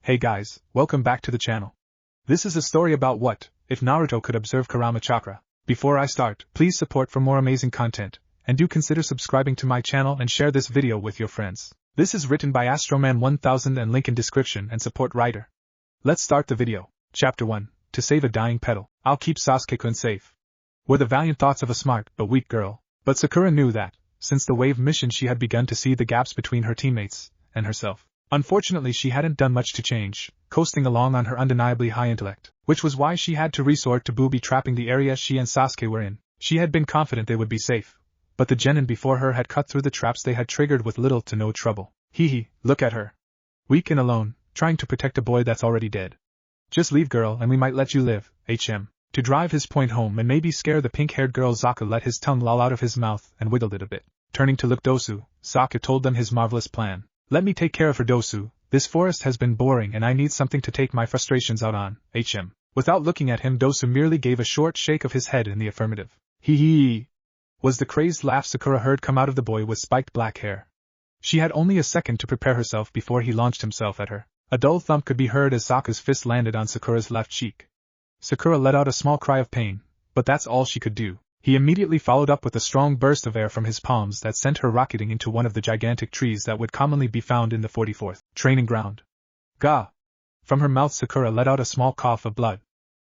Hey guys, welcome back to the channel. This is a story about what if Naruto could observe kurama chakra. Before I start, please support for more amazing content, and do consider subscribing to my channel and share this video with your friends. This is written by Astroman1000 and link in description and support writer. Let's start the video. Chapter 1. To save a dying petal. I'll keep Sasuke-kun safe. Were the valiant thoughts of a smart but weak girl. But Sakura knew that, since the wave mission, she had begun to see the gaps between her teammates and herself. Unfortunately, she hadn't done much to change, coasting along on her undeniably high intellect, which was why she had to resort to booby-trapping the area she and Sasuke were in. She had been confident they would be safe, but the genin before her had cut through the traps they had triggered with little to no trouble. Look at her. Weak and alone, trying to protect a boy that's already dead. Just leave, girl, and we might let you live, HM. To drive his point home and maybe scare the pink-haired girl, Zaku let his tongue loll out of his mouth and wiggled it a bit. Turning to look Dosu, Sokka told them his marvelous plan. Let me take care of her, Dosu. This forest has been boring and I need something to take my frustrations out on, HM. Without looking at him, Dosu merely gave a short shake of his head in the affirmative. Was the crazed laugh Sakura heard come out of the boy with spiked black hair. She had only a second to prepare herself before he launched himself at her. A dull thump could be heard as Sokka's fist landed on Sakura's left cheek. Sakura let out a small cry of pain, but that's all she could do. He immediately followed up with a strong burst of air from his palms that sent her rocketing into one of the gigantic trees that would commonly be found in the 44th training ground. Gah! From her mouth, Sakura let out a small cough of blood.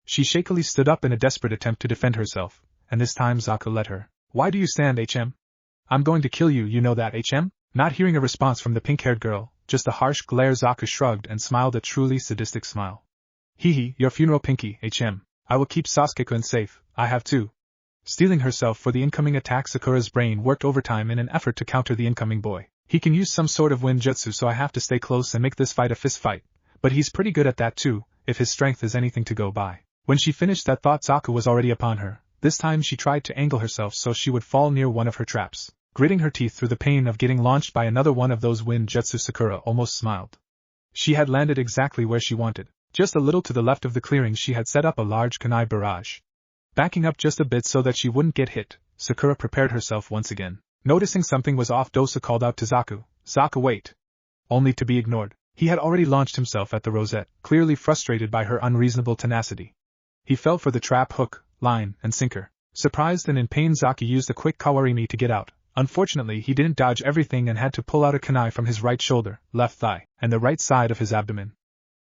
She shakily stood up in a desperate attempt to defend herself, and this time Zaku let her. Why do you stand, HM? I'm going to kill you, you know that, HM? Not hearing a response from the pink-haired girl, just a harsh glare, Zaku shrugged and smiled a truly sadistic smile. Your funeral, Pinky, HM. I will keep Sasuke-kun safe, I have to. Steeling herself for the incoming attack, Sakura's brain worked overtime in an effort to counter the incoming boy. He can use some sort of wind jutsu, so I have to stay close and make this fight a fist fight, but he's pretty good at that too, if his strength is anything to go by. When she finished that thought, Zaku was already upon her. This time she tried to angle herself so she would fall near one of her traps. Gritting her teeth through the pain of getting launched by another one of those wind jutsu, Sakura almost smiled. She had landed exactly where she wanted. Just a little to the left of the clearing, she had set up a large kunai barrage. Backing up just a bit so that she wouldn't get hit, Sakura prepared herself once again. Noticing something was off, Dosu called out to Zaku, "Zaku, wait!" Only to be ignored. He had already launched himself at the rosette, clearly frustrated by her unreasonable tenacity. He fell for the trap, hook, line, and sinker. Surprised and in pain, Zaku used a quick kawarimi to get out. Unfortunately, he didn't dodge everything and had to pull out a kunai from his right shoulder, left thigh, and the right side of his abdomen.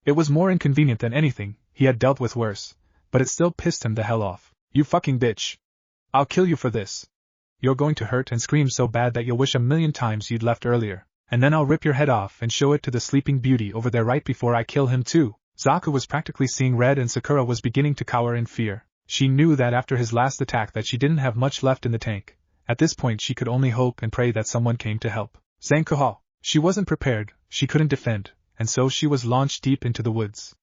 It was more inconvenient than anything. He had dealt with worse, but it still pissed him the hell off. You fucking bitch. I'll kill you for this. You're going to hurt and scream so bad that you'll wish a million times you'd left earlier, and then I'll rip your head off and show it to the sleeping beauty over there right before I kill him too. Zaku was practically seeing red and Sakura was beginning to cower in fear. She knew that after his last attack that she didn't have much left in the tank. At this point she could only hope and pray that someone came to help. Zankuha. She wasn't prepared, she couldn't defend, and so she was launched deep into the woods.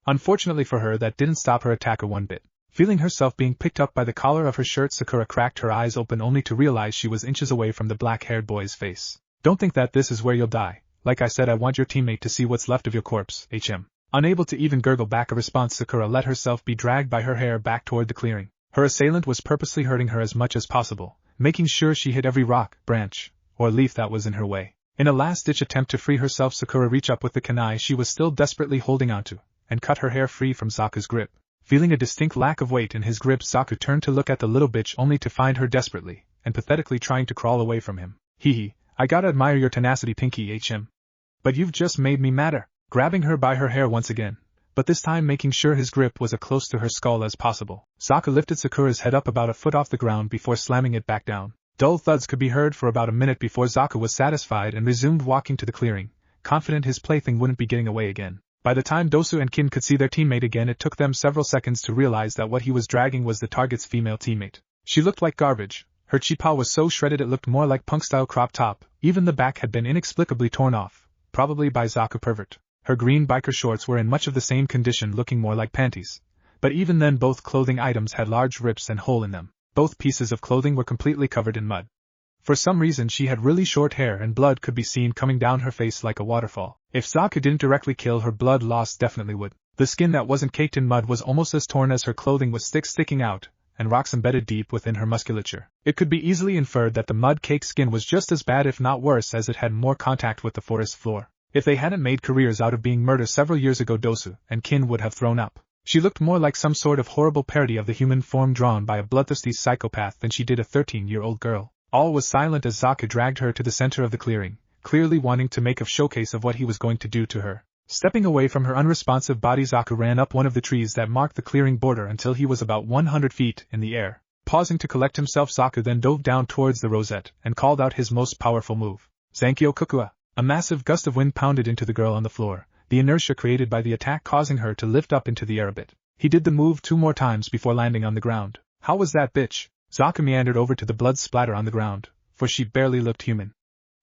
Unfortunately for her, that didn't stop her attacker one bit. Feeling herself being picked up by the collar of her shirt, Sakura cracked her eyes open only to realize she was inches away from the black-haired boy's face. Don't think that this is where you'll die. Like I said, I want your teammate to see what's left of your corpse, HM. Unable to even gurgle back a response, Sakura let herself be dragged by her hair back toward the clearing. Her assailant was purposely hurting her as much as possible, making sure she hit every rock, branch, or leaf that was in her way. In a last-ditch attempt to free herself, Sakura reached up with the kunai she was still desperately holding onto, and cut her hair free from Zaku's grip. Feeling a distinct lack of weight in his grip, Zaku turned to look at the little bitch only to find her desperately and pathetically trying to crawl away from him. I gotta admire your tenacity, Pinky, HM. But you've just made me madder. Grabbing her by her hair once again, but this time making sure his grip was as close to her skull as possible, Zaku lifted Sakura's head up about a foot off the ground before slamming it back down. Dull thuds could be heard for about a minute before Zaku was satisfied and resumed walking to the clearing, confident his plaything wouldn't be getting away again. By the time Dosu and Kin could see their teammate again, it took them several seconds to realize that what he was dragging was the target's female teammate. She looked like garbage. Her chipa was so shredded it looked more like punk-style crop top. Even the back had been inexplicably torn off, probably by Zaku pervert. Her green biker shorts were in much of the same condition, looking more like panties. But even then, both clothing items had large rips and hole in them. Both pieces of clothing were completely covered in mud. For some reason she had really short hair and blood could be seen coming down her face like a waterfall. If Zaku didn't directly kill her, blood loss definitely would. The skin that wasn't caked in mud was almost as torn as her clothing, with sticks sticking out, and rocks embedded deep within her musculature. It could be easily inferred that the mud-caked skin was just as bad, if not worse, as it had more contact with the forest floor. If they hadn't made careers out of being murdered several years ago, Dosu and Kin would have thrown up. She looked more like some sort of horrible parody of the human form drawn by a bloodthirsty psychopath than she did a 13-year-old girl. All was silent as Zaku dragged her to the center of the clearing, clearly wanting to make a showcase of what he was going to do to her. Stepping away from her unresponsive body, Zaku ran up one of the trees that marked the clearing border until he was about 100 feet in the air. Pausing to collect himself, Zaku then dove down towards the rosette and called out his most powerful move. Zankyo Kukua. A massive gust of wind pounded into the girl on the floor, the inertia created by the attack causing her to lift up into the air a bit. He did the move 2 more times before landing on the ground. How was that, bitch? Zaku meandered over to the blood splatter on the ground, for she barely looked human.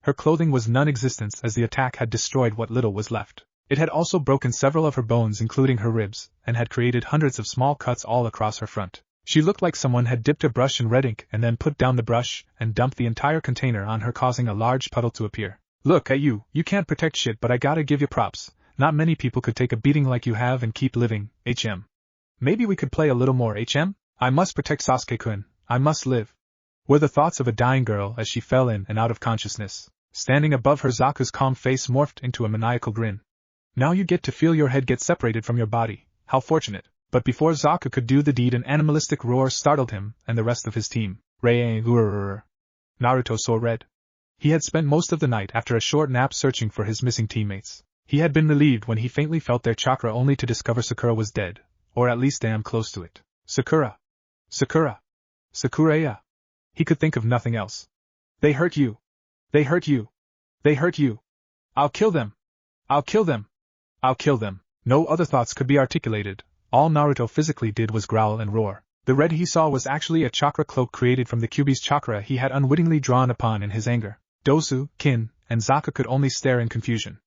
Her clothing was non-existent as the attack had destroyed what little was left. It had also broken several of her bones, including her ribs, and had created hundreds of small cuts all across her front. She looked like someone had dipped a brush in red ink and then put down the brush and dumped the entire container on her, causing a large puddle to appear. Look at you can't protect shit, but I gotta give you props. Not many people could take a beating like you have and keep living, HM. Maybe we could play a little more, HM? I must protect Sasuke-kun. I must live. Were the thoughts of a dying girl as she fell in and out of consciousness. Standing above her, Zaku's calm face morphed into a maniacal grin. Now you get to feel your head get separated from your body. How fortunate. But before Zaku could do the deed, an animalistic roar startled him and the rest of his team. Naruto saw red. He had spent most of the night after a short nap searching for his missing teammates. He had been relieved when he faintly felt their chakra, only to discover Sakura was dead, or at least damn close to it. Sakura. Sakuraya. He could think of nothing else. They hurt you. They hurt you. They hurt you. I'll kill them. I'll kill them. I'll kill them. No other thoughts could be articulated. All Naruto physically did was growl and roar. The red he saw was actually a chakra cloak created from the Kyuubi's chakra he had unwittingly drawn upon in his anger. Dosu, Kin, and Zaku could only stare in confusion.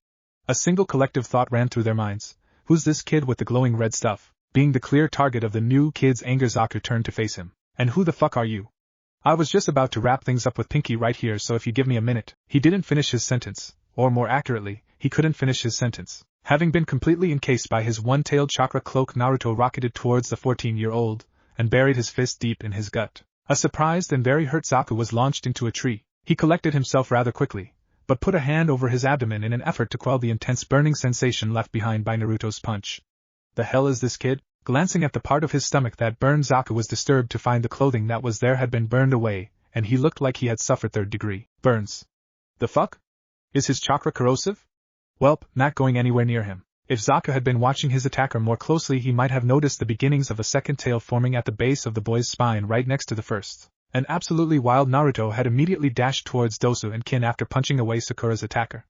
A single collective thought ran through their minds. Who's this kid with the glowing red stuff? Being the clear target of the new kid's anger, Zaku turned to face him. And who the fuck are you? I was just about to wrap things up with Pinky right here, so if you give me a minute. He didn't finish his sentence, or more accurately, he couldn't finish his sentence. Having been completely encased by his one-tailed chakra cloak, Naruto rocketed towards the 14-year-old, and buried his fist deep in his gut. A surprised and very hurt Zaku was launched into a tree. He collected himself rather quickly, but put a hand over his abdomen in an effort to quell the intense burning sensation left behind by Naruto's punch. The hell is this kid? Glancing at the part of his stomach that burned, Zaku was disturbed to find the clothing that was there had been burned away, and he looked like he had suffered third-degree burns. The fuck? Is his chakra corrosive? Welp, not going anywhere near him. If Zaku had been watching his attacker more closely, he might have noticed the beginnings of a second tail forming at the base of the boy's spine right next to the first. An absolutely wild Naruto had immediately dashed towards Dosu and Kin after punching away Sakura's attacker.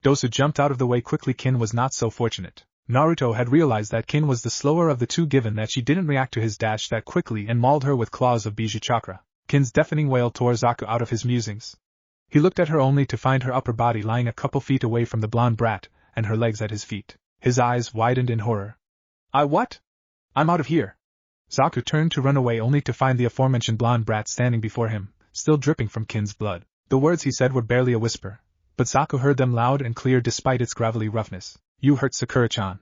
Dosu jumped out of the way quickly. Kin was not so fortunate. Naruto had realized that Kin was the slower of the two, given that she didn't react to his dash that quickly and mauled her with claws of Bijou chakra. Kin's deafening wail tore Zaku out of his musings. He looked at her only to find her upper body lying a couple feet away from the blonde brat, and her legs at his feet. His eyes widened in horror. What? I'm out of here. Zaku turned to run away only to find the aforementioned blonde brat standing before him, still dripping from Kin's blood. The words he said were barely a whisper, but Zaku heard them loud and clear despite its gravelly roughness. You hurt Sakura-chan.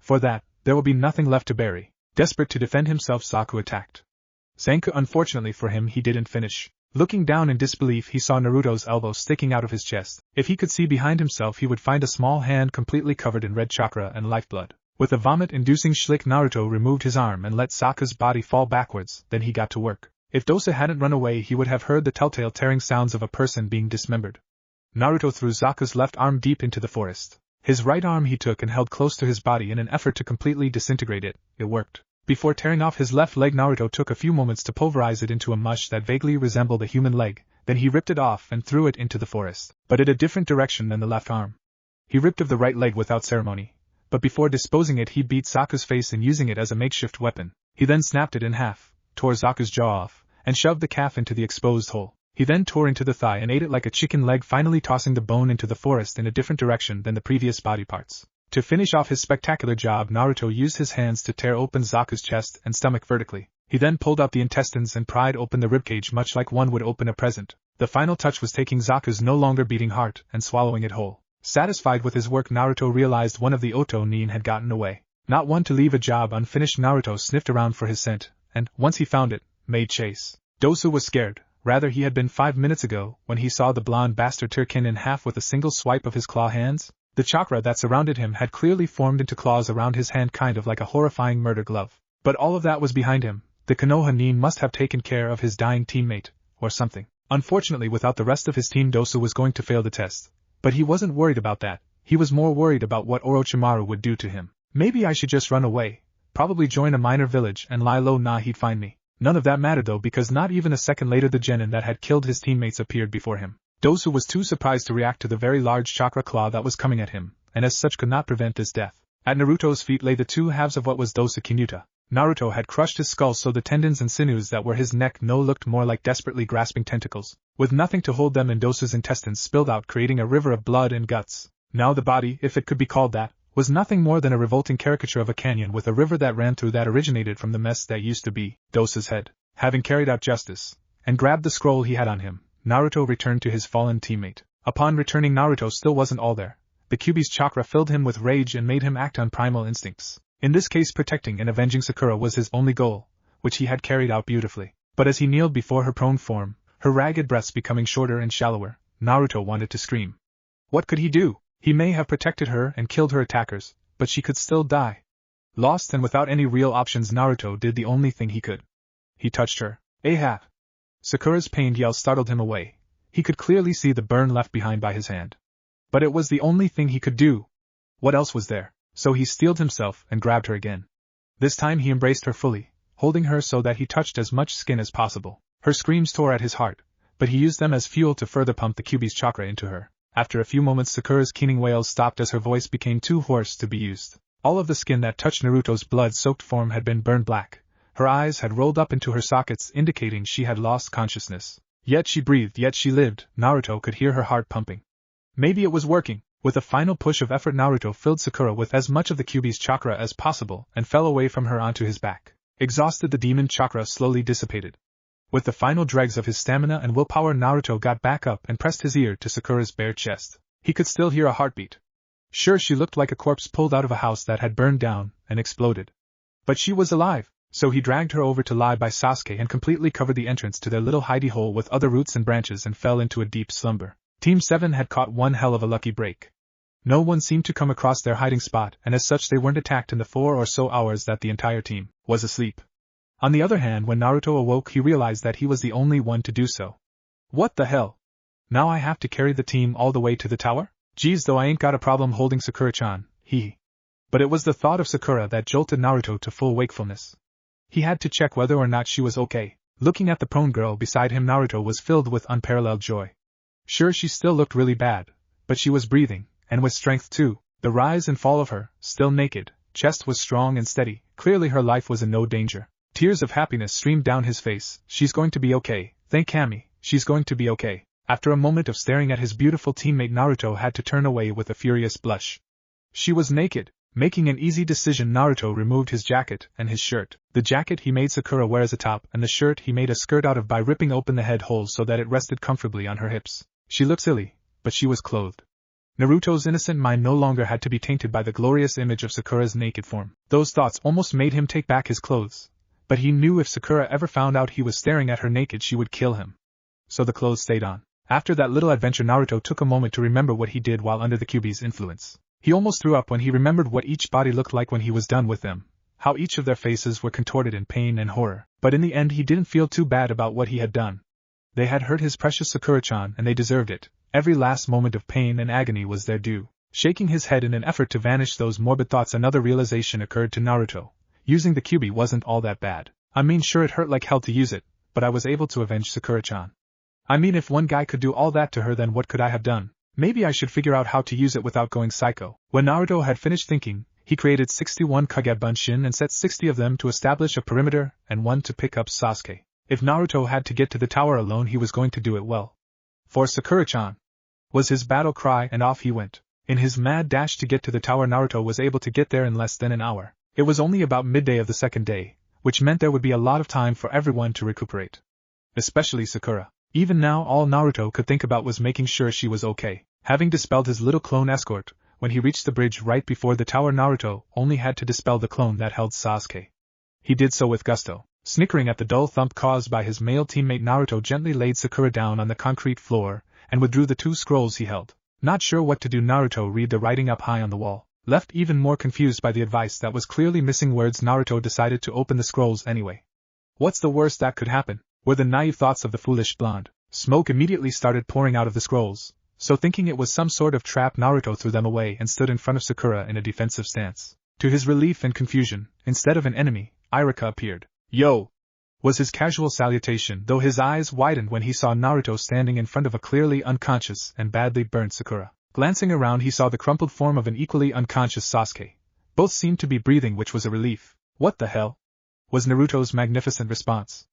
For that, there will be nothing left to bury. Desperate to defend himself, Zaku attacked. Zanku, unfortunately for him, he didn't finish. Looking down in disbelief, he saw Naruto's elbow sticking out of his chest. If he could see behind himself, he would find a small hand completely covered in red chakra and lifeblood. With a vomit-inducing schlick, Naruto removed his arm and let Zaku's body fall backwards, then he got to work. If Dosa hadn't run away, he would have heard the telltale tearing sounds of a person being dismembered. Naruto threw Zaku's left arm deep into the forest. His right arm he took and held close to his body in an effort to completely disintegrate it. It worked. Before tearing off his left leg, Naruto took a few moments to pulverize it into a mush that vaguely resembled a human leg, then he ripped it off and threw it into the forest, but in a different direction than the left arm. He ripped off the right leg without ceremony, but before disposing it he beat Zaku's face in using it as a makeshift weapon. He then snapped it in half, tore Zaku's jaw off, and shoved the calf into the exposed hole. He then tore into the thigh and ate it like a chicken leg, finally tossing the bone into the forest in a different direction than the previous body parts. To finish off his spectacular job, Naruto used his hands to tear open Zaku's chest and stomach vertically. He then pulled out the intestines and pried open the ribcage much like one would open a present. The final touch was taking Zaku's no longer beating heart and swallowing it whole. Satisfied with his work, Naruto realized one of the Oto Nin had gotten away. Not one to leave a job unfinished, Naruto sniffed around for his scent, and, once he found it, made chase. Dosu was scared. Rather, he had been 5 minutes ago, when he saw the blonde bastard tear Kin in half with a single swipe of his claw hands. The chakra that surrounded him had clearly formed into claws around his hand, kind of like a horrifying murder glove. But all of that was behind him. The Konoha nin must have taken care of his dying teammate, or something. Unfortunately, without the rest of his team, Dosu was going to fail the test. But he wasn't worried about that. He was more worried about what Orochimaru would do to him. Maybe I should just run away, probably join a minor village and lie low. Nah, he'd find me. None of that mattered though, because not even a second later the genin that had killed his teammates appeared before him. Dosu was too surprised to react to the very large chakra claw that was coming at him, and as such could not prevent this death. At Naruto's feet lay the two halves of what was Dosu Kinuta. Naruto had crushed his skull, so the tendons and sinews that were his neck no looked more like desperately grasping tentacles, with nothing to hold them, and Dosu's intestines spilled out, creating a river of blood and guts. Now the body, if it could be called that, was nothing more than a revolting caricature of a canyon with a river that ran through that originated from the mess that used to be Dosu's head. Having carried out justice, and grabbed the scroll he had on him, Naruto returned to his fallen teammate. Upon returning, Naruto still wasn't all there. The Kyuubi's chakra filled him with rage and made him act on primal instincts. In this case, protecting and avenging Sakura was his only goal, which he had carried out beautifully. But as he kneeled before her prone form, her ragged breaths becoming shorter and shallower, Naruto wanted to scream. What could he do? He may have protected her and killed her attackers, but she could still die. Lost and without any real options, Naruto did the only thing he could. He touched her. Ahab! Sakura's pained yell startled him away. He could clearly see the burn left behind by his hand. But it was the only thing he could do. What else was there? So he steeled himself and grabbed her again. This time he embraced her fully, holding her so that he touched as much skin as possible. Her screams tore at his heart, but he used them as fuel to further pump the Kyuubi's chakra into her. After a few moments, Sakura's keening wails stopped as her voice became too hoarse to be used. All of the skin that touched Naruto's blood-soaked form had been burned black. Her eyes had rolled up into her sockets, indicating she had lost consciousness. Yet she breathed, yet she lived. Naruto could hear her heart pumping. Maybe it was working. With a final push of effort, Naruto filled Sakura with as much of the Kyuubi's chakra as possible and fell away from her onto his back. Exhausted, the demon chakra slowly dissipated. With the final dregs of his stamina and willpower, Naruto got back up and pressed his ear to Sakura's bare chest. He could still hear a heartbeat. Sure, she looked like a corpse pulled out of a house that had burned down and exploded. But she was alive, so he dragged her over to lie by Sasuke and completely covered the entrance to their little hidey hole with other roots and branches and fell into a deep slumber. Team 7 had caught one hell of a lucky break. No one seemed to come across their hiding spot, and as such they weren't attacked in the 4 or so hours that the entire team was asleep. On the other hand, when Naruto awoke, he realized that he was the only one to do so. What the hell? Now I have to carry the team all the way to the tower? Geez, though I ain't got a problem holding Sakura-chan, But it was the thought of Sakura that jolted Naruto to full wakefulness. He had to check whether or not she was okay. Looking at the prone girl beside him, Naruto was filled with unparalleled joy. Sure, she still looked really bad, but she was breathing, and with strength too. The rise and fall of her, still naked, chest was strong and steady. Clearly her life was in no danger. Tears of happiness streamed down his face. She's going to be okay, thank Kami, she's going to be okay. After a moment of staring at his beautiful teammate, Naruto had to turn away with a furious blush. She was naked. Making an easy decision, Naruto removed his jacket and his shirt. The jacket he made Sakura wear as a top, and the shirt he made a skirt out of by ripping open the head holes so that it rested comfortably on her hips. She looked silly, but she was clothed. Naruto's innocent mind no longer had to be tainted by the glorious image of Sakura's naked form. Those thoughts almost made him take back his clothes, but he knew if Sakura ever found out he was staring at her naked, she would kill him. So the clothes stayed on. After that little adventure, Naruto took a moment to remember what he did while under the Kyuubi's influence. He almost threw up when he remembered what each body looked like when he was done with them, how each of their faces were contorted in pain and horror. But in the end he didn't feel too bad about what he had done. They had hurt his precious Sakura-chan and they deserved it. Every last moment of pain and agony was their due. Shaking his head in an effort to vanish those morbid thoughts, another realization occurred to Naruto. Using the Kyuubi wasn't all that bad. I mean, sure, it hurt like hell to use it, but I was able to avenge Sakura-chan. I mean, if one guy could do all that to her, then what could I have done? Maybe I should figure out how to use it without going psycho. When Naruto had finished thinking, he created 61 Kage Bunshin and set 60 of them to establish a perimeter and 1 to pick up Sasuke. If Naruto had to get to the tower alone, he was going to do it well. For Sakura-chan was his battle cry, and off he went. In his mad dash to get to the tower, Naruto was able to get there in less than an hour. It was only about midday of the second day, which meant there would be a lot of time for everyone to recuperate. Especially Sakura. Even now, all Naruto could think about was making sure she was okay. Having dispelled his little clone escort, when he reached the bridge right before the tower, Naruto only had to dispel the clone that held Sasuke. He did so with gusto. Snickering at the dull thump caused by his male teammate, Naruto gently laid Sakura down on the concrete floor and withdrew the 2 scrolls he held. Not sure what to do, Naruto read the writing up high on the wall. Left even more confused by the advice that was clearly missing words, Naruto decided to open the scrolls anyway. What's the worst that could happen? Were the naive thoughts of the foolish blonde. Smoke immediately started pouring out of the scrolls, so thinking it was some sort of trap, Naruto threw them away and stood in front of Sakura in a defensive stance. To his relief and confusion, instead of an enemy, Iruka appeared. "Yo!" was his casual salutation, though his eyes widened when he saw Naruto standing in front of a clearly unconscious and badly burned Sakura. Glancing around, he saw the crumpled form of an equally unconscious Sasuke. Both seemed to be breathing, which was a relief. "What the hell?" was Naruto's magnificent response.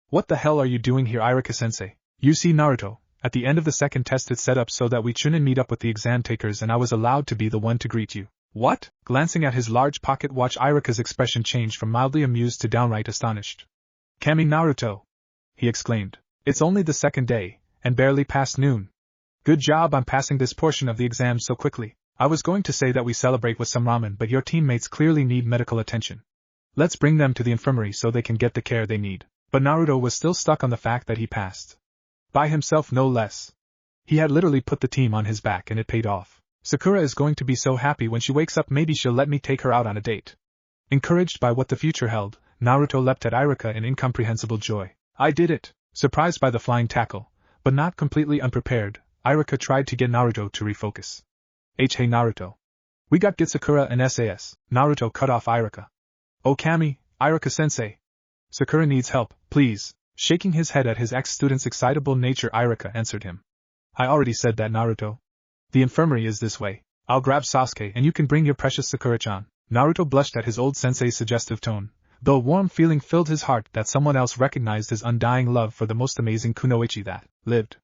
"What the hell are you doing here, Iruka-sensei?" "You see, Naruto, at the end of the second test it's set up so that we shouldn't meet up with the exam takers and I was allowed to be the one to greet you." "What?" Glancing at his large pocket watch, Iruka's expression changed from mildly amused to downright astonished. "Kami Naruto!" he exclaimed. "It's only the second day, and barely past noon. Good job on passing this portion of the exam so quickly. I was going to say that we celebrate with some ramen, but your teammates clearly need medical attention. Let's bring them to the infirmary so they can get the care they need." But Naruto was still stuck on the fact that he passed. By himself, no less. He had literally put the team on his back and it paid off. "Sakura is going to be so happy when she wakes up, maybe she'll let me take her out on a date." Encouraged by what the future held, Naruto leapt at Iruka in incomprehensible joy. "I did it!" Surprised by the flying tackle, but not completely unprepared, Iruka tried to get Naruto to refocus. Hey Naruto. We got get Sakura and SAS. Naruto cut off Iruka. "Oh Kami, Iruka-sensei. Sakura needs help, please." Shaking his head at his ex-student's excitable nature, Iruka answered him. "I already said that, Naruto. The infirmary is this way. I'll grab Sasuke and you can bring your precious Sakura-chan." Naruto blushed at his old sensei's suggestive tone, though a warm feeling filled his heart that someone else recognized his undying love for the most amazing kunoichi that lived.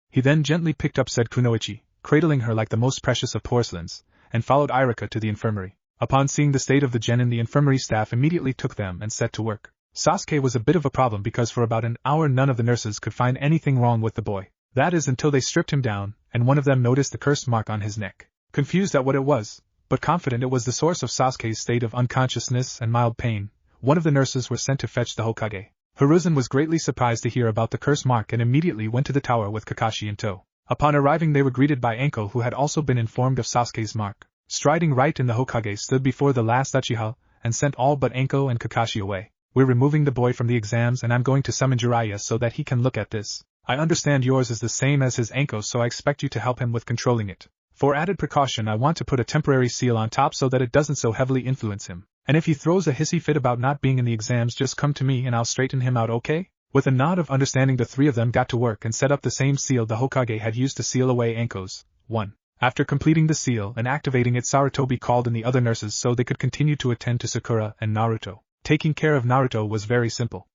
He then gently picked up said kunoichi, cradling her like the most precious of porcelains, and followed Iruka to the infirmary. Upon seeing the state of the genin, the infirmary staff immediately took them and set to work. Sasuke was a bit of a problem because for about an hour none of the nurses could find anything wrong with the boy. That is until they stripped him down, and one of them noticed the cursed mark on his neck. Confused at what it was, but confident it was the source of Sasuke's state of unconsciousness and mild pain, one of the nurses were sent to fetch the Hokage. Hiruzen was greatly surprised to hear about the curse mark and immediately went to the tower with Kakashi in tow. Upon arriving, they were greeted by Anko, who had also been informed of Sasuke's mark. Striding right in, the Hokage stood before the last Uchiha and sent all but Anko and Kakashi away. "We're removing the boy from the exams and I'm going to summon Jiraiya so that he can look at this. I understand yours is the same as his Anko, so I expect you to help him with controlling it. For added precaution, I want to put a temporary seal on top so that it doesn't so heavily influence him. And if he throws a hissy fit about not being in the exams, just come to me and I'll straighten him out, okay?" With a nod of understanding, the three of them got to work and set up the same seal the Hokage had used to seal away Anko's. 1. After completing the seal and activating it, Sarutobi called in the other nurses so they could continue to attend to Sakura and Naruto. Taking care of Naruto was very simple.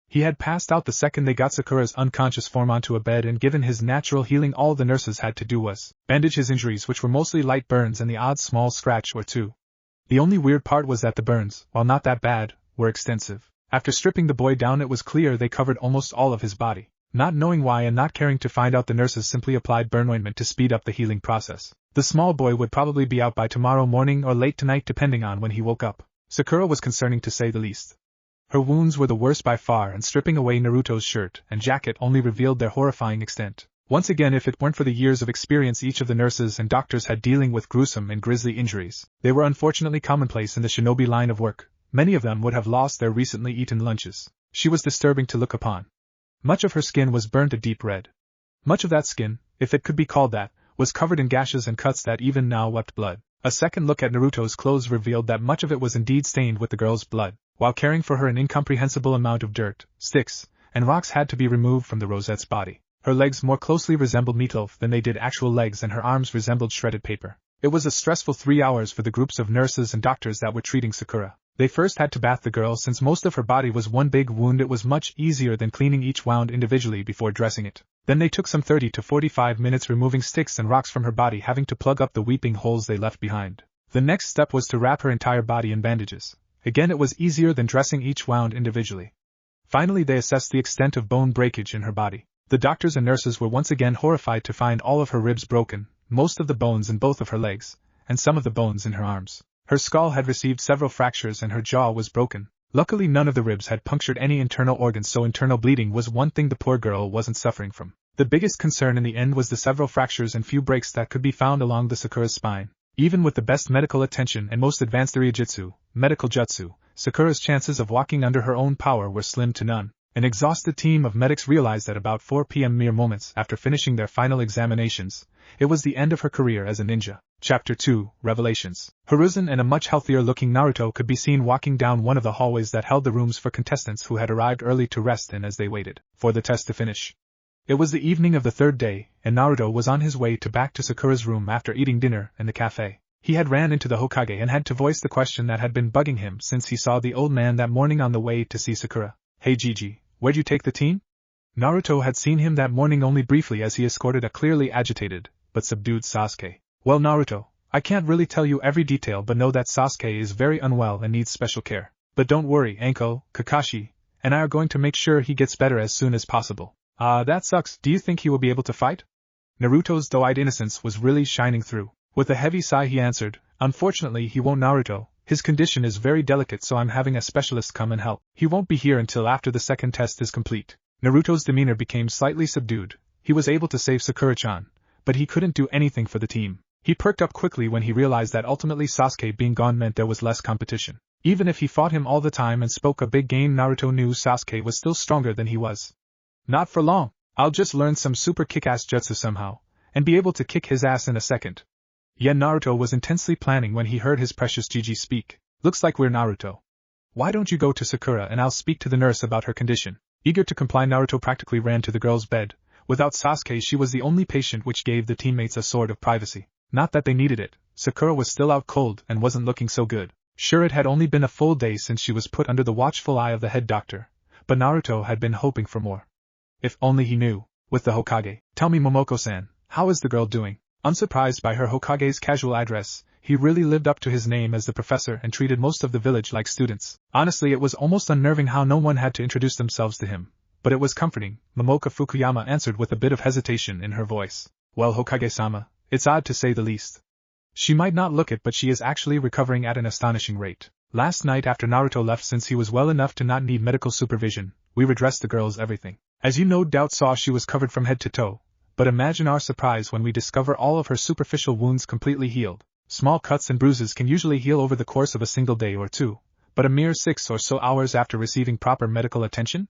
He had passed out the second they got Sakura's unconscious form onto a bed, and given his natural healing, all the nurses had to do was bandage his injuries, which were mostly light burns and the odd small scratch or two. The only weird part was that the burns, while not that bad, were extensive. After stripping the boy down, it was clear they covered almost all of his body. Not knowing why and not caring to find out, the nurses simply applied burn ointment to speed up the healing process. The small boy would probably be out by tomorrow morning or late tonight, depending on when he woke up. Sakura was concerning to say the least. Her wounds were the worst by far, and stripping away Naruto's shirt and jacket only revealed their horrifying extent. Once again, if it weren't for the years of experience each of the nurses and doctors had dealing with gruesome and grisly injuries, they were unfortunately commonplace in the shinobi line of work. Many of them would have lost their recently eaten lunches. She was disturbing to look upon. Much of her skin was burnt a deep red. Much of that skin, if it could be called that, was covered in gashes and cuts that even now wept blood. A second look at Naruto's clothes revealed that much of it was indeed stained with the girl's blood. While caring for her, an incomprehensible amount of dirt, sticks, and rocks had to be removed from the Rosette's body. Her legs more closely resembled meatloaf than they did actual legs, and her arms resembled shredded paper. It was a stressful 3 hours for the groups of nurses and doctors that were treating Sakura. They first had to bath the girl. Since most of her body was one big wound, it was much easier than cleaning each wound individually before dressing it. Then they took some 30 to 45 minutes removing sticks and rocks from her body, having to plug up the weeping holes they left behind. The next step was to wrap her entire body in bandages. Again, it was easier than dressing each wound individually. Finally, they assessed the extent of bone breakage in her body. The doctors and nurses were once again horrified to find all of her ribs broken, most of the bones in both of her legs, and some of the bones in her arms. Her skull had received several fractures and her jaw was broken. Luckily, none of the ribs had punctured any internal organs, so internal bleeding was one thing the poor girl wasn't suffering from. The biggest concern in the end was the several fractures and few breaks that could be found along the Sakura's spine. Even with the best medical attention and most advanced ryujutsu, medical jutsu, Sakura's chances of walking under her own power were slim to none. An exhausted team of medics realized at about 4 p.m. mere moments after finishing their final examinations, it was the end of her career as a ninja. Chapter 2, Revelations. Hiruzen and a much healthier-looking Naruto could be seen walking down one of the hallways that held the rooms for contestants who had arrived early to rest in as they waited for the test to finish. It was the evening of the third day, and Naruto was on his way back to Sakura's room after eating dinner in the cafe. He had ran into the Hokage and had to voice the question that had been bugging him since he saw the old man that morning on the way to see Sakura. "Hey Gigi, where'd you take the team?" Naruto had seen him that morning only briefly as he escorted a clearly agitated, but subdued Sasuke. "Well Naruto, I can't really tell you every detail but know that Sasuke is very unwell and needs special care. But don't worry, Anko, Kakashi, and I are going to make sure he gets better as soon as possible." That sucks. Do you think he will be able to fight?" Naruto's doe-eyed innocence was really shining through. With a heavy sigh he answered, "Unfortunately he won't Naruto. His condition is very delicate so I'm having a specialist come and help. He won't be here until after the second test is complete." Naruto's demeanor became slightly subdued. He was able to save Sakura-chan, but he couldn't do anything for the team. He perked up quickly when he realized that ultimately Sasuke being gone meant there was less competition. Even if he fought him all the time and spoke a big game, Naruto knew Sasuke was still stronger than he was. "Not for long. I'll just learn some super kick-ass jutsu somehow, and be able to kick his ass in a second." Yet Naruto was intensely planning when he heard his precious Gigi speak. "Looks like we're Naruto. Why don't you go to Sakura and I'll speak to the nurse about her condition." Eager to comply, Naruto practically ran to the girl's bed. Without Sasuke she was the only patient, which gave the teammates a sort of privacy. Not that they needed it. Sakura was still out cold and wasn't looking so good. Sure, it had only been a full day since she was put under the watchful eye of the head doctor, but Naruto had been hoping for more. If only he knew. With the Hokage. "Tell me Momoko-san, how is the girl doing?" Unsurprised by her Hokage's casual address, he really lived up to his name as the professor and treated most of the village like students. Honestly, it was almost unnerving how no one had to introduce themselves to him, but it was comforting. Momoka Fukuyama answered with a bit of hesitation in her voice. "Well Hokage-sama, it's odd to say the least. She might not look it but she is actually recovering at an astonishing rate. Last night after Naruto left, since he was well enough to not need medical supervision, we redressed the girl's everything. As you no doubt saw, she was covered from head to toe, but imagine our surprise when we discover all of her superficial wounds completely healed. Small cuts and bruises can usually heal over the course of a single day or two, but a mere 6 or so hours after receiving proper medical attention?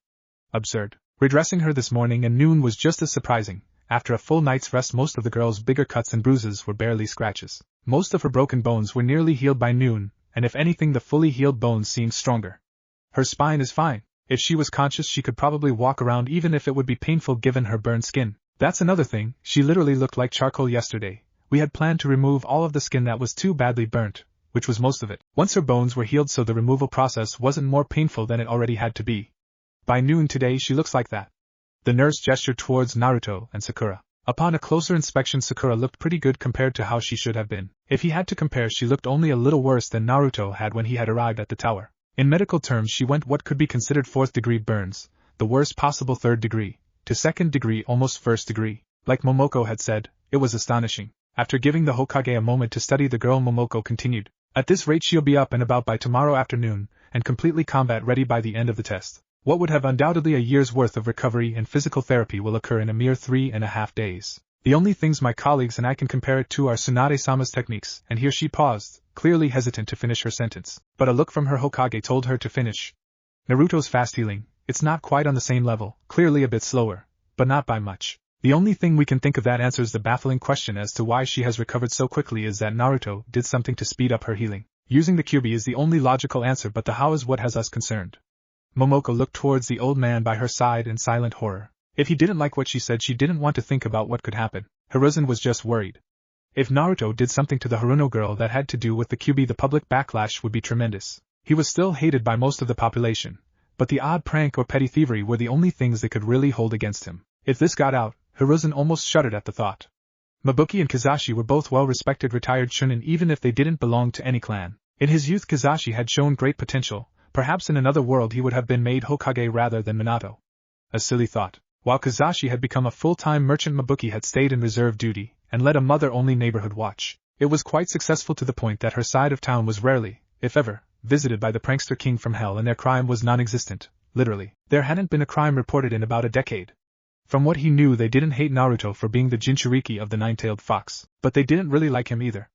Absurd. Redressing her this morning and noon was just as surprising. After a full night's rest, most of the girl's bigger cuts and bruises were barely scratches. Most of her broken bones were nearly healed by noon, and if anything the fully healed bones seemed stronger. Her spine is fine. If she was conscious she could probably walk around even if it would be painful given her burned skin. That's another thing, she literally looked like charcoal yesterday. We had planned to remove all of the skin that was too badly burnt, which was most of it, once her bones were healed, so the removal process wasn't more painful than it already had to be. By noon today she looks like that." The nurse gestured towards Naruto and Sakura. Upon a closer inspection Sakura looked pretty good compared to how she should have been. If he had to compare, she looked only a little worse than Naruto had when he had arrived at the tower. In medical terms she went what could be considered 4th degree burns, the worst possible 3rd degree, to 2nd degree, almost 1st degree. Like Momoko had said, it was astonishing. After giving the Hokage a moment to study the girl, Momoko continued. "At this rate she'll be up and about by tomorrow afternoon, and completely combat ready by the end of the test. What would have undoubtedly a year's worth of recovery and physical therapy will occur in a mere 3.5 days. The only things my colleagues and I can compare it to are Tsunade-sama's techniques," and here she paused, clearly hesitant to finish her sentence. But a look from her Hokage told her to finish. "Naruto's fast healing, it's not quite on the same level, clearly a bit slower, but not by much. The only thing we can think of that answers the baffling question as to why she has recovered so quickly is that Naruto did something to speed up her healing. Using the Kyuubi is the only logical answer, but the how is what has us concerned." Momoko looked towards the old man by her side in silent horror. If he didn't like what she said, she didn't want to think about what could happen. Hiruzen was just worried. If Naruto did something to the Haruno girl that had to do with the Kyuubi, the public backlash would be tremendous. He was still hated by most of the population, but the odd prank or petty thievery were the only things they could really hold against him. If this got out, Hiruzen almost shuddered at the thought. Mabuki and Kizashi were both well-respected retired shonen even if they didn't belong to any clan. In his youth Kizashi had shown great potential. Perhaps in another world he would have been made Hokage rather than Minato. A silly thought. While Kizashi had become a full-time merchant, Mabuki had stayed in reserve duty and led a mother-only neighborhood watch. It was quite successful to the point that her side of town was rarely, if ever, visited by the prankster king from hell, and their crime was non-existent, literally. There hadn't been a crime reported in about a decade. From what he knew, they didn't hate Naruto for being the Jinchuriki of the nine-tailed fox, but they didn't really like him either.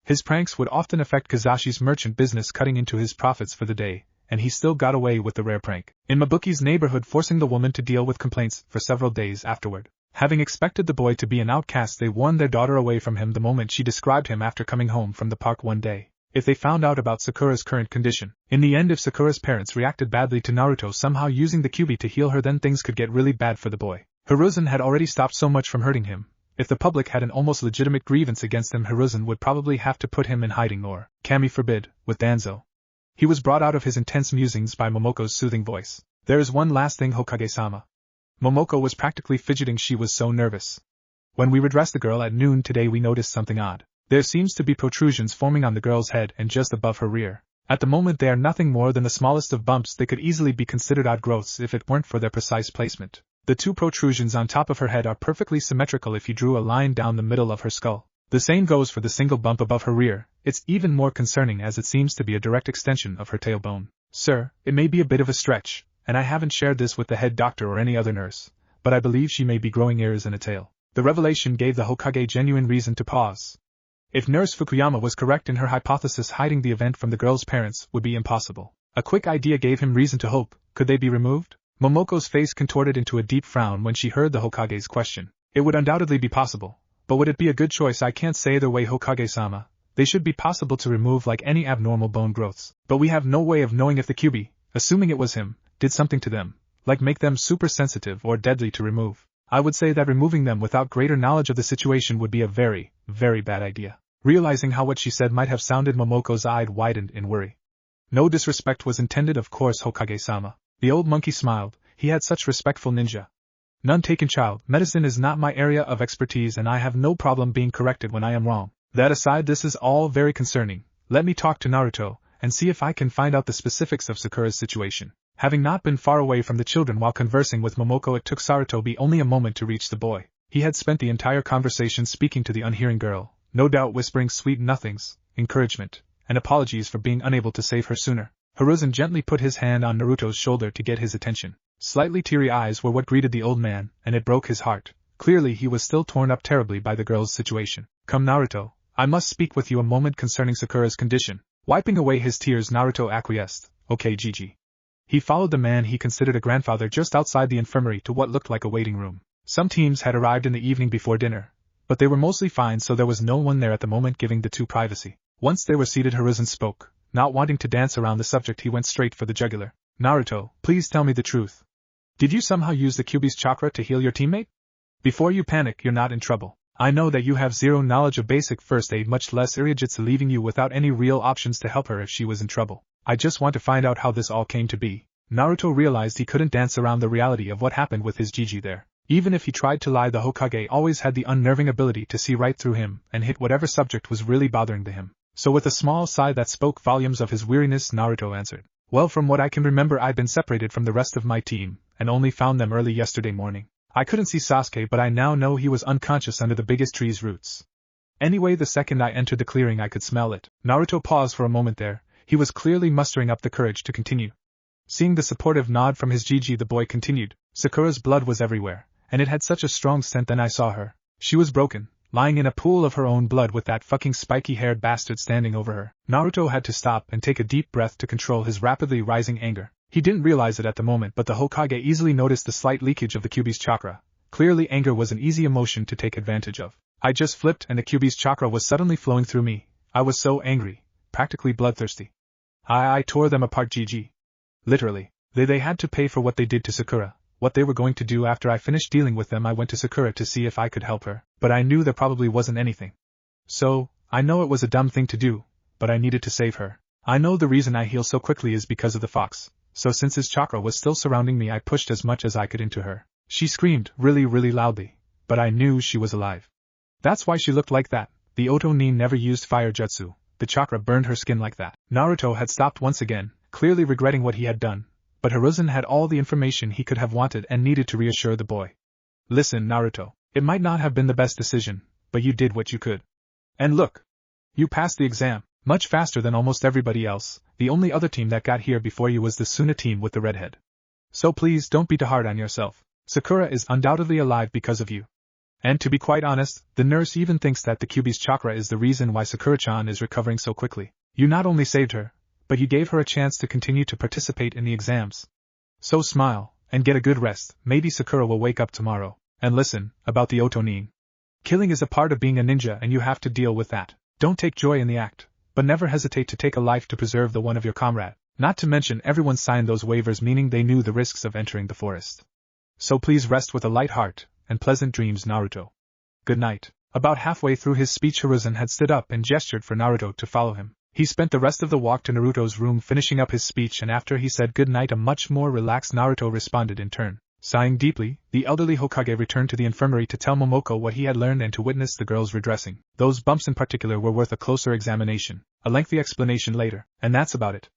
His pranks would often affect Kazashi's merchant business, cutting into his profits for the day, and he still got away with the rare prank in Mabuki's neighborhood, forcing the woman to deal with complaints for several days afterward. Having expected the boy to be an outcast, they won their daughter away from him the moment she described him after coming home from the park one day. If they found out about Sakura's current condition. In the end, if Sakura's parents reacted badly to Naruto somehow using the Kyuubi to heal her, then things could get really bad for the boy. Hiruzen had already stopped so much from hurting him. If the public had an almost legitimate grievance against him, Hiruzen would probably have to put him in hiding, or, kami forbid, with Danzo. He was brought out of his intense musings by Momoko's soothing voice. There is one last thing, Hokage-sama. Momoko was practically fidgeting, she was so nervous. When we redressed the girl at noon today, we noticed something odd. There seems to be protrusions forming on the girl's head and just above her rear. At the moment they are nothing more than the smallest of bumps. They could easily be considered odd growths if it weren't for their precise placement. The two protrusions on top of her head are perfectly symmetrical if you drew a line down the middle of her skull. The same goes for the single bump above her rear. It's even more concerning as it seems to be a direct extension of her tailbone. Sir, it may be a bit of a stretch, and I haven't shared this with the head doctor or any other nurse, but I believe she may be growing ears and a tail. The revelation gave the Hokage genuine reason to pause. If Nurse Fukuyama was correct in her hypothesis, hiding the event from the girl's parents would be impossible. A quick idea gave him reason to hope. Could they be removed? Momoko's face contorted into a deep frown when she heard the Hokage's question. It would undoubtedly be possible, but would it be a good choice? I can't say either way, Hokage-sama. They should be possible to remove like any abnormal bone growths, but we have no way of knowing if the Kyuubi, assuming it was him, did something to them, like make them super sensitive or deadly to remove. I would say that removing them without greater knowledge of the situation would be a very, very bad idea. Realizing how what she said might have sounded, Momoko's eye widened in worry. No disrespect was intended, of course, Hokage-sama. The old monkey smiled. He had such respectful ninja. None taken, child. Medicine is not my area of expertise and I have no problem being corrected when I am wrong. That aside, this is all very concerning. Let me talk to Naruto and see if I can find out the specifics of Sakura's situation. Having not been far away from the children while conversing with Momoko, it took Sarutobi only a moment to reach the boy. He had spent the entire conversation speaking to the unhearing girl, no doubt whispering sweet nothings, encouragement, and apologies for being unable to save her sooner. Hiruzen gently put his hand on Naruto's shoulder to get his attention. Slightly teary eyes were what greeted the old man, and it broke his heart. Clearly he was still torn up terribly by the girl's situation. Come, Naruto, I must speak with you a moment concerning Sakura's condition. Wiping away his tears, Naruto acquiesced. Okay, Gigi. He followed the man he considered a grandfather just outside the infirmary to what looked like a waiting room. Some teams had arrived in the evening before dinner, but they were mostly fine, so there was no one there at the moment giving the two privacy. Once they were seated, Hiruzen spoke. Not wanting to dance around the subject, he went straight for the jugular. Naruto, please tell me the truth. Did you somehow use the Kyuubi's chakra to heal your teammate? Before you panic, you're not in trouble. I know that you have zero knowledge of basic first aid, much less Irujitsu, leaving you without any real options to help her if she was in trouble. I just want to find out how this all came to be. Naruto realized he couldn't dance around the reality of what happened with his Gigi there. Even if he tried to lie, the Hokage always had the unnerving ability to see right through him and hit whatever subject was really bothering him. So with a small sigh that spoke volumes of his weariness, Naruto answered. Well, from what I can remember, I've been separated from the rest of my team, and only found them early yesterday morning. I couldn't see Sasuke, but I now know he was unconscious under the biggest tree's roots. Anyway, the second I entered the clearing I could smell it. Naruto paused for a moment there. He was clearly mustering up the courage to continue. Seeing the supportive nod from his Gigi, the boy continued. Sakura's blood was everywhere, and it had such a strong scent. Then I saw her. She was broken, lying in a pool of her own blood with that fucking spiky-haired bastard standing over her. Naruto had to stop and take a deep breath to control his rapidly rising anger. He didn't realize it at the moment, but the Hokage easily noticed the slight leakage of the Kyuubi's chakra. Clearly anger was an easy emotion to take advantage of. I just flipped and the Kyuubi's chakra was suddenly flowing through me. I was so angry, practically bloodthirsty. I tore them apart, Gigi. Literally. They had to pay for what they did to Sakura. What they were going to do after I finished dealing with them, I went to Sakura to see if I could help her, but I knew there probably wasn't anything. So, I know it was a dumb thing to do, but I needed to save her. I know the reason I heal so quickly is because of the fox, so since his chakra was still surrounding me, I pushed as much as I could into her. She screamed really, really loudly, but I knew she was alive. That's why she looked like that. The Oto-nin never used fire jutsu. The chakra burned her skin like that. Naruto had stopped once again, clearly regretting what he had done, but Hiruzen had all the information he could have wanted and needed to reassure the boy. Listen, Naruto, it might not have been the best decision, but you did what you could. And look! You passed the exam, much faster than almost everybody else. The only other team that got here before you was the Suna team with the redhead. So please don't be too hard on yourself. Sakura is undoubtedly alive because of you. And to be quite honest, the nurse even thinks that the Kyuubi's chakra is the reason why Sakura-chan is recovering so quickly. You not only saved her, but you gave her a chance to continue to participate in the exams. So smile, and get a good rest. Maybe Sakura will wake up tomorrow. And listen, about the otonin. Killing is a part of being a ninja and you have to deal with that. Don't take joy in the act, but never hesitate to take a life to preserve the one of your comrade. Not to mention everyone signed those waivers, meaning they knew the risks of entering the forest. So please rest with a light heart, and pleasant dreams, Naruto. Good night. About halfway through his speech, Hiruzen had stood up and gestured for Naruto to follow him. He spent the rest of the walk to Naruto's room finishing up his speech, and after he said good night, a much more relaxed Naruto responded in turn. Sighing deeply, the elderly Hokage returned to the infirmary to tell Momoko what he had learned and to witness the girl's redressing. Those bumps in particular were worth a closer examination, a lengthy explanation later, and that's about it.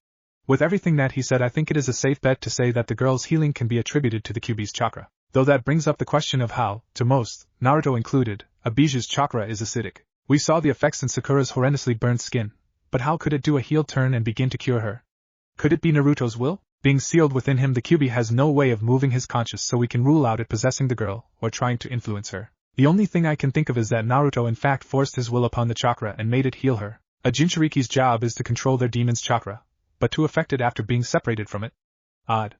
With everything that he said, I think it is a safe bet to say that the girl's healing can be attributed to the Kyuubi's chakra. Though that brings up the question of how, to most, Naruto included, Abija's chakra is acidic. We saw the effects in Sakura's horrendously burned skin, but how could it do a heel turn and begin to cure her? Could it be Naruto's will? Being sealed within him, the Kyuubi has no way of moving his conscience, so we can rule out it possessing the girl, or trying to influence her. The only thing I can think of is that Naruto in fact forced his will upon the chakra and made it heal her. A Jinchuriki's job is to control their demon's chakra, but to affect it after being separated from it? Odd.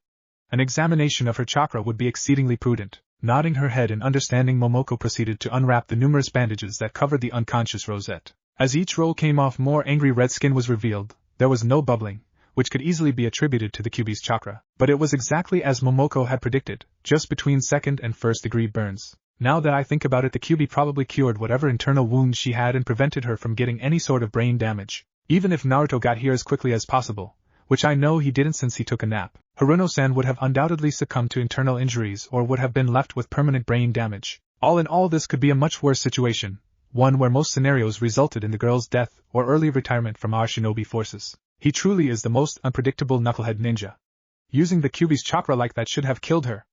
An examination of her chakra would be exceedingly prudent. Nodding her head in understanding, Momoko proceeded to unwrap the numerous bandages that covered the unconscious Rosette. As each roll came off, more angry red skin was revealed. There was no bubbling, which could easily be attributed to the Kyuubi's chakra, but it was exactly as Momoko had predicted, just between second and first degree burns. Now that I think about it, the Kyuubi probably cured whatever internal wound she had and prevented her from getting any sort of brain damage. Even if Naruto got here as quickly as possible, which I know he didn't since he took a nap, Haruno-san would have undoubtedly succumbed to internal injuries or would have been left with permanent brain damage. All in all, this could be a much worse situation, one where most scenarios resulted in the girl's death or early retirement from our shinobi forces. He truly is the most unpredictable knucklehead ninja. Using the Kyuubi's chakra like that should have killed her.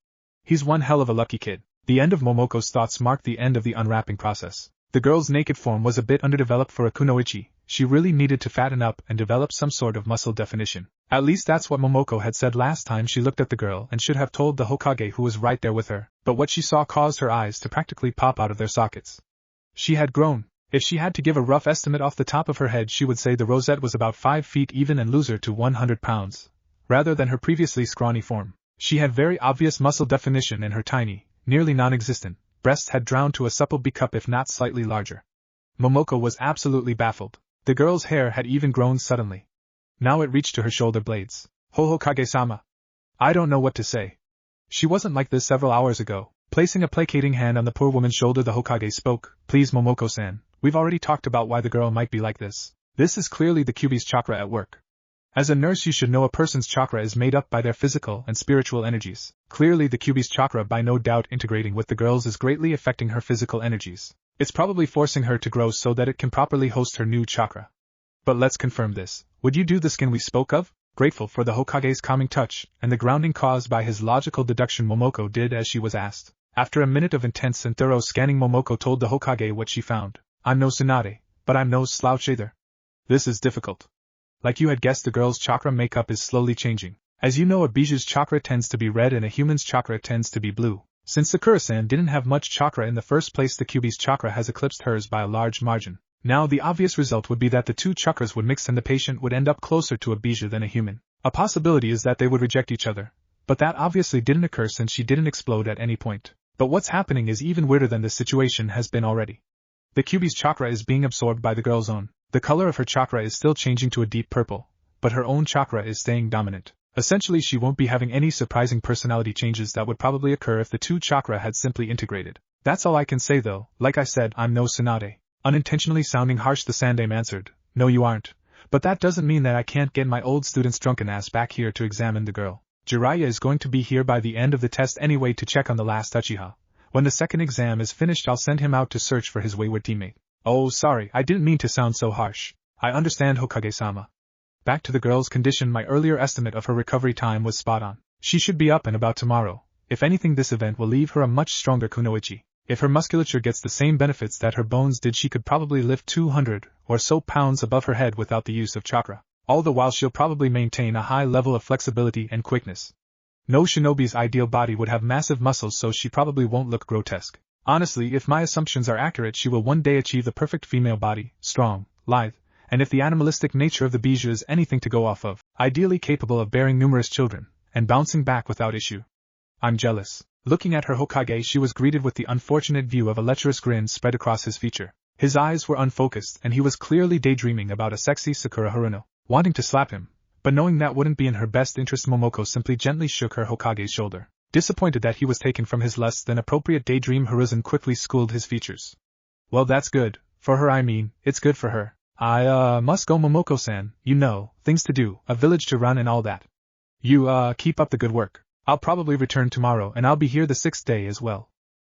He's one hell of a lucky kid. The end of Momoko's thoughts marked the end of the unwrapping process. The girl's naked form was a bit underdeveloped for a kunoichi. She really needed to fatten up and develop some sort of muscle definition. At least that's what Momoko had said last time she looked at the girl, and should have told the Hokage who was right there with her, but what she saw caused her eyes to practically pop out of their sockets. She had grown. If she had to give a rough estimate off the top of her head, she would say the Rosette was about 5 feet even and lose her to 100 pounds, rather than her previously scrawny form. She had very obvious muscle definition, and her tiny, nearly non-existent, breasts had drowned to a supple B-cup if not slightly larger. Momoko was absolutely baffled. The girl's hair had even grown suddenly. Now it reached to her shoulder blades. Hokage-sama. I don't know what to say. She wasn't like this several hours ago. Placing a placating hand on the poor woman's shoulder, the Hokage spoke. Please, Momoko-san, we've already talked about why the girl might be like this. This is clearly the Kyuubi's chakra at work. As a nurse, you should know a person's chakra is made up by their physical and spiritual energies. Clearly the Kyuubi's chakra, by no doubt integrating with the girl's, is greatly affecting her physical energies. It's probably forcing her to grow so that it can properly host her new chakra. But let's confirm this. Would you do the skin we spoke of? Grateful for the Hokage's calming touch, and the grounding caused by his logical deduction, Momoko did as she was asked. After a minute of intense and thorough scanning, Momoko told the Hokage what she found. I'm no Tsunade, but I'm no slouch either. This is difficult. Like you had guessed, the girl's chakra makeup is slowly changing. As you know, a Biju's chakra tends to be red and a human's chakra tends to be blue. Since Sakura-san didn't have much chakra in the first place, the Kyuubi's chakra has eclipsed hers by a large margin. Now the obvious result would be that the two chakras would mix and the patient would end up closer to a Biju than a human. A possibility is that they would reject each other, but that obviously didn't occur since she didn't explode at any point. But what's happening is even weirder than this situation has been already. The Kyuubi's chakra is being absorbed by the girl's own. The color of her chakra is still changing to a deep purple, but her own chakra is staying dominant. Essentially, she won't be having any surprising personality changes that would probably occur if the two chakra had simply integrated. That's all I can say though. Like I said, I'm no Tsunade. Unintentionally sounding harsh, the Sandame answered. No, you aren't. But that doesn't mean that I can't get my old student's drunken ass back here to examine the girl. Jiraiya is going to be here by the end of the test anyway to check on the last Uchiha. When the second exam is finished, I'll send him out to search for his wayward teammate. Oh, sorry, I didn't mean to sound so harsh. I understand, Hokage-sama. Back to the girl's condition, my earlier estimate of her recovery time was spot on. She should be up and about tomorrow. If anything, this event will leave her a much stronger kunoichi. If her musculature gets the same benefits that her bones did, she could probably lift 200 or so pounds above her head without the use of chakra. All the while she'll probably maintain a high level of flexibility and quickness. No shinobi's ideal body would have massive muscles, so she probably won't look grotesque. Honestly, if my assumptions are accurate, she will one day achieve the perfect female body, strong, lithe, and if the animalistic nature of the bijou is anything to go off of, ideally capable of bearing numerous children, and bouncing back without issue. I'm jealous. Looking at her Hokage, she was greeted with the unfortunate view of a lecherous grin spread across his feature. His eyes were unfocused, and he was clearly daydreaming about a sexy Sakura Haruno. Wanting to slap him, but knowing that wouldn't be in her best interest, Momoko simply gently shook her Hokage's shoulder. Disappointed that he was taken from his less than appropriate daydream, Hiruzen quickly schooled his features. Well, that's good. For her, I mean, it's good for her. I must go, Momoko-san, you know, things to do, a village to run and all that. You, keep up the good work. I'll probably return tomorrow and I'll be here the 6th day as well.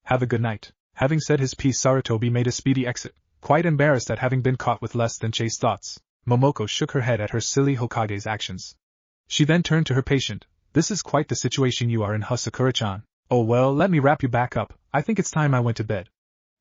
Have a good night. Having said his piece, Sarutobi made a speedy exit, quite embarrassed at having been caught with less than chaste thoughts. Momoko shook her head at her silly Hokage's actions. She then turned to her patient. This is quite the situation you are in, Sakura-chan. Oh well, let me wrap you back up. I think it's time I went to bed.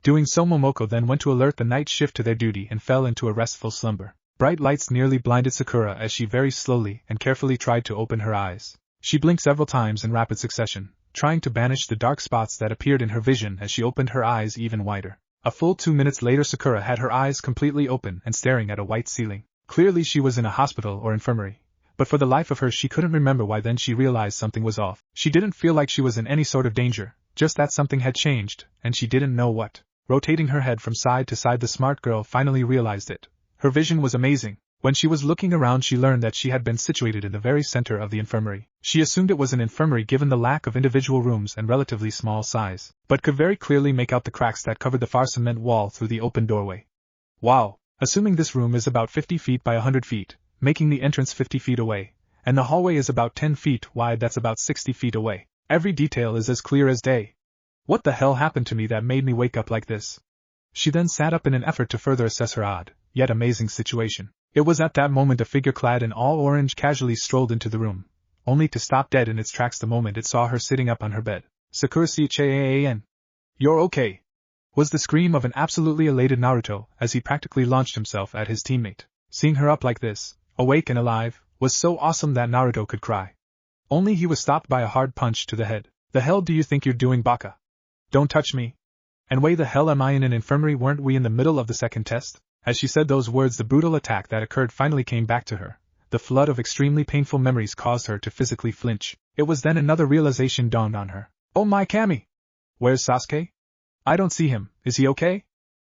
Doing so, Momoko then went to alert the night shift to their duty and fell into a restful slumber. Bright lights nearly blinded Sakura as she very slowly and carefully tried to open her eyes. She blinked several times in rapid succession, trying to banish the dark spots that appeared in her vision as she opened her eyes even wider. A full 2 minutes later, Sakura had her eyes completely open and staring at a white ceiling. Clearly she was in a hospital or infirmary, but for the life of her she couldn't remember why. Then she realized something was off. She didn't feel like she was in any sort of danger, just that something had changed, and she didn't know what. Rotating her head from side to side, the smart girl finally realized it. Her vision was amazing. When she was looking around, she learned that she had been situated in the very center of the infirmary. She assumed it was an infirmary given the lack of individual rooms and relatively small size, but could very clearly make out the cracks that covered the far cement wall through the open doorway. Wow! Assuming this room is about 50 feet by 100 feet, making the entrance 50 feet away, and the hallway is about 10 feet wide, that's about 60 feet away. Every detail is as clear as day. What the hell happened to me that made me wake up like this? She then sat up in an effort to further assess her odd, yet amazing situation. It was at that moment a figure clad in all orange casually strolled into the room, only to stop dead in its tracks the moment it saw her sitting up on her bed. Sakura-chan. You're okay, was the scream of an absolutely elated Naruto as he practically launched himself at his teammate. Seeing her up like this, awake and alive, was so awesome that Naruto could cry. Only he was stopped by a hard punch to the head. The hell do you think you're doing, Baka? Don't touch me. And why the hell am I in an infirmary? Weren't we in the middle of the second test? As she said those words, the brutal attack that occurred finally came back to her. The flood of extremely painful memories caused her to physically flinch. It was then another realization dawned on her. Oh my Kami! Where's Sasuke? I don't see him. Is he okay?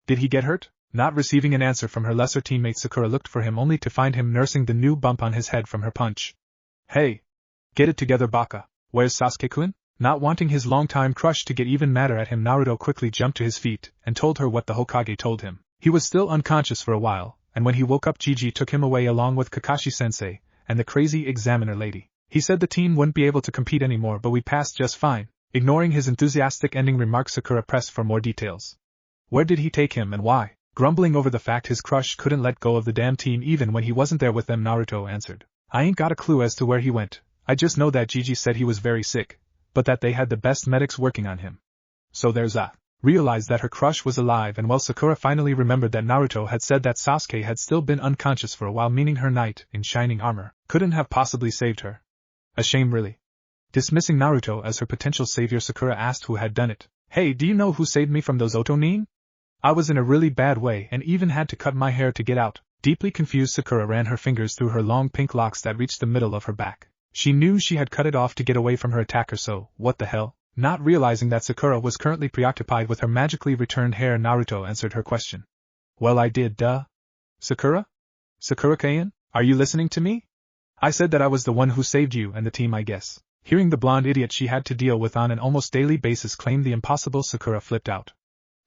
Did he get hurt? Not receiving an answer from her lesser teammate, Sakura looked for him only to find him nursing the new bump on his head from her punch. Hey! Get it together, Baka. Where's Sasuke-kun? Not wanting his longtime crush to get even madder at him, Naruto quickly jumped to his feet and told her what the Hokage told him. He was still unconscious for a while, and when he woke up, Gigi took him away along with Kakashi-sensei and the crazy examiner lady. He said the team wouldn't be able to compete anymore, but we passed just fine. Ignoring his enthusiastic ending remark, Sakura pressed for more details. Where did he take him and why? Grumbling over the fact his crush couldn't let go of the damn team even when he wasn't there with them, Naruto answered. I ain't got a clue as to where he went. I just know that Gigi said he was very sick, but that they had the best medics working on him. So there's that. Realized that her crush was alive and well, Sakura finally remembered that Naruto had said that Sasuke had still been unconscious for a while, meaning her knight in shining armor couldn't have possibly saved her. A shame, really. Dismissing Naruto as her potential savior, Sakura asked who had done it. Hey, do you know who saved me from those Otonin? I was in a really bad way and even had to cut my hair to get out. Deeply confused, Sakura ran her fingers through her long pink locks that reached the middle of her back. She knew she had cut it off to get away from her attacker, so, what the hell? Not realizing that Sakura was currently preoccupied with her magically returned hair, Naruto answered her question. Well, I did, duh. Sakura? Sakura-chan, are you listening to me? I said that I was the one who saved you and the team, I guess. Hearing the blonde idiot she had to deal with on an almost daily basis claim the impossible, Sakura flipped out.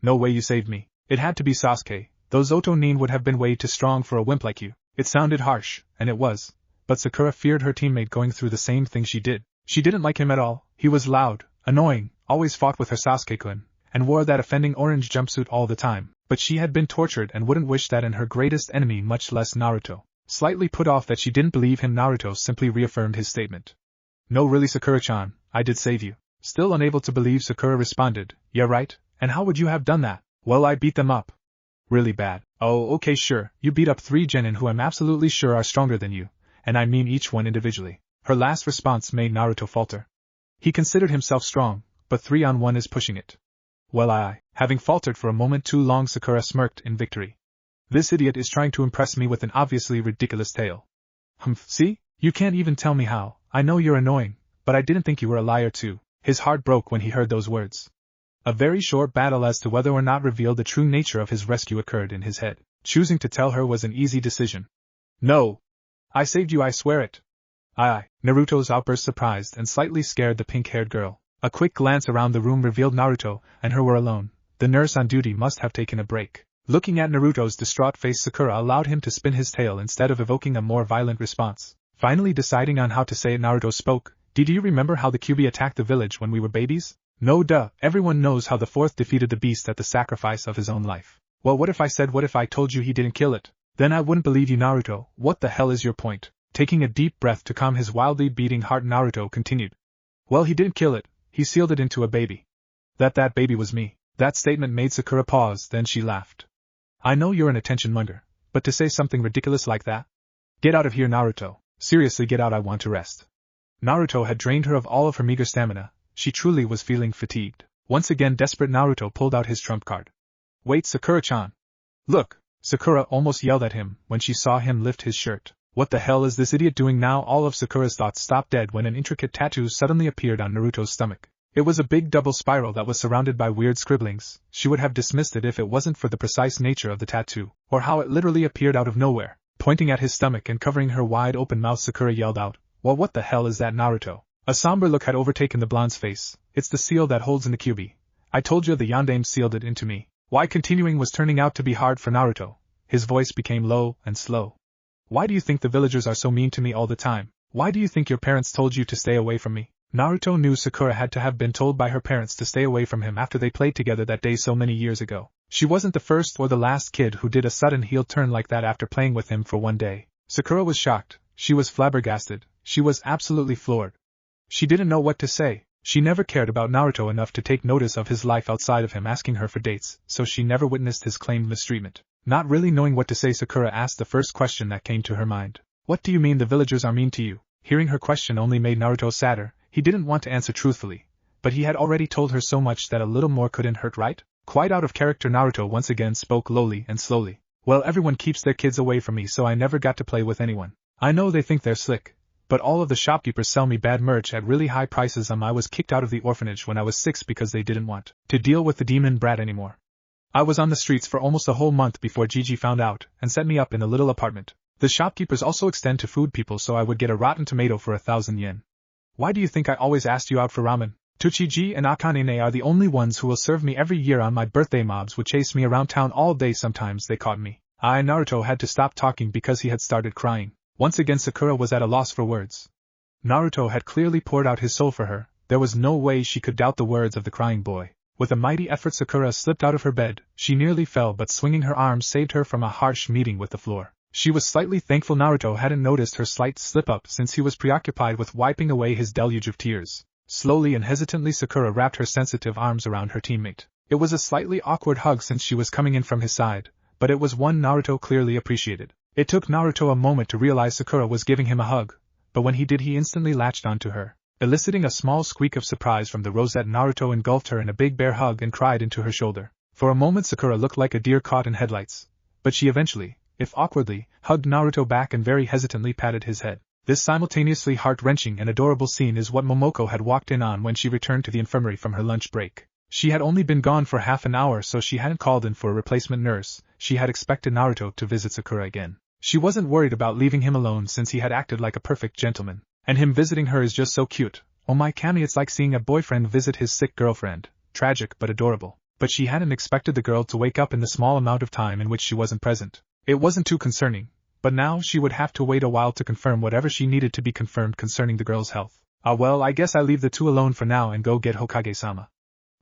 No way you saved me. It had to be Sasuke. Those Otonin would have been way too strong for a wimp like you. It sounded harsh, and it was. But Sakura feared her teammate going through the same thing she did. She didn't like him at all. He was loud, annoying, always fought with her Sasuke-kun, and wore that offending orange jumpsuit all the time. But she had been tortured and wouldn't wish that in her greatest enemy, much less Naruto. Slightly put off that she didn't believe him, Naruto simply reaffirmed his statement. No, really, Sakura-chan, I did save you. Still unable to believe, Sakura responded. Yeah, right, and how would you have done that? Well, I beat them up. Really bad. Oh, okay, sure, you beat up 3 genin who I'm absolutely sure are stronger than you, and I mean each one individually. Her last response made Naruto falter. He considered himself strong, but 3-on-1 is pushing it. Well, having faltered for a moment too long, Sakura smirked in victory. This idiot is trying to impress me with an obviously ridiculous tale. Humph, see? You can't even tell me how. I know you're annoying, but I didn't think you were a liar too. His heart broke when he heard those words. A very short battle as to whether or not reveal the true nature of his rescue occurred in his head. Choosing to tell her was an easy decision. No! I saved you, I swear it! Naruto's outburst surprised and slightly scared the pink-haired girl. A quick glance around the room revealed Naruto and her were alone. The nurse on duty must have taken a break. Looking at Naruto's distraught face, Sakura allowed him to spin his tail instead of evoking a more violent response. Finally deciding on how to say it, Naruto spoke. Did you remember how the Kyuubi attacked the village when we were babies? No duh, everyone knows how the fourth defeated the beast at the sacrifice of his own life. Well, what if I told you he didn't kill it? Then I wouldn't believe you, Naruto. What the hell is your point? Taking a deep breath to calm his wildly beating heart, Naruto continued. Well, he didn't kill it, he sealed it into a baby. That baby was me. That statement made Sakura pause, then she laughed. I know you're an attention monger, but to say something ridiculous like that? Get out of here, Naruto. Seriously, get out, I want to rest. Naruto had drained her of all of her meager stamina. She truly was feeling fatigued. Once again desperate, Naruto pulled out his trump card. Wait, Sakura-chan. Look! Sakura almost yelled at him when she saw him lift his shirt. What the hell is this idiot doing now? All of Sakura's thoughts stopped dead when an intricate tattoo suddenly appeared on Naruto's stomach. It was a big double spiral that was surrounded by weird scribblings. She would have dismissed it if it wasn't for the precise nature of the tattoo, or how it literally appeared out of nowhere. Pointing at his stomach and covering her wide-open mouth, Sakura yelled out, Well, what the hell is that, Naruto? A somber look had overtaken the blonde's face. It's the seal that holds in the Kyuubi. I told you the Yondaime sealed it into me. Why continuing was turning out to be hard for Naruto. His voice became low and slow. Why do you think the villagers are so mean to me all the time? Why do you think your parents told you to stay away from me? Naruto knew Sakura had to have been told by her parents to stay away from him after they played together that day so many years ago. She wasn't the first or the last kid who did a sudden heel turn like that after playing with him for one day. Sakura was shocked. She was flabbergasted. She was absolutely floored. She didn't know what to say. She never cared about Naruto enough to take notice of his life outside of him asking her for dates, so she never witnessed his claimed mistreatment. Not really knowing what to say, Sakura asked the first question that came to her mind. What do you mean the villagers are mean to you? Hearing her question only made Naruto sadder. He didn't want to answer truthfully, but he had already told her so much that a little more couldn't hurt, right? Quite out of character, Naruto once again spoke lowly and slowly. Well, everyone keeps their kids away from me, so I never got to play with anyone. I know they think they're slick, but all of the shopkeepers sell me bad merch at really high prices. I was kicked out of the orphanage when I was 6 because they didn't want to deal with the demon brat anymore. I was on the streets for almost a whole month before Gigi found out and set me up in a little apartment. The shopkeepers also extend to food people, so I would get a rotten tomato for 1,000 yen. Why do you think I always asked you out for ramen? Tochiji and Akane are the only ones who will serve me every year on my birthday. Mobs would chase me around town all day. Sometimes they caught me. Naruto had to stop talking because he had started crying. Once again Sakura was at a loss for words. Naruto had clearly poured out his soul for her. There was no way she could doubt the words of the crying boy. With a mighty effort Sakura slipped out of her bed. She nearly fell, but swinging her arms saved her from a harsh meeting with the floor. She was slightly thankful Naruto hadn't noticed her slight slip-up since he was preoccupied with wiping away his deluge of tears. Slowly and hesitantly Sakura wrapped her sensitive arms around her teammate. It was a slightly awkward hug since she was coming in from his side, but it was one Naruto clearly appreciated. It took Naruto a moment to realize Sakura was giving him a hug, but when he did he instantly latched onto her. Eliciting a small squeak of surprise from the rosette, Naruto engulfed her in a big bear hug and cried into her shoulder. For a moment Sakura looked like a deer caught in headlights, but she eventually, if awkwardly, hugged Naruto back and very hesitantly patted his head. This simultaneously heart-wrenching and adorable scene is what Momoko had walked in on when she returned to the infirmary from her lunch break. She had only been gone for half an hour, so she hadn't called in for a replacement nurse. She had expected Naruto to visit Sakura again. She wasn't worried about leaving him alone since he had acted like a perfect gentleman. And him visiting her is just so cute. Oh my Kami, it's like seeing a boyfriend visit his sick girlfriend. Tragic but adorable. But she hadn't expected the girl to wake up in the small amount of time in which she wasn't present. It wasn't too concerning, but now she would have to wait a while to confirm whatever she needed to be confirmed concerning the girl's health. Well, I guess I leave the two alone for now and go get Hokage-sama.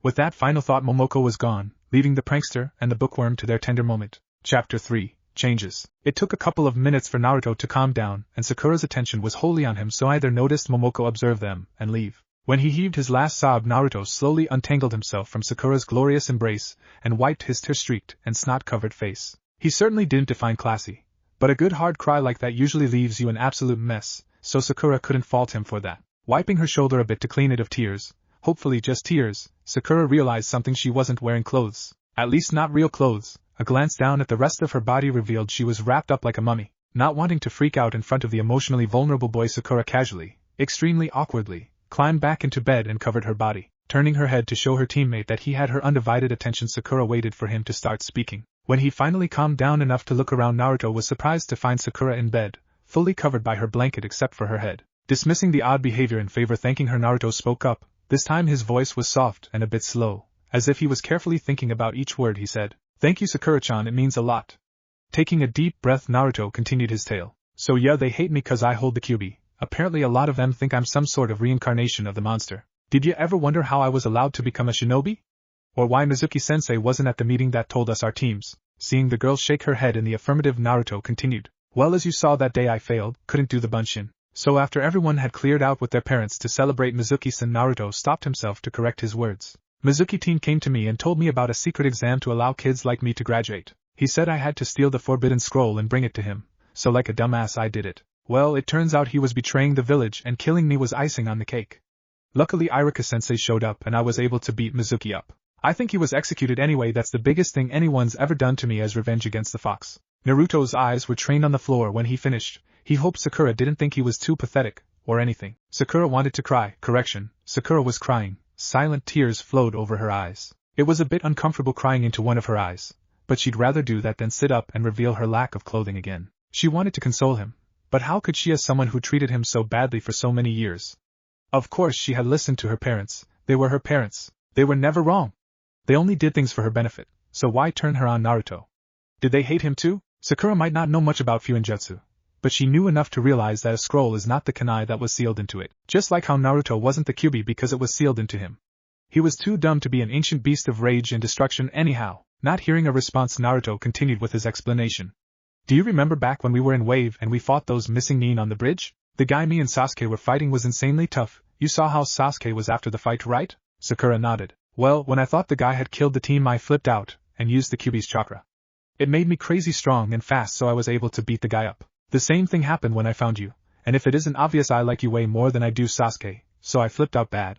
With that final thought Momoko was gone, leaving the prankster and the bookworm to their tender moment. Chapter 3. Changes. It took a couple of minutes for Naruto to calm down, and Sakura's attention was wholly on him, so either noticed Momoko observe them and leave. When he heaved his last sob, Naruto slowly untangled himself from Sakura's glorious embrace and wiped his tear-streaked and snot-covered face. He certainly didn't define classy, but a good hard cry like that usually leaves you an absolute mess, so Sakura couldn't fault him for that. Wiping her shoulder a bit to clean it of tears, hopefully just tears, Sakura realized something: she wasn't wearing clothes. At least not real clothes. A glance down at the rest of her body revealed she was wrapped up like a mummy. Not wanting to freak out in front of the emotionally vulnerable boy, Sakura casually, extremely awkwardly, climbed back into bed and covered her body. Turning her head to show her teammate that he had her undivided attention, Sakura waited for him to start speaking. When he finally calmed down enough to look around, Naruto was surprised to find Sakura in bed, fully covered by her blanket except for her head. Dismissing the odd behavior in favor thanking her, Naruto spoke up. This time his voice was soft and a bit slow, as if he was carefully thinking about each word he said. "Thank you, Sakura-chan, it means a lot." Taking a deep breath, Naruto continued his tale. "So yeah, they hate me cause I hold the Kyuubi. Apparently a lot of them think I'm some sort of reincarnation of the monster. Did you ever wonder how I was allowed to become a shinobi? Or why Mizuki-sensei wasn't at the meeting that told us our teams?" Seeing the girl shake her head in the affirmative, Naruto continued. "Well, as you saw that day, I failed, couldn't do the bunshin. So after everyone had cleared out with their parents to celebrate Mizuki-san," Naruto stopped himself to correct his words. "Mizuki-teen came to me and told me about a secret exam to allow kids like me to graduate. He said I had to steal the forbidden scroll and bring it to him, so like a dumbass I did it. Well, it turns out he was betraying the village and killing me was icing on the cake. Luckily Iruka-sensei showed up and I was able to beat Mizuki up. I think he was executed anyway. That's the biggest thing anyone's ever done to me as revenge against the fox." Naruto's eyes were trained on the floor when he finished. He hoped Sakura didn't think he was too pathetic, or anything. Sakura wanted to cry. Correction, Sakura was crying. Silent tears flowed over her eyes. It was a bit uncomfortable crying into one of her eyes, but she'd rather do that than sit up and reveal her lack of clothing again. She wanted to console him, but how could she, as someone who treated him so badly for so many years? Of course she had listened to her parents. They were her parents. They were never wrong. They only did things for her benefit, so why turn her on Naruto? Did they hate him too? Sakura might not know much about Fuinjutsu, but she knew enough to realize that a scroll is not the kunai that was sealed into it, just like how Naruto wasn't the Kyuubi because it was sealed into him. He was too dumb to be an ancient beast of rage and destruction anyhow. Not hearing a response, Naruto continued with his explanation. "Do you remember back when we were in Wave and we fought those missing nin on the bridge? The guy me and Sasuke were fighting was insanely tough. You saw how Sasuke was after the fight, right?" Sakura nodded. "Well, when I thought the guy had killed the team, I flipped out and used the Kyuubi's chakra. It made me crazy strong and fast, so I was able to beat the guy up. The same thing happened when I found you, and if it isn't obvious, I like you way more than I do Sasuke, so I flipped out bad.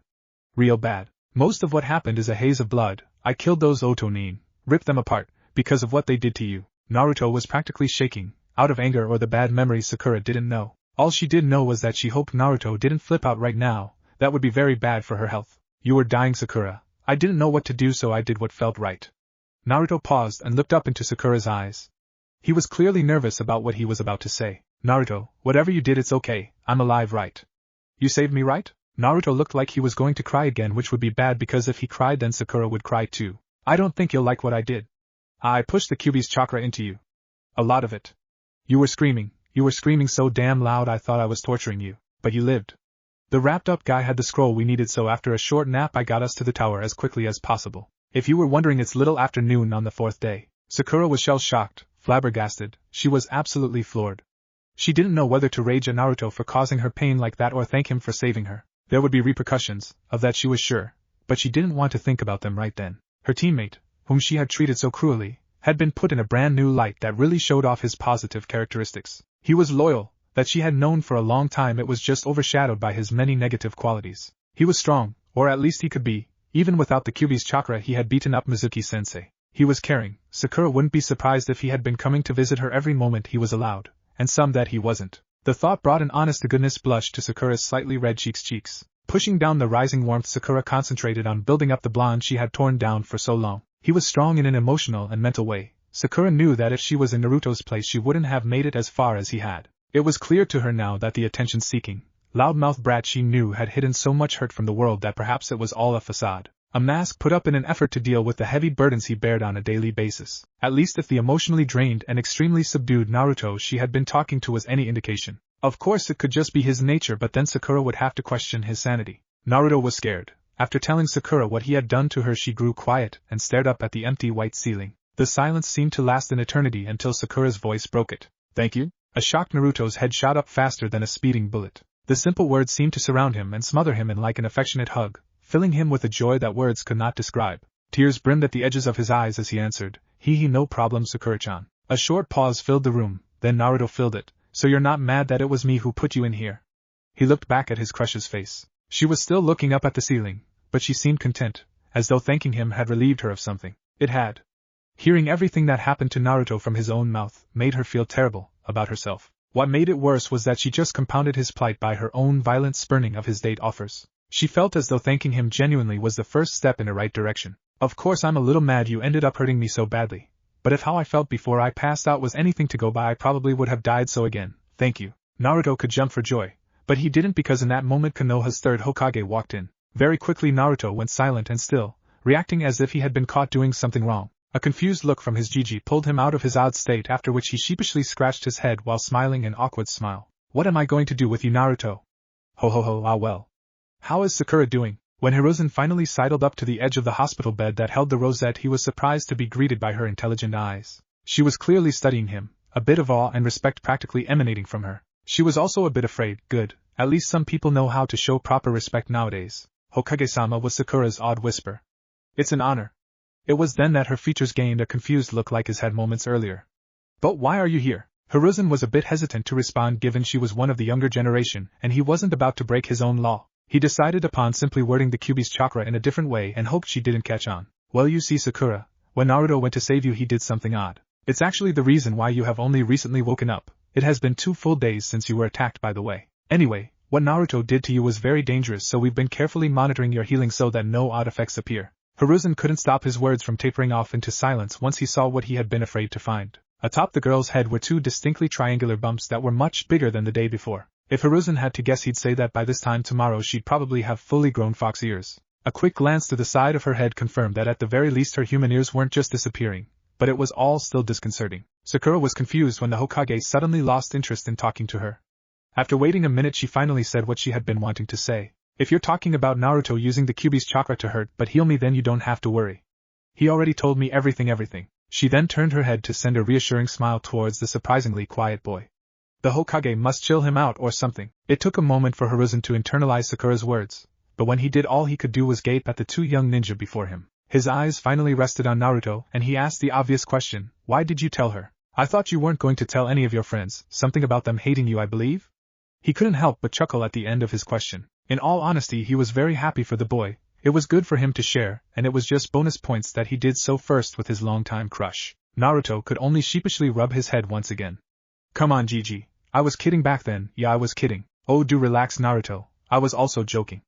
Real bad. Most of what happened is a haze of blood. I killed those Otonin, ripped them apart, because of what they did to you." Naruto was practically shaking, out of anger or the bad memories Sakura didn't know. All she did know was that she hoped Naruto didn't flip out right now. That would be very bad for her health. "You were dying, Sakura. I didn't know what to do, so I did what felt right." Naruto paused and looked up into Sakura's eyes. He was clearly nervous about what he was about to say. "Naruto, whatever you did, it's okay. I'm alive, right? You saved me, right?" Naruto looked like he was going to cry again, which would be bad because if he cried then Sakura would cry too. "I don't think you'll like what I did. I pushed the Kyuubi's chakra into you. A lot of it. You were screaming so damn loud I thought I was torturing you, but you lived. The wrapped up guy had the scroll we needed, so after a short nap I got us to the tower as quickly as possible. If you were wondering, it's little after noon on the 4th day. Sakura was shell-shocked, flabbergasted. She was absolutely floored. She didn't know whether to rage at Naruto for causing her pain like that or thank him for saving her. There would be repercussions, of that she was sure, but she didn't want to think about them right then. Her teammate, whom she had treated so cruelly, had been put in a brand new light that really showed off his positive characteristics. He was loyal, that she had known for a long time. It was just overshadowed by his many negative qualities. He was strong, or at least he could be. Even without the Kyuubi's chakra he had beaten up Mizuki-sensei. He was caring. Sakura wouldn't be surprised if he had been coming to visit her every moment he was allowed, and some that he wasn't. The thought brought an honest-to-goodness blush to Sakura's slightly red cheeks. Pushing down the rising warmth, Sakura concentrated on building up the blonde she had torn down for so long. He was strong in an emotional and mental way. Sakura knew that if she was in Naruto's place she wouldn't have made it as far as he had. It was clear to her now that the attention-seeking, loudmouth brat she knew had hidden so much hurt from the world that perhaps it was all a facade. A mask put up in an effort to deal with the heavy burdens he bared on a daily basis. At least if the emotionally drained and extremely subdued Naruto she had been talking to was any indication. Of course it could just be his nature, but then Sakura would have to question his sanity. Naruto was scared. After telling Sakura what he had done to her she grew quiet and stared up at the empty white ceiling. The silence seemed to last an eternity until Sakura's voice broke it. "Thank you?" A shocked Naruto's head shot up faster than a speeding bullet. The simple words seemed to surround him and smother him in like an affectionate hug, filling him with a joy that words could not describe. Tears brimmed at the edges of his eyes as he answered, He, no problem, Sakura-chan." A short pause filled the room, then Naruto filled it. "So you're not mad that it was me who put you in here?" He looked back at his crush's face. She was still looking up at the ceiling, but she seemed content, as though thanking him had relieved her of something. It had. Hearing everything that happened to Naruto from his own mouth made her feel terrible about herself. What made it worse was that she just compounded his plight by her own violent spurning of his date offers. She felt as though thanking him genuinely was the first step in the right direction. Of course I'm a little mad you ended up hurting me so badly, but if how I felt before I passed out was anything to go by I probably would have died so again, thank you. Naruto could jump for joy, but he didn't because in that moment Konoha's third Hokage walked in. Very quickly Naruto went silent and still, reacting as if he had been caught doing something wrong. A confused look from his Gigi pulled him out of his odd state, after which he sheepishly scratched his head while smiling an awkward smile. What am I going to do with you, Naruto? Ho ho ho, ah well. How is Sakura doing? When Hiruzen finally sidled up to the edge of the hospital bed that held the rosette, he was surprised to be greeted by her intelligent eyes. She was clearly studying him, a bit of awe and respect practically emanating from her. She was also a bit afraid. Good, at least some people know how to show proper respect nowadays. Hokage-sama, was Sakura's odd whisper. It's an honor. It was then that her features gained a confused look like his had moments earlier. But why are you here? Hiruzen was a bit hesitant to respond given she was one of the younger generation and he wasn't about to break his own law. He decided upon simply wording the Kyuubi's chakra in a different way and hoped she didn't catch on. Well, you see, Sakura, when Naruto went to save you he did something odd. It's actually the reason why you have only recently woken up. It has been 2 full days since you were attacked, by the way. Anyway, what Naruto did to you was very dangerous, so we've been carefully monitoring your healing so that no odd effects appear. Hiruzen couldn't stop his words from tapering off into silence once he saw what he had been afraid to find. Atop the girl's head were 2 distinctly triangular bumps that were much bigger than the day before. If Hiruzen had to guess, he'd say that by this time tomorrow she'd probably have fully grown fox ears. A quick glance to the side of her head confirmed that at the very least her human ears weren't just disappearing, but it was all still disconcerting. Sakura was confused when the Hokage suddenly lost interest in talking to her. After waiting a minute, she finally said what she had been wanting to say. If you're talking about Naruto using the Kyuubi's chakra to hurt but heal me, then you don't have to worry. He already told me everything. She then turned her head to send a reassuring smile towards the surprisingly quiet boy. The Hokage must chill him out or something. It took a moment for Hiruzen to internalize Sakura's words, but when he did, all he could do was gape at the 2 young ninja before him. His eyes finally rested on Naruto, and he asked the obvious question, why did you tell her? I thought you weren't going to tell any of your friends, something about them hating you, I believe? He couldn't help but chuckle at the end of his question. In all honesty, he was very happy for the boy. It was good for him to share, and it was just bonus points that he did so first with his longtime crush. Naruto could only sheepishly rub his head once again. Come on, Gigi. I was kidding back then. Yeah, I was kidding. Oh, do relax, Naruto. I was also joking.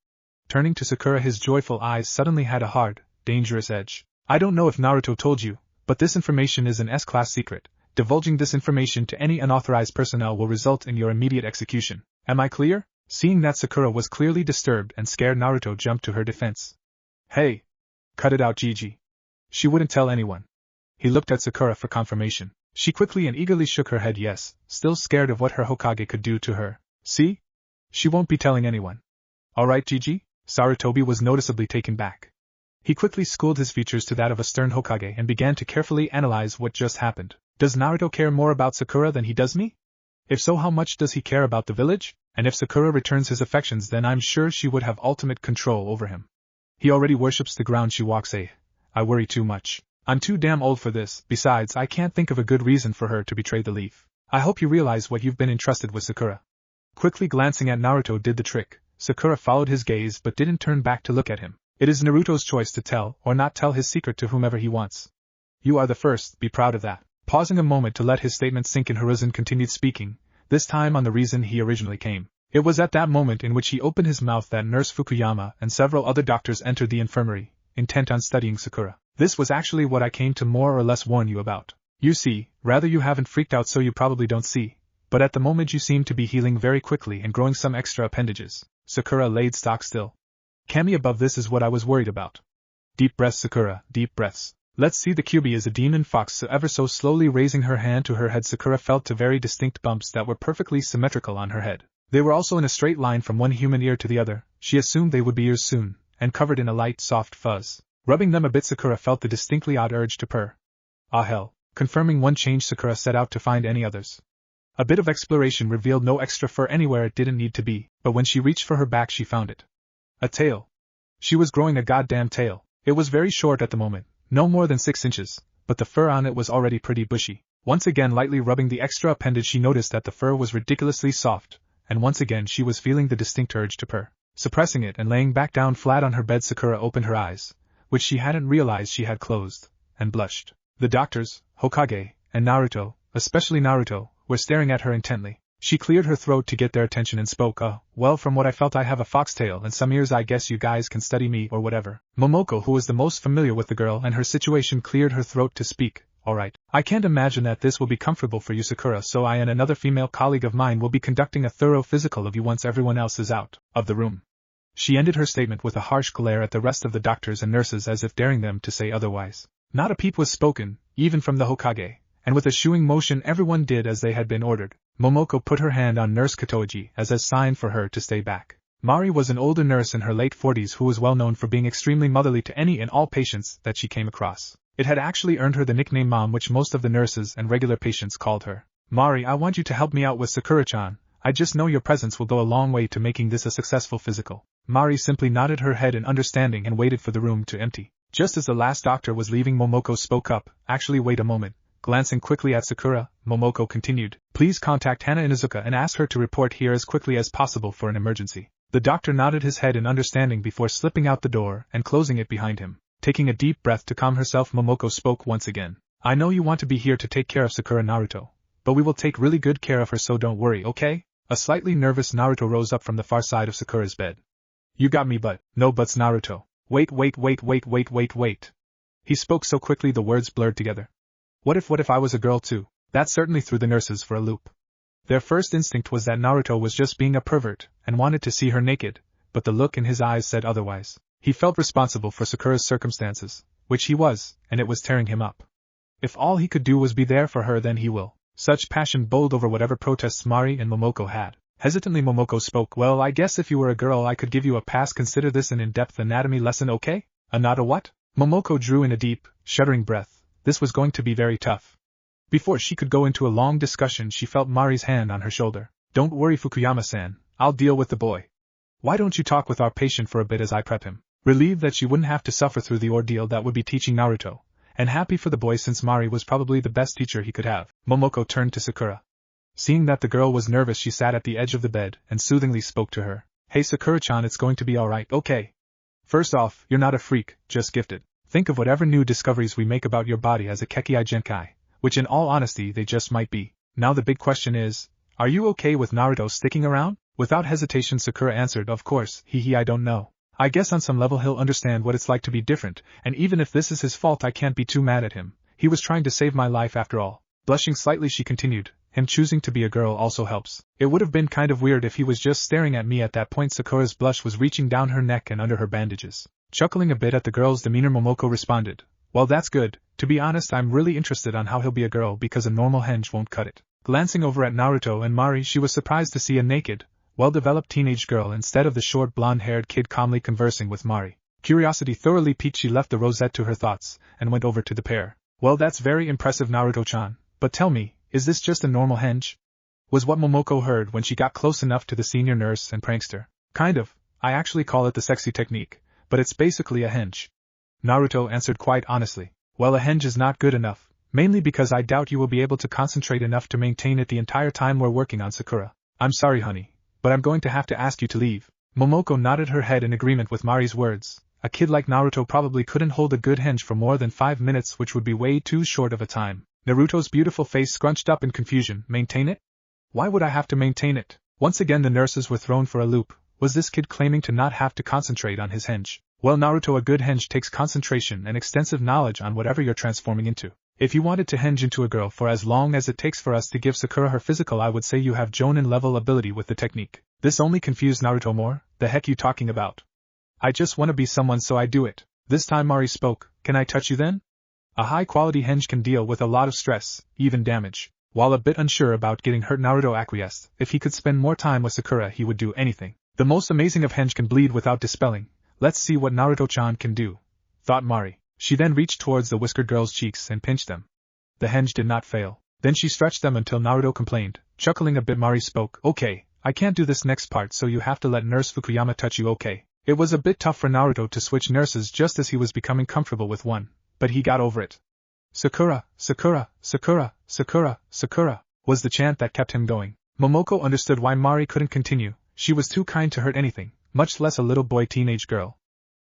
Turning to Sakura, his joyful eyes suddenly had a hard, dangerous edge. I don't know if Naruto told you, but this information is an S-class secret. Divulging this information to any unauthorized personnel will result in your immediate execution. Am I clear? Seeing that Sakura was clearly disturbed and scared, Naruto jumped to her defense. Hey! Cut it out, Gigi. She wouldn't tell anyone. He looked at Sakura for confirmation. She quickly and eagerly shook her head yes, still scared of what her Hokage could do to her. See? She won't be telling anyone. Alright, Gigi? Sarutobi was noticeably taken back. He quickly schooled his features to that of a stern Hokage and began to carefully analyze what just happened. Does Naruto care more about Sakura than he does me? If so, how much does he care about the village? And if Sakura returns his affections, then I'm sure she would have ultimate control over him. He already worships the ground she walks. I worry too much. I'm too damn old for this. Besides, I can't think of a good reason for her to betray the leaf. I hope you realize what you've been entrusted with, Sakura. Quickly glancing at Naruto did the trick. Sakura followed his gaze but didn't turn back to look at him. It is Naruto's choice to tell or not tell his secret to whomever he wants. You are the first, be proud of that. Pausing a moment to let his statement sink in, Hiruzen continued speaking, this time on the reason he originally came. It was at that moment in which he opened his mouth that Nurse Fukuyama and several other doctors entered the infirmary, intent on studying Sakura. This was actually what I came to more or less warn you about. You see, rather you haven't freaked out, so you probably don't see, but at the moment you seem to be healing very quickly and growing some extra appendages. Sakura laid stock still. Kami, above this is what I was worried about. Deep breaths, Sakura, deep breaths. Let's see, the Kyuubi is a demon fox. So ever so slowly raising her hand to her head, Sakura felt 2 very distinct bumps that were perfectly symmetrical on her head. They were also in a straight line from one human ear to the other. She assumed they would be ears soon, and covered in a light, soft fuzz. Rubbing them a bit, Sakura felt the distinctly odd urge to purr. Ah hell. Confirming one change, Sakura set out to find any others. A bit of exploration revealed no extra fur anywhere it didn't need to be, but when she reached for her back she found it. A tail. She was growing a goddamn tail. It was very short at the moment, no more than 6 inches, but the fur on it was already pretty bushy. Once again lightly rubbing the extra appendage, she noticed that the fur was ridiculously soft, and once again she was feeling the distinct urge to purr. Suppressing it and laying back down flat on her bed, Sakura opened her eyes, which she hadn't realized she had closed, and blushed. The doctors, Hokage, and Naruto, especially Naruto, were staring at her intently. She cleared her throat to get their attention and spoke, well, from what I felt I have a foxtail and some ears, I guess you guys can study me or whatever. Momoko, who was the most familiar with the girl and her situation, cleared her throat to speak. Alright, I can't imagine that this will be comfortable for you, Sakura, so I and another female colleague of mine will be conducting a thorough physical of you once everyone else is out of the room. She ended her statement with a harsh glare at the rest of the doctors and nurses as if daring them to say otherwise. Not a peep was spoken, even from the Hokage, and with a shooing motion everyone did as they had been ordered. Momoko put her hand on Nurse Katoji as a sign for her to stay back. Mari was an older nurse in her late 40s who was well known for being extremely motherly to any and all patients that she came across. It had actually earned her the nickname Mom, which most of the nurses and regular patients called her. Mari, I want you to help me out with Sakura-chan. I just know your presence will go a long way to making this a successful physical. Mari simply nodded her head in understanding and waited for the room to empty. Just as the last doctor was leaving, Momoko spoke up. Actually, wait a moment. Glancing quickly at Sakura, Momoko continued, please contact Hana Inuzuka and ask her to report here as quickly as possible for an emergency. The doctor nodded his head in understanding before slipping out the door and closing it behind him. Taking a deep breath to calm herself, Momoko spoke once again. I know you want to be here to take care of Sakura, Naruto, but we will take really good care of her, so don't worry, okay? A slightly nervous Naruto rose up from the far side of Sakura's bed. You got me, but no buts, Naruto. Wait. He spoke so quickly the words blurred together. What if I was a girl too? That certainly threw the nurses for a loop. Their first instinct was that Naruto was just being a pervert and wanted to see her naked, but the look in his eyes said otherwise. He felt responsible for Sakura's circumstances, which he was, and it was tearing him up. If all he could do was be there for her, then he will. Such passion bowled over whatever protests Mari and Momoko had. Hesitantly Momoko spoke, well, I guess if you were a girl I could give you a pass. Consider this an in-depth anatomy lesson, okay? Not a what? Momoko drew in a deep, shuddering breath. This was going to be very tough. Before she could go into a long discussion, she felt Mari's hand on her shoulder. Don't worry, Fukuyama-san, I'll deal with the boy. Why don't you talk with our patient for a bit as I prep him? Relieved that she wouldn't have to suffer through the ordeal that would be teaching Naruto, and happy for the boy since Mari was probably the best teacher he could have, Momoko turned to Sakura. Seeing that the girl was nervous, she sat at the edge of the bed and soothingly spoke to her. Hey Sakura-chan, it's going to be alright, okay? First off, you're not a freak, just gifted. Think of whatever new discoveries we make about your body as a Kekkai Genkai, which in all honesty they just might be. Now the big question is, are you okay with Naruto sticking around? Without hesitation Sakura answered, of course, I don't know. I guess on some level he'll understand what it's like to be different, and even if this is his fault I can't be too mad at him. He was trying to save my life after all. Blushing slightly she continued, him choosing to be a girl also helps. It would have been kind of weird if he was just staring at me at that point. Sakura's blush was reaching down her neck and under her bandages. Chuckling a bit at the girl's demeanor, Momoko responded, well, that's good. To be honest, I'm really interested on how he'll be a girl because a normal henge won't cut it. Glancing over at Naruto and Mari, she was surprised to see a naked, well-developed teenage girl instead of the short blonde-haired kid calmly conversing with Mari. Curiosity thoroughly piqued, she left the rosette to her thoughts and went over to the pair. Well, that's very impressive, Naruto-chan, but tell me, is this just a normal henge? Was what Momoko heard when she got close enough to the senior nurse and prankster. Kind of, I actually call it the sexy technique, but it's basically a henge. Naruto answered quite honestly. Well, a henge is not good enough, mainly because I doubt you will be able to concentrate enough to maintain it the entire time we're working on Sakura. I'm sorry, honey, but I'm going to have to ask you to leave. Momoko nodded her head in agreement with Mari's words. A kid like Naruto probably couldn't hold a good henge for more than 5 minutes, which would be way too short of a time. Naruto's beautiful face scrunched up in confusion. Maintain it? Why would I have to maintain it? Once again the nurses were thrown for a loop. Was this kid claiming to not have to concentrate on his henge? Well, Naruto, a good henge takes concentration and extensive knowledge on whatever you're transforming into. If you wanted to henge into a girl for as long as it takes for us to give Sakura her physical, I would say you have Jonin-level ability with the technique. This only confused Naruto more. The heck you talking about? I just want to be someone, so I do it. This time Mari spoke. Can I touch you then? A high-quality henge can deal with a lot of stress, even damage. While a bit unsure about getting hurt, Naruto acquiesced. If he could spend more time with Sakura, he would do anything. The most amazing of henge can bleed without dispelling. Let's see what Naruto-chan can do, thought Mari. She then reached towards the whiskered girl's cheeks and pinched them. The henge did not fail. Then she stretched them until Naruto complained. Chuckling a bit, Mari spoke. Okay, I can't do this next part, so you have to let Nurse Fukuyama touch you, okay? It was a bit tough for Naruto to switch nurses just as he was becoming comfortable with one, but he got over it. Sakura, Sakura, Sakura, Sakura, Sakura, was the chant that kept him going. Momoko understood why Mari couldn't continue. She was too kind to hurt anything, much less a little boy teenage girl.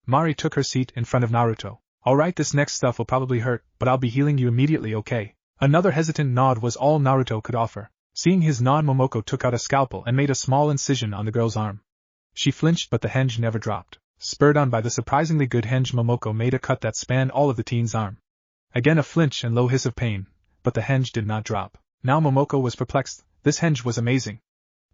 Mari took her seat in front of Naruto. Alright, this next stuff will probably hurt, but I'll be healing you immediately, okay? Another hesitant nod was all Naruto could offer. Seeing his nod, Momoko took out a scalpel and made a small incision on the girl's arm. She flinched, but the henge never dropped. Spurred on by the surprisingly good henge, Momoko made a cut that spanned all of the teen's arm. Again a flinch and low hiss of pain, but the henge did not drop. Now Momoko was perplexed. This henge was amazing.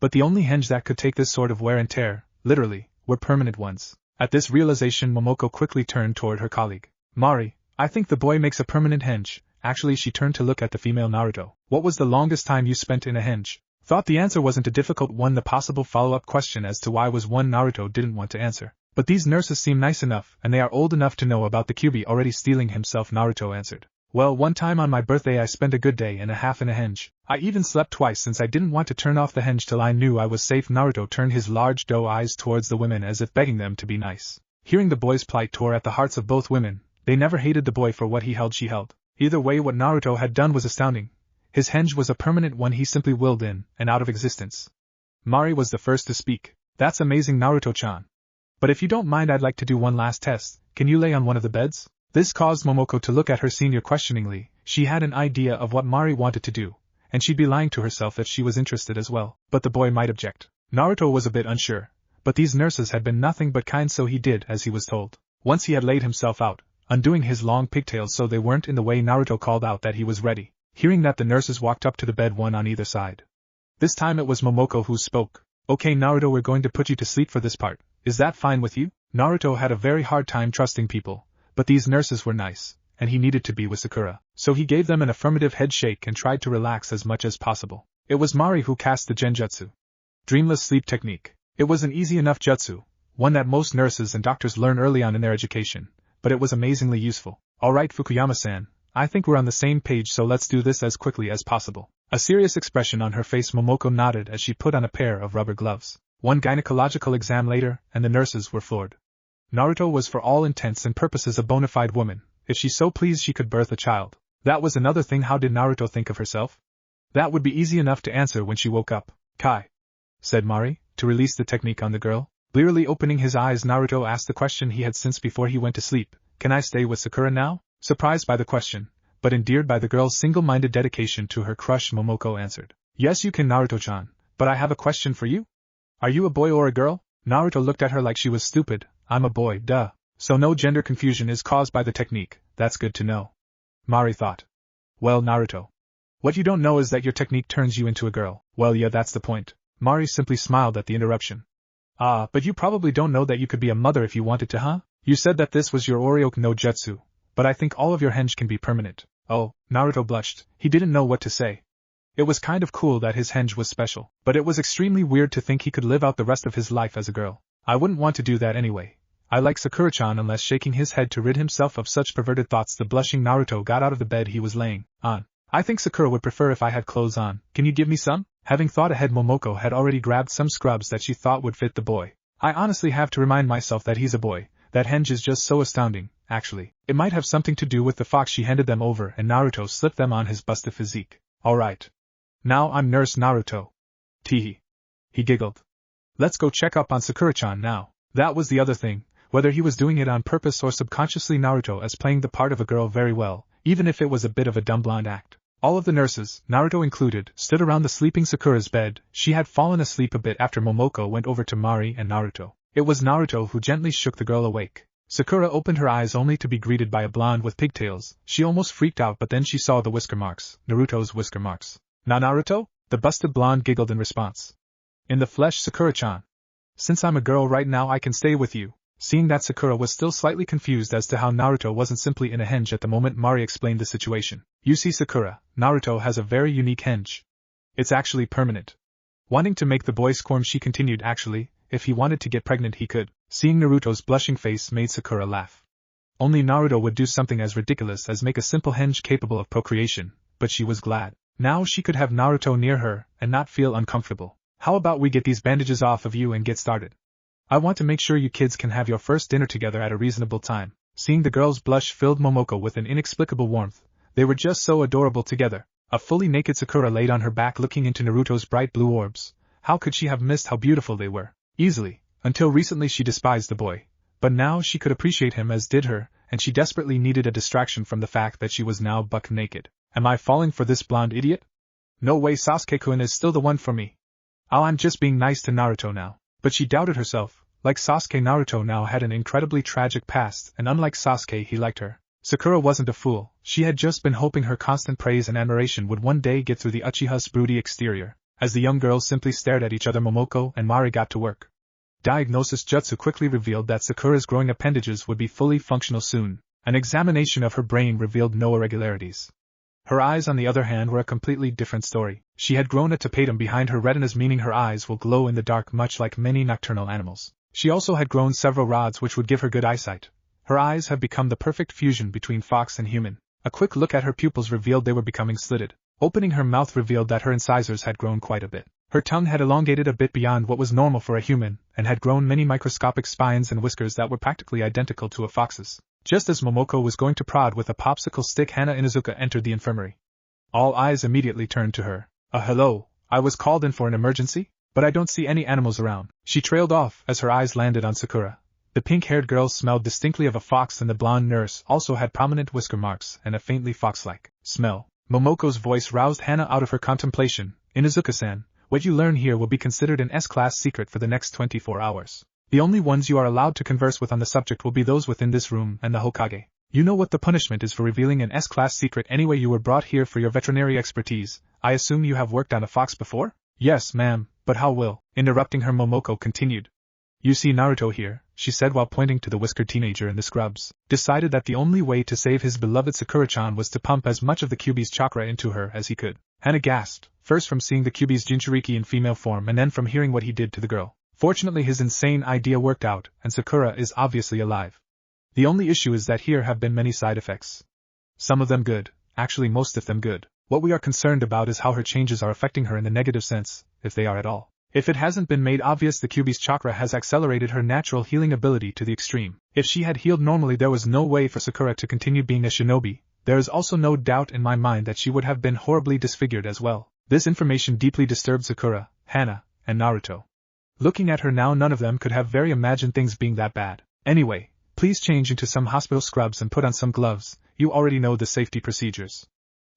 But the only henge that could take this sort of wear and tear, literally, were permanent ones. At this realization, Momoko quickly turned toward her colleague. Mari, I think the boy makes a permanent henge. Actually, she turned to look at the female Naruto. What was the longest time you spent in a henge? Thought the answer wasn't a difficult one. The possible follow-up question as to why was one Naruto didn't want to answer. But these nurses seem nice enough, and they are old enough to know about the Kyuubi already stealing himself, Naruto answered. Well, one time on my birthday I spent a good day and a half in a henge. I even slept twice since I didn't want to turn off the henge till I knew I was safe. Naruto turned his large doe eyes towards the women as if begging them to be nice. Hearing the boy's plight tore at the hearts of both women. They never hated the boy for what he held, she held. Either way, what Naruto had done was astounding. His henge was a permanent one he simply willed in and out of existence. Mari was the first to speak. That's amazing, Naruto-chan. But if you don't mind, I'd like to do one last test. Can you lay on one of the beds? This caused Momoko to look at her senior questioningly. She had an idea of what Mari wanted to do, and she'd be lying to herself if she was interested as well. But the boy might object. Naruto was a bit unsure, but these nurses had been nothing but kind, so he did as he was told. Once he had laid himself out, undoing his long pigtails so they weren't in the way, Naruto called out that he was ready. Hearing that, the nurses walked up to the bed, one on either side. This time it was Momoko who spoke. Okay Naruto, we're going to put you to sleep for this part. Is that fine with you? Naruto had a very hard time trusting people, but these nurses were nice, and he needed to be with Sakura, so he gave them an affirmative head shake and tried to relax as much as possible. It was Mari who cast the Genjutsu, dreamless sleep technique. It was an easy enough jutsu, one that most nurses and doctors learn early on in their education, but it was amazingly useful. Alright Fukuyama-san, I think we're on the same page, so let's do this as quickly as possible. A serious expression on her face, Momoko nodded as she put on a pair of rubber gloves. One gynecological exam later, and the nurses were floored. Naruto was for all intents and purposes a bona fide woman. If she so pleased, she could birth a child. That was another thing. How did Naruto think of herself? That would be easy enough to answer when she woke up. Kai, said Mari, to release the technique on the girl. Blearily opening his eyes, Naruto asked the question he had since before he went to sleep. Can I stay with Sakura now? Surprised by the question, but endeared by the girl's single-minded dedication to her crush, Momoko answered. Yes you can, Naruto-chan, but I have a question for you. Are you a boy or a girl? Naruto looked at her like she was stupid. I'm a boy, duh. So no gender confusion is caused by the technique. That's good to know. Mari thought. Well, Naruto, what you don't know is that your technique turns you into a girl. Well, yeah, that's the point. Mari simply smiled at the interruption. Ah, but you probably don't know that you could be a mother if you wanted to, huh? You said that this was your Oryoku no Jutsu, but I think all of your henge can be permanent. Oh, Naruto blushed. He didn't know what to say. It was kind of cool that his henge was special, but it was extremely weird to think he could live out the rest of his life as a girl. I wouldn't want to do that anyway. I like Sakura-chan, unless shaking his head to rid himself of such perverted thoughts. The blushing Naruto got out of the bed he was laying on. I think Sakura would prefer if I had clothes on. Can you give me some? Having thought ahead, Momoko had already grabbed some scrubs that she thought would fit the boy. I honestly have to remind myself that he's a boy. That henge is just so astounding, actually. It might have something to do with the fox. She handed them over and Naruto slipped them on his busted physique. Alright. Now I'm Nurse Naruto. Teehee. He giggled. Let's go check up on Sakura-chan now. That was the other thing. Whether he was doing it on purpose or subconsciously, Naruto as playing the part of a girl very well, even if it was a bit of a dumb blonde act. All of the nurses, Naruto included, stood around the sleeping Sakura's bed. She had fallen asleep a bit after Momoko went over to Mari and Naruto. It was Naruto who gently shook the girl awake. Sakura opened her eyes only to be greeted by a blonde with pigtails. She almost freaked out, but then she saw the whisker marks, Naruto's whisker marks. Na Naruto? The busted blonde giggled in response. In the flesh, Sakura-chan. Since I'm a girl right now, I can stay with you. Seeing that Sakura was still slightly confused as to how Naruto wasn't simply in a henge at the moment, Mari explained the situation. You see, Sakura, Naruto has a very unique henge. It's actually permanent. Wanting to make the boy squirm, she continued, actually, if he wanted to get pregnant he could. Seeing Naruto's blushing face made Sakura laugh. Only Naruto would do something as ridiculous as make a simple henge capable of procreation, but she was glad. Now she could have Naruto near her and not feel uncomfortable. How about we get these bandages off of you and get started? I want to make sure you kids can have your first dinner together at a reasonable time. Seeing the girl's blush filled Momoko with an inexplicable warmth. They were just so adorable together. A fully naked Sakura laid on her back looking into Naruto's bright blue orbs. How could she have missed how beautiful they were? Easily. Until recently she despised the boy. But now she could appreciate him as did her, and she desperately needed a distraction from the fact that she was now buck naked. Am I falling for this blonde idiot? No way, Sasuke-kun is still the one for me. Oh, I'm just being nice to Naruto now. But she doubted herself. Like Sasuke, Naruto now had an incredibly tragic past, and unlike Sasuke, he liked her. Sakura wasn't a fool. She had just been hoping her constant praise and admiration would one day get through the Uchiha's broody exterior. As the young girls simply stared at each other, Momoko and Mari got to work. Diagnosis Jutsu quickly revealed that Sakura's growing appendages would be fully functional soon. An examination of her brain revealed no irregularities. Her eyes, on the other hand, were a completely different story. She had grown a tapetum behind her retinas, meaning her eyes will glow in the dark much like many nocturnal animals. She also had grown several rods which would give her good eyesight. Her eyes have become the perfect fusion between fox and human. A quick look at her pupils revealed they were becoming slitted. Opening her mouth revealed that her incisors had grown quite a bit. Her tongue had elongated a bit beyond what was normal for a human, and had grown many microscopic spines and whiskers that were practically identical to a fox's. Just as Momoko was going to prod with a popsicle stick, Hana Inuzuka entered the infirmary. All eyes immediately turned to her. Hello, I was called in for an emergency? But I don't see any animals around. She trailed off as her eyes landed on Sakura. The pink-haired girl smelled distinctly of a fox, and the blonde nurse also had prominent whisker marks and a faintly fox-like smell. Momoko's voice roused Hana out of her contemplation. Inuzuka-san, what you learn here will be considered an S-class secret for the next 24 hours. The only ones you are allowed to converse with on the subject will be those within this room and the Hokage. You know what the punishment is for revealing an S-class secret anyway. You were brought here for your veterinary expertise. I assume you have worked on a fox before? Yes, ma'am, but how will? Interrupting her, Momoko continued. You see Naruto here, she said while pointing to the whiskered teenager in the scrubs, decided that the only way to save his beloved Sakura-chan was to pump as much of the Kyuubi's chakra into her as he could. Hana gasped, first from seeing the Kyuubi's Jinchuriki in female form and then from hearing what he did to the girl. Fortunately his insane idea worked out, and Sakura is obviously alive. The only issue is that here have been many side effects. Some of them good, actually most of them good. What we are concerned about is how her changes are affecting her in the negative sense, if they are at all. If it hasn't been made obvious, the Kyuubi's chakra has accelerated her natural healing ability to the extreme. If she had healed normally, there was no way for Sakura to continue being a shinobi. There is also no doubt in my mind that she would have been horribly disfigured as well. This information deeply disturbed Sakura, Hana, and Naruto. Looking at her now, none of them could have very imagined things being that bad. Anyway, please change into some hospital scrubs and put on some gloves. You already know the safety procedures.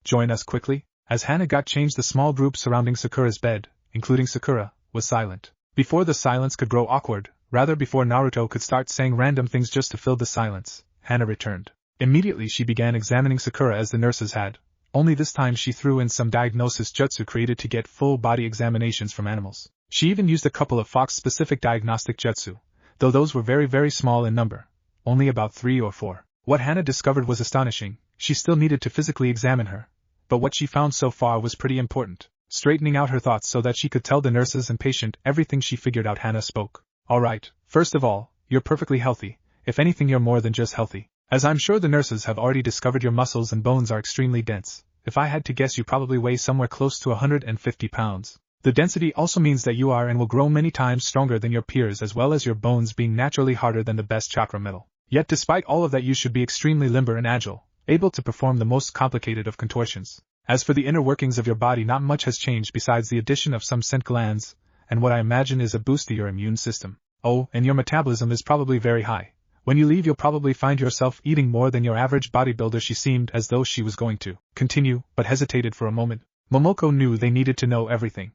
Join us quickly. As Hana got changed, the small group surrounding Sakura's bed, including Sakura, was silent. Before the silence could grow awkward, rather before Naruto could start saying random things just to fill the silence, Hana returned. Immediately she began examining Sakura as the nurses had, only this time she threw in some diagnosis jutsu created to get full body examinations from animals. She even used a couple of fox-specific diagnostic jutsu, though those were very small in number, only about 3 or 4. What Hana discovered was astonishing. She still needed to physically examine her, but what she found so far was pretty important. Straightening out her thoughts so that she could tell the nurses and patient everything, she figured out, Hana spoke. Alright, first of all, you're perfectly healthy. If anything, you're more than just healthy. As I'm sure the nurses have already discovered, your muscles and bones are extremely dense. If I had to guess, you probably weigh somewhere close to 150 pounds. The density also means that you are and will grow many times stronger than your peers, as well as your bones being naturally harder than the best chakra metal. Yet despite all of that, you should be extremely limber and agile, able to perform the most complicated of contortions. As for the inner workings of your body, not much has changed besides the addition of some scent glands, and what I imagine is a boost to your immune system. Oh, and your metabolism is probably very high. When you leave, you'll probably find yourself eating more than your average bodybuilder. She seemed as though she was going to continue, but hesitated for a moment. Momoko knew they needed to know everything.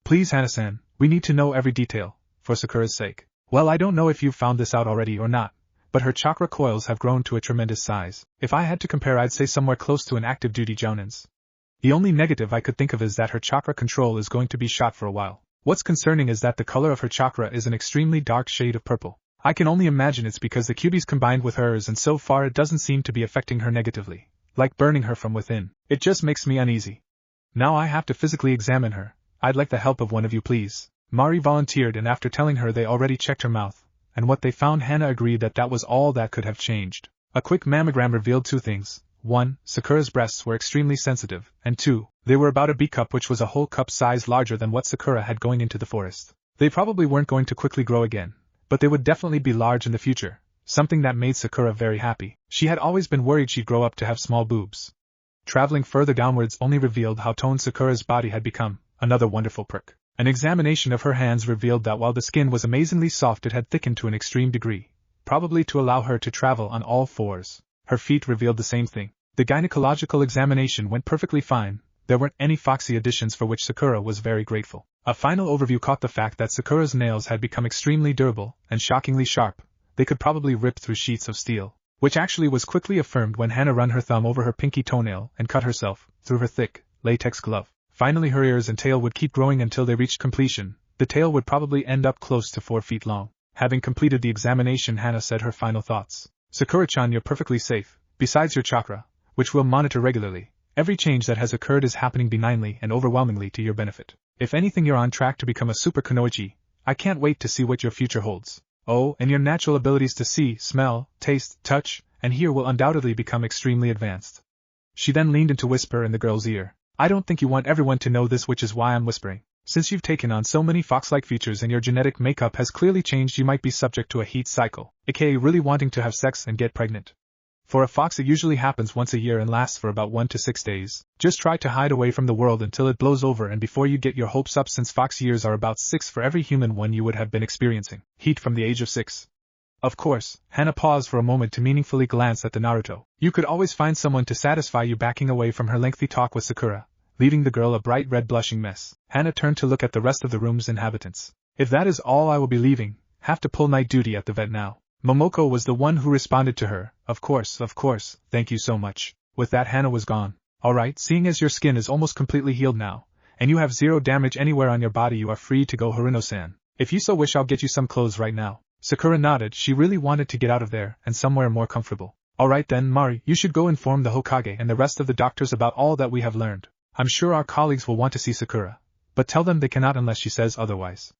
Please, Hana-san, we need to know every detail, for Sakura's sake. Well, I don't know if you've found this out already or not, but her chakra coils have grown to a tremendous size. If I had to compare, I'd say somewhere close to an active duty Jonin's. The only negative I could think of is that her chakra control is going to be shot for a while. What's concerning is that the color of her chakra is an extremely dark shade of purple. I can only imagine it's because the Kyuubi's combined with hers, and so far it doesn't seem to be affecting her negatively, like burning her from within. It just makes me uneasy. Now I have to physically examine her. I'd like the help of one of you, please. Mari volunteered, and after telling her they already checked her mouth, and what they found, Hana agreed that was all that could have changed. A quick mammogram revealed 2 things. 1. Sakura's breasts were extremely sensitive, and 2. They were about a B-cup, which was a whole cup size larger than what Sakura had going into the forest. They probably weren't going to quickly grow again, but they would definitely be large in the future, something that made Sakura very happy. She had always been worried she'd grow up to have small boobs. Traveling further downwards only revealed how toned Sakura's body had become, another wonderful perk. An examination of her hands revealed that while the skin was amazingly soft it had thickened to an extreme degree, probably to allow her to travel on all fours. Her feet revealed the same thing. The gynecological examination went perfectly fine, there weren't any foxy additions for which Sakura was very grateful. A final overview caught the fact that Sakura's nails had become extremely durable and shockingly sharp, they could probably rip through sheets of steel, which actually was quickly affirmed when Hana ran her thumb over her pinky toenail and cut herself, through her thick, latex glove. Finally her ears and tail would keep growing until they reached completion, the tail would probably end up close to 4 feet long. Having completed the examination, Hana said her final thoughts. Sakura-chan, you're perfectly safe, besides your chakra, which we'll monitor regularly. Every change that has occurred is happening benignly and overwhelmingly to your benefit. If anything, you're on track to become a super kunoichi. I can't wait to see what your future holds. Oh, and your natural abilities to see, smell, taste, touch, and hear will undoubtedly become extremely advanced. She then leaned in to whisper in the girl's ear. I don't think you want everyone to know this, which is why I'm whispering. Since you've taken on so many fox-like features and your genetic makeup has clearly changed, you might be subject to a heat cycle, aka really wanting to have sex and get pregnant. For a fox it usually happens once a year and lasts for about 1 to 6 days. Just try to hide away from the world until it blows over and before you get your hopes up, since fox years are about 6 for every human one you would have been experiencing. Heat from the age of 6. Of course, Hana paused for a moment to meaningfully glance at the Naruto. You could always find someone to satisfy you. Backing away from her lengthy talk with Sakura, leaving the girl a bright red blushing mess, Hana turned to look at the rest of the room's inhabitants. If that is all, I will be leaving. Have to pull night duty at the vet now. Momoko was the one who responded to her. Of course, thank you so much. With that, Hana was gone. Alright, seeing as your skin is almost completely healed now, and you have 0 damage anywhere on your body, you are free to go, Haruno-san. If you so wish, I'll get you some clothes right now. Sakura nodded. She really wanted to get out of there, and somewhere more comfortable. Alright then, Mari, you should go inform the Hokage and the rest of the doctors about all that we have learned. I'm sure our colleagues will want to see Sakura, but tell them they cannot unless she says otherwise.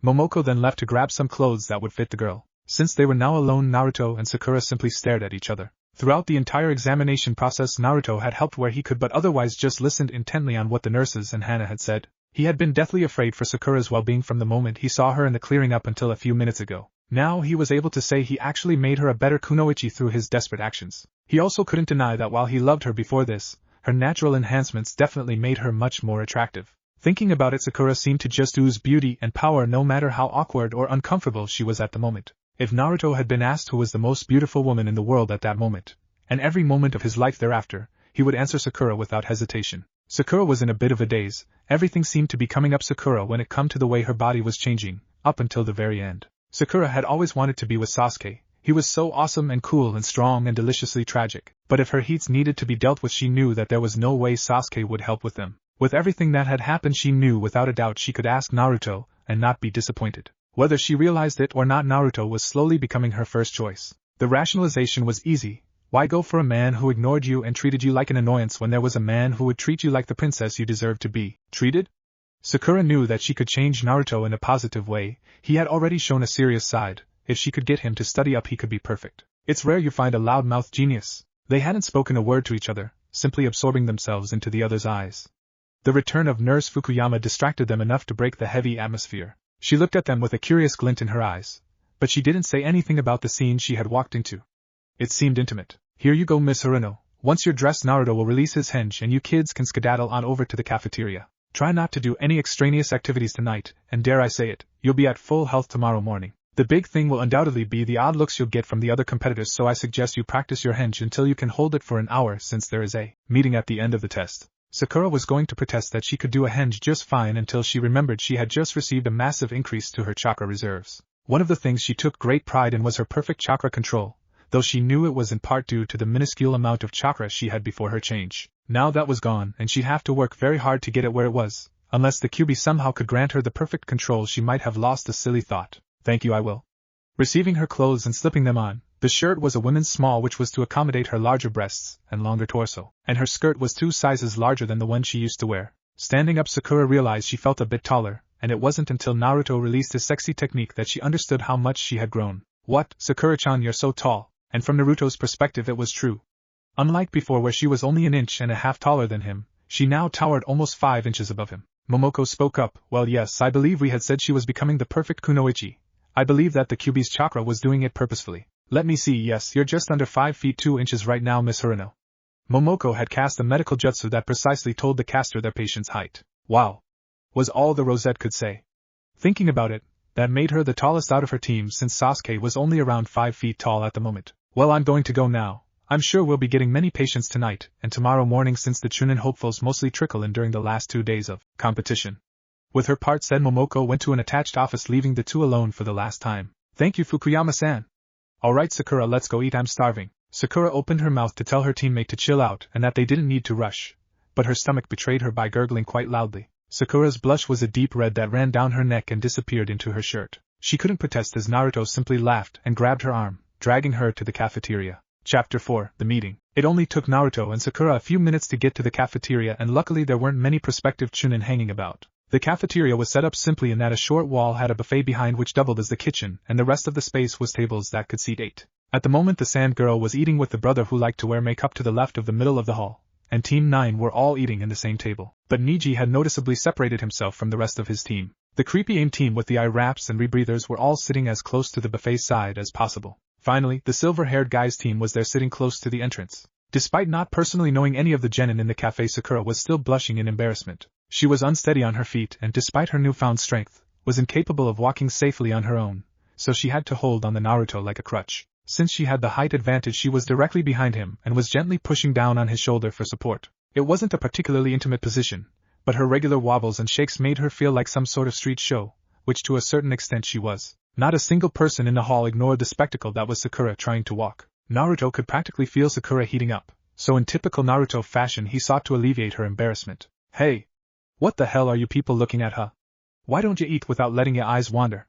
Momoko then left to grab some clothes that would fit the girl. Since they were now alone, Naruto and Sakura simply stared at each other. Throughout the entire examination process, Naruto had helped where he could, but otherwise just listened intently on what the nurses and Hana had said. He had been deathly afraid for Sakura's well-being from the moment he saw her in the clearing up until a few minutes ago. Now he was able to say he actually made her a better kunoichi through his desperate actions. He also couldn't deny that while he loved her before this, her natural enhancements definitely made her much more attractive. Thinking about it, Sakura seemed to just ooze beauty and power no matter how awkward or uncomfortable she was at the moment. If Naruto had been asked who was the most beautiful woman in the world at that moment, and every moment of his life thereafter, he would answer Sakura without hesitation. Sakura was in a bit of a daze. Everything seemed to be coming up Sakura when it come to the way her body was changing, up until the very end. Sakura had always wanted to be with Sasuke. He was so awesome and cool and strong and deliciously tragic. But if her heats needed to be dealt with, she knew that there was no way Sasuke would help with them. With everything that had happened, she knew without a doubt she could ask Naruto and not be disappointed. Whether she realized it or not, Naruto was slowly becoming her first choice. The rationalization was easy. Why go for a man who ignored you and treated you like an annoyance when there was a man who would treat you like the princess you deserved to be treated? Sakura knew that she could change Naruto in a positive way. He had already shown a serious side. If she could get him to study up, he could be perfect. It's rare you find a loudmouth genius. They hadn't spoken a word to each other, simply absorbing themselves into the other's eyes. The return of Nurse Fukuyama distracted them enough to break the heavy atmosphere. She looked at them with a curious glint in her eyes, but she didn't say anything about the scene she had walked into. It seemed intimate. Here you go, Miss Haruno. Once you're dressed, Naruto will release his henge and you kids can skedaddle on over to the cafeteria. Try not to do any extraneous activities tonight, and dare I say it, you'll be at full health tomorrow morning. The big thing will undoubtedly be the odd looks you'll get from the other competitors, so I suggest you practice your henge until you can hold it for an hour, since there is a meeting at the end of the test. Sakura was going to protest that she could do a henge just fine until she remembered she had just received a massive increase to her chakra reserves. One of the things she took great pride in was her perfect chakra control, though she knew it was in part due to the minuscule amount of chakra she had before her change. Now that was gone, and she'd have to work very hard to get it where it was. Unless the QB somehow could grant her the perfect control, she might have lost the silly thought. Thank you, I will. Receiving her clothes and slipping them on, the shirt was a women's small, which was to accommodate her larger breasts and longer torso, and her skirt was 2 sizes larger than the one she used to wear. Standing up, Sakura realized she felt a bit taller, and it wasn't until Naruto released his sexy technique that she understood how much she had grown. What, Sakura-chan, you're so tall. And from Naruto's perspective it was true. Unlike before where she was only 1.5 inches taller than him, she now towered almost 5 inches above him. Momoko spoke up. Well, yes, I believe we had said she was becoming the perfect kunoichi. I believe that the QB's chakra was doing it purposefully. Let me see, yes, you're just under 5 feet 2 inches right now, Miss Haruno. Momoko had cast a medical jutsu that precisely told the caster their patient's height. Wow! Was all the Rosette could say. Thinking about it, that made her the tallest out of her team since Sasuke was only around 5 feet tall at the moment. Well, I'm going to go now. I'm sure we'll be getting many patients tonight and tomorrow morning since the Chunin hopefuls mostly trickle in during the last 2 days of competition. With her part said, Momoko went to an attached office, leaving the two alone for the last time. Thank you, Fukuyama-san. Alright Sakura, let's go eat, I'm starving. Sakura opened her mouth to tell her teammate to chill out and that they didn't need to rush, but her stomach betrayed her by gurgling quite loudly. Sakura's blush was a deep red that ran down her neck and disappeared into her shirt. She couldn't protest as Naruto simply laughed and grabbed her arm, dragging her to the cafeteria. Chapter 4, The Meeting. It only took Naruto and Sakura a few minutes to get to the cafeteria, and luckily there weren't many prospective Chunin hanging about. The cafeteria was set up simply in that a short wall had a buffet behind which doubled as the kitchen, and the rest of the space was tables that could seat 8. At the moment the sand girl was eating with the brother who liked to wear makeup to the left of the middle of the hall, and Team 9 were all eating in the same table. But Niji had noticeably separated himself from the rest of his team. The creepy AIM team with the eye wraps and rebreathers were all sitting as close to the buffet side as possible. Finally, the silver-haired guy's team was there sitting close to the entrance. Despite not personally knowing any of the genin in the cafe, Sakura was still blushing in embarrassment. She was unsteady on her feet and, despite her newfound strength, was incapable of walking safely on her own, so she had to hold on the Naruto like a crutch. Since she had the height advantage, she was directly behind him and was gently pushing down on his shoulder for support. It wasn't a particularly intimate position, but her regular wobbles and shakes made her feel like some sort of street show, which to a certain extent she was. Not a single person in the hall ignored the spectacle that was Sakura trying to walk. Naruto could practically feel Sakura heating up, so in typical Naruto fashion he sought to alleviate her embarrassment. Hey! What the hell are you people looking at, huh? Why don't you eat without letting your eyes wander?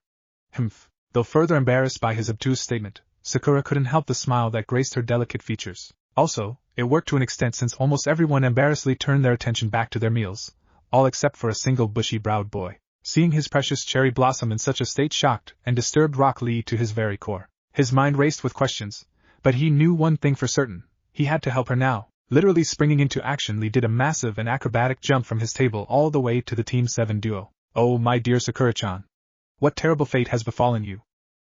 Humph. Though further embarrassed by his obtuse statement, Sakura couldn't help the smile that graced her delicate features. Also, it worked to an extent since almost everyone embarrassedly turned their attention back to their meals, all except for a single bushy-browed boy. Seeing his precious cherry blossom in such a state shocked and disturbed Rock Lee to his very core. His mind raced with questions, but he knew one thing for certain: he had to help her now. Literally springing into action, Lee did a massive and acrobatic jump from his table all the way to the Team 7 duo. Oh, my dear Sakura-chan. What terrible fate has befallen you?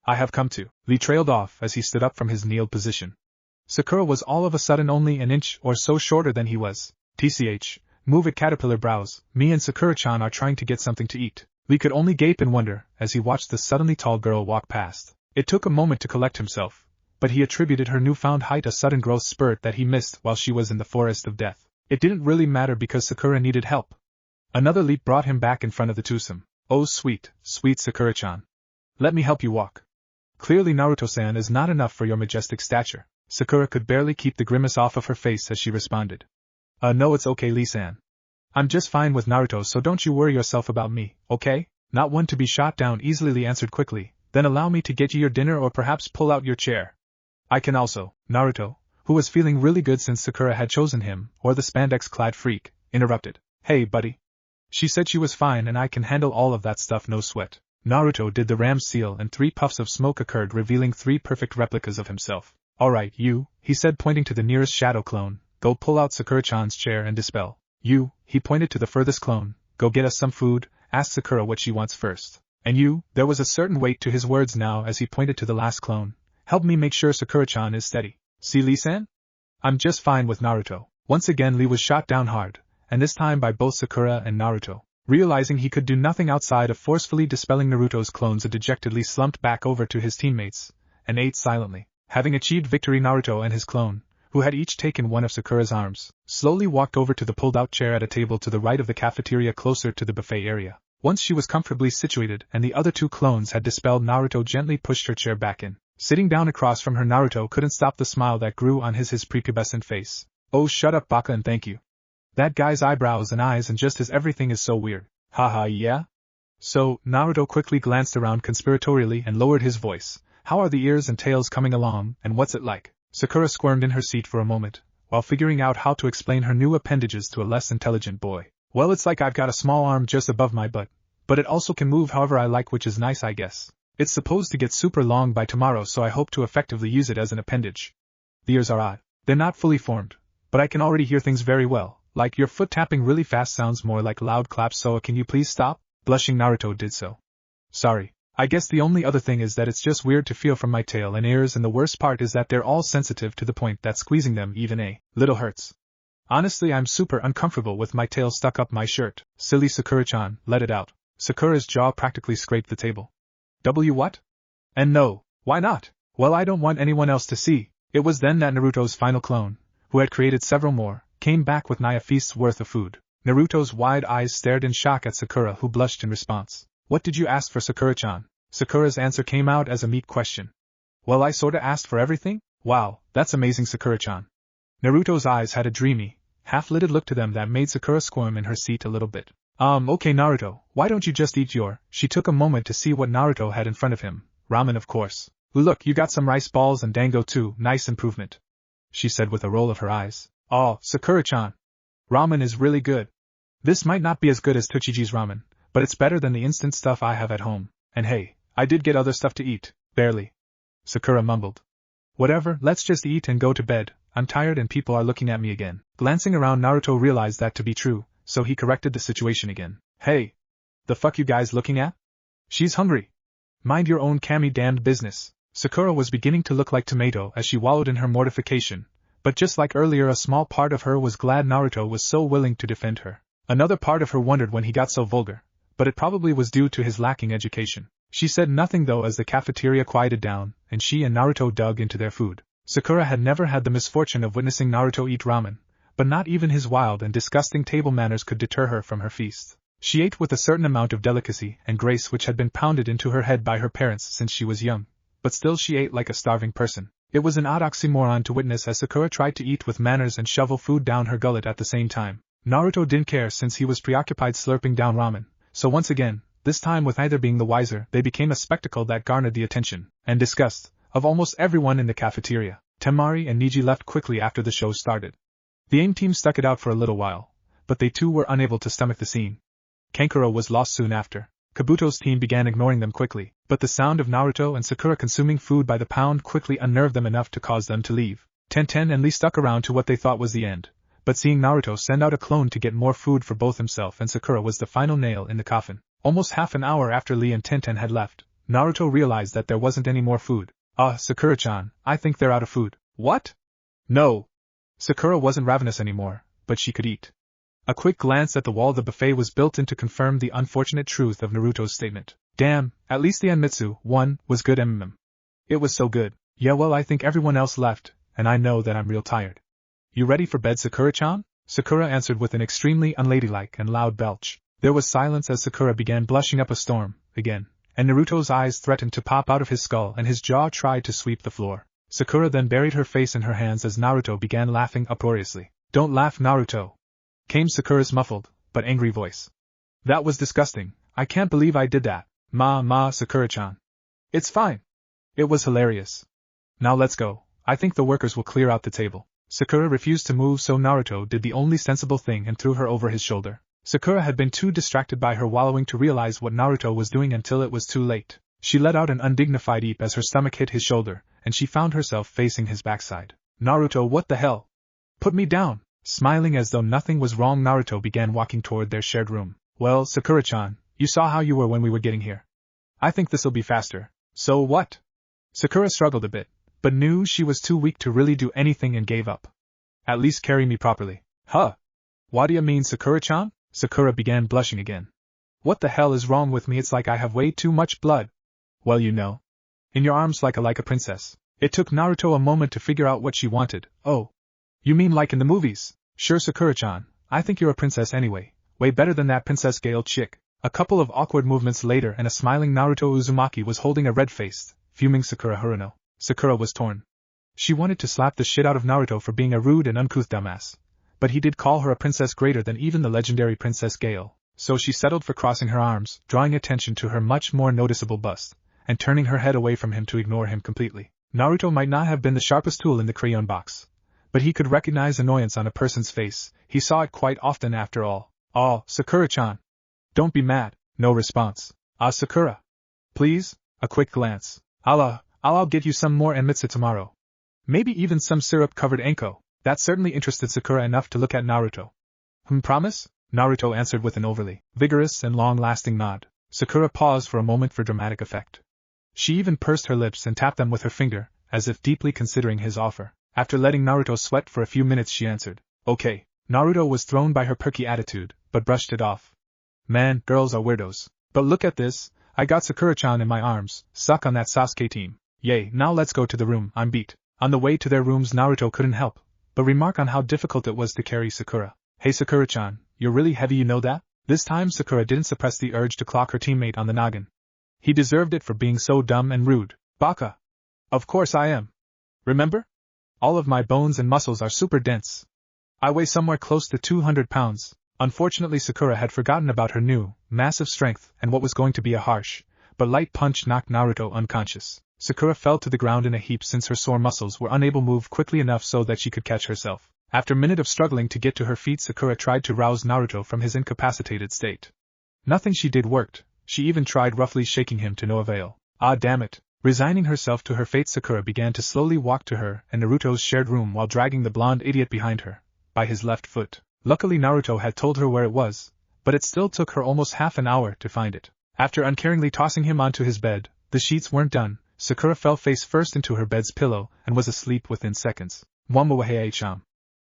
I have come to. Lee trailed off as he stood up from his kneeled position. Sakura was all of a sudden only an inch or so shorter than he was. TCH. Move it, caterpillar brows. Me and Sakura-chan are trying to get something to eat. Lee could only gape in wonder as he watched the suddenly tall girl walk past. It took a moment to collect himself, but he attributed her newfound height a sudden growth spurt that he missed while she was in the forest of death. It didn't really matter because Sakura needed help. Another leap brought him back in front of the twosome. Oh sweet, sweet Sakura-chan. Let me help you walk. Clearly Naruto-san is not enough for your majestic stature. Sakura could barely keep the grimace off of her face as she responded. No, it's okay, Lee-san. I'm just fine with Naruto, so don't you worry yourself about me, okay? Not one to be shot down easily, Lee answered quickly. Then allow me to get you your dinner or perhaps pull out your chair. I can also. Naruto, who was feeling really good since Sakura had chosen him, or the spandex-clad freak, interrupted. Hey, buddy. She said she was fine and I can handle all of that stuff, no sweat. Naruto did the ram seal and 3 puffs of smoke occurred, revealing 3 perfect replicas of himself. Alright, you, he said pointing to the nearest shadow clone, go pull out Sakura-chan's chair and dispel. You, he pointed to the furthest clone, go get us some food, ask Sakura what she wants first. And you, there was a certain weight to his words now as he pointed to the last clone, help me make sure Sakura-chan is steady. See, Lee-san? I'm just fine with Naruto. Once again Lee was shot down hard, and this time by both Sakura and Naruto. Realizing he could do nothing outside of forcefully dispelling Naruto's clones, dejectedly slumped back over to his teammates, and ate silently. Having achieved victory, Naruto and his clone, who had each taken one of Sakura's arms, slowly walked over to the pulled-out chair at a table to the right of the cafeteria closer to the buffet area. Once she was comfortably situated and the other 2 clones had dispelled, Naruto gently pushed her chair back in. Sitting down across from her, Naruto couldn't stop the smile that grew on his prepubescent face. Oh, shut up, Baka, and thank you. That guy's eyebrows and eyes and just his everything is so weird. Haha, yeah? So, Naruto quickly glanced around conspiratorially and lowered his voice. How are the ears and tails coming along, and what's it like? Sakura squirmed in her seat for a moment, while figuring out how to explain her new appendages to a less intelligent boy. Well, it's like I've got a small arm just above my butt, but it also can move however I like, which is nice, I guess. It's supposed to get super long by tomorrow, so I hope to effectively use it as an appendage. The ears are odd. They're not fully formed, but I can already hear things very well. Like your foot tapping really fast sounds more like loud claps, so can you please stop? Blushing, Naruto did so. Sorry, I guess the only other thing is that it's just weird to feel from my tail and ears, and the worst part is that they're all sensitive to the point that squeezing them even a little hurts. Honestly, I'm super uncomfortable with my tail stuck up my shirt. Silly Sakura-chan, let it out. Sakura's jaw practically scraped the table. What? And no, why not? Well, I don't want anyone else to see. It was then that Naruto's final clone, who had created several more, came back with nigh a feast's worth of food. Naruto's wide eyes stared in shock at Sakura, who blushed in response. What did you ask for, Sakura-chan? Sakura's answer came out as a meek question. Well, I sorta asked for everything? Wow, that's amazing, Sakura-chan. Naruto's eyes had a dreamy, half-lidded look to them that made Sakura squirm in her seat a little bit. Okay Naruto, why don't you just eat your— She took a moment to see what Naruto had in front of him. Ramen, of course. Look, you got some rice balls and dango too, nice improvement, she said with a roll of her eyes. Oh, Sakura-chan. Ramen is really good. This might not be as good as Tochiji's ramen, but it's better than the instant stuff I have at home. And hey, I did get other stuff to eat, barely. Sakura mumbled. Whatever, let's just eat and go to bed. I'm tired and people are looking at me again. Glancing around, Naruto realized that to be true, so he corrected the situation again. Hey! The fuck you guys looking at? She's hungry. Mind your own damned business. Sakura was beginning to look like tomato as she wallowed in her mortification, but just like earlier, a small part of her was glad Naruto was so willing to defend her. Another part of her wondered when he got so vulgar, but it probably was due to his lacking education. She said nothing though as the cafeteria quieted down, and she and Naruto dug into their food. Sakura had never had the misfortune of witnessing Naruto eat ramen, but not even his wild and disgusting table manners could deter her from her feast. She ate with a certain amount of delicacy and grace which had been pounded into her head by her parents since she was young, but still she ate like a starving person. It was an odd oxymoron to witness as Sakura tried to eat with manners and shovel food down her gullet at the same time. Naruto didn't care since he was preoccupied slurping down ramen, so once again, this time with neither being the wiser, they became a spectacle that garnered the attention and disgust of almost everyone in the cafeteria. Temari and Niji left quickly after the show started. The AIM team stuck it out for a little while, but they too were unable to stomach the scene. Kankuro was lost soon after. Kabuto's team began ignoring them quickly, but the sound of Naruto and Sakura consuming food by the pound quickly unnerved them enough to cause them to leave. Tenten and Lee stuck around to what they thought was the end, but seeing Naruto send out a clone to get more food for both himself and Sakura was the final nail in the coffin. Almost half an hour after Lee and Tenten had left, Naruto realized that there wasn't any more food. Sakura-chan, I think they're out of food. What? No. Sakura wasn't ravenous anymore, but she could eat. A quick glance at the wall of the buffet was built in to confirm the unfortunate truth of Naruto's statement. Damn, at least the Anmitsu one was good. It was so good. Yeah, well, I think everyone else left, and I know that I'm real tired. You ready for bed, Sakura-chan? Sakura answered with an extremely unladylike and loud belch. There was silence as Sakura began blushing up a storm, again, and Naruto's eyes threatened to pop out of his skull and his jaw tried to sweep the floor. Sakura then buried her face in her hands as Naruto began laughing uproariously. Don't laugh, Naruto, came Sakura's muffled, but angry voice. That was disgusting. I can't believe I did that. Sakura-chan. It's fine. It was hilarious. Now let's go. I think the workers will clear out the table. Sakura refused to move, so Naruto did the only sensible thing and threw her over his shoulder. Sakura had been too distracted by her wallowing to realize what Naruto was doing until it was too late. She let out an undignified eep as her stomach hit his shoulder, and she found herself facing his backside. Naruto, what the hell? Put me down! Smiling as though nothing was wrong, Naruto began walking toward their shared room. Well, Sakura-chan, you saw how you were when we were getting here. I think this'll be faster. So what? Sakura struggled a bit, but knew she was too weak to really do anything and gave up. At least carry me properly. Huh? What do you mean, Sakura-chan? Sakura began blushing again. What the hell is wrong with me? It's like I have way too much blood. Well, you know. In your arms like a princess. It took Naruto a moment to figure out what she wanted. Oh. You mean like in the movies? Sure, Sakura-chan, I think you're a princess anyway. Way better than that Princess Gale chick. A couple of awkward movements later and a smiling Naruto Uzumaki was holding a red-faced, fuming Sakura Haruno. Sakura was torn. She wanted to slap the shit out of Naruto for being a rude and uncouth dumbass, but he did call her a princess greater than even the legendary Princess Gale, so she settled for crossing her arms, drawing attention to her much more noticeable bust, and turning her head away from him to ignore him completely. Naruto might not have been the sharpest tool in the crayon box, but he could recognize annoyance on a person's face. He saw it quite often after all. Oh, Sakura-chan. Don't be mad. No response. Sakura. Please? A quick glance. I'll get you some more Anmitsu tomorrow. Maybe even some syrup-covered Enko. That certainly interested Sakura enough to look at Naruto. Promise? Naruto answered with an overly vigorous and long-lasting nod. Sakura paused for a moment for dramatic effect. She even pursed her lips and tapped them with her finger, as if deeply considering his offer. After letting Naruto sweat for a few minutes, she answered, "Okay." Naruto was thrown by her perky attitude, but brushed it off. "Man, girls are weirdos. But look at this, I got Sakura-chan in my arms, suck on that Sasuke team. Yay, now let's go to the room, I'm beat." On the way to their rooms, Naruto couldn't help but remark on how difficult it was to carry Sakura. "Hey Sakura-chan, you're really heavy, you know that?" This time Sakura didn't suppress the urge to clock her teammate on the noggin. He deserved it for being so dumb and rude. "Baka. Of course I am. Remember? All of my bones and muscles are super dense. I weigh somewhere close to 200 pounds. Unfortunately, Sakura had forgotten about her new, massive strength and what was going to be a harsh, but light punch knocked Naruto unconscious. Sakura fell to the ground in a heap since her sore muscles were unable to move quickly enough so that she could catch herself. After a minute of struggling to get to her feet, Sakura tried to rouse Naruto from his incapacitated state. Nothing she did worked. She even tried roughly shaking him to no avail. Ah, damn it. Resigning herself to her fate, Sakura began to slowly walk to her and Naruto's shared room while dragging the blonde idiot behind her, by his left foot. Luckily Naruto had told her where it was, but it still took her almost half an hour to find it. After uncaringly tossing him onto his bed, the sheets weren't done, Sakura fell face first into her bed's pillow and was asleep within seconds. Wamawahei-cham.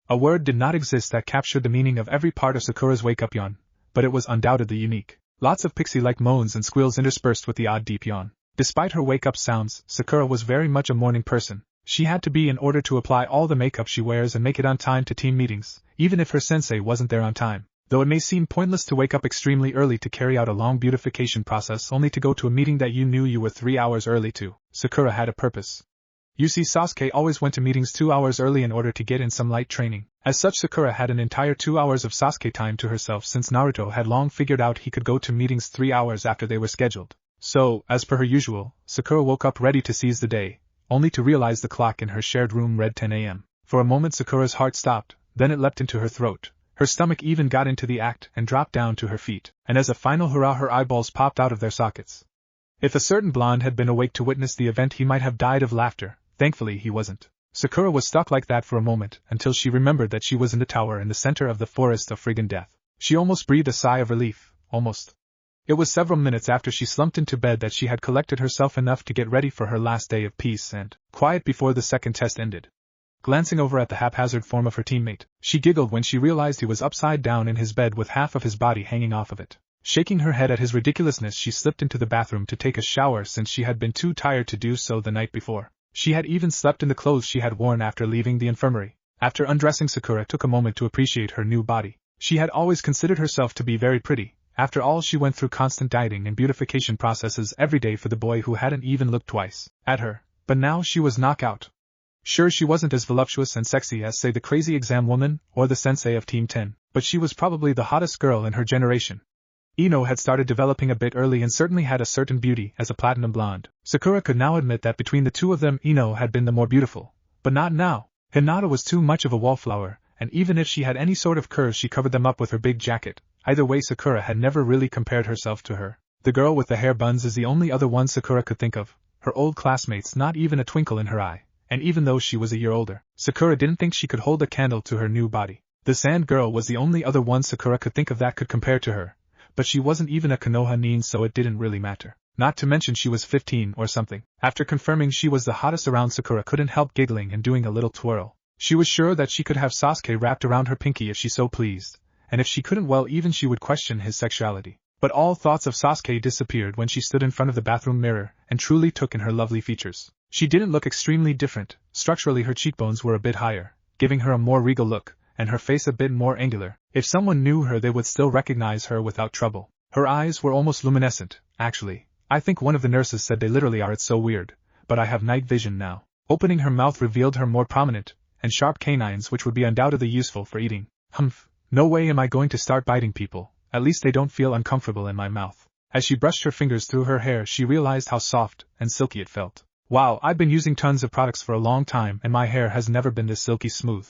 A word did not exist that captured the meaning of every part of Sakura's wake-up yawn, but it was undoubtedly unique. Lots of pixie-like moans and squeals interspersed with the odd deep yawn. Despite her wake-up sounds, Sakura was very much a morning person. She had to be in order to apply all the makeup she wears and make it on time to team meetings, even if her sensei wasn't there on time. Though it may seem pointless to wake up extremely early to carry out a long beautification process only to go to a meeting that you knew you were 3 hours early to, Sakura had a purpose. You see, Sasuke always went to meetings 2 hours early in order to get in some light training. As such, Sakura had an entire 2 hours of Sasuke time to herself since Naruto had long figured out he could go to meetings 3 hours after they were scheduled. So, as per her usual, Sakura woke up ready to seize the day, only to realize the clock in her shared room read 10 a.m. For a moment Sakura's heart stopped, then it leapt into her throat. Her stomach even got into the act and dropped down to her feet, and as a final hurrah her eyeballs popped out of their sockets. If a certain blonde had been awake to witness the event, he might have died of laughter. Thankfully he wasn't. Sakura was stuck like that for a moment until she remembered that she was in the tower in the center of the forest of friggin' death. She almost breathed a sigh of relief, almost. It was several minutes after she slumped into bed that she had collected herself enough to get ready for her last day of peace and quiet before the second test ended. Glancing over at the haphazard form of her teammate, she giggled when she realized he was upside down in his bed with half of his body hanging off of it. Shaking her head at his ridiculousness, she slipped into the bathroom to take a shower since she had been too tired to do so the night before. She had even slept in the clothes she had worn after leaving the infirmary. After undressing, Sakura took a moment to appreciate her new body. She had always considered herself to be very pretty. After all, she went through constant dieting and beautification processes every day for the boy who hadn't even looked twice at her, but now she was knockout. Sure, she wasn't as voluptuous and sexy as, say, the crazy exam woman or the sensei of Team 10, but she was probably the hottest girl in her generation. Ino had started developing a bit early and certainly had a certain beauty as a platinum blonde. Sakura could now admit that between the two of them, Ino had been the more beautiful. But not now. Hinata was too much of a wallflower, and even if she had any sort of curves, she covered them up with her big jacket. Either way, Sakura had never really compared herself to her. The girl with the hair buns is the only other one Sakura could think of. Her old classmates, not even a twinkle in her eye. And even though she was a year older, Sakura didn't think she could hold a candle to her new body. The sand girl was the only other one Sakura could think of that could compare to her. But she wasn't even a Konoha nin, so it didn't really matter. Not to mention she was 15 or something. After confirming she was the hottest around, Sakura couldn't help giggling and doing a little twirl. She was sure that she could have Sasuke wrapped around her pinky if she so pleased, and if she couldn't, well, even she would question his sexuality. But all thoughts of Sasuke disappeared when she stood in front of the bathroom mirror and truly took in her lovely features. She didn't look extremely different. Structurally her cheekbones were a bit higher, giving her a more regal look, and her face a bit more angular. If someone knew her, they would still recognize her without trouble. Her eyes were almost luminescent, actually. I think one of the nurses said they literally are. It's so weird, but I have night vision now. Opening her mouth revealed her more prominent and sharp canines, which would be undoubtedly useful for eating. Humph, no way am I going to start biting people. At least they don't feel uncomfortable in my mouth. As she brushed her fingers through her hair, she realized how soft and silky it felt. Wow, I've been using tons of products for a long time and my hair has never been this silky smooth.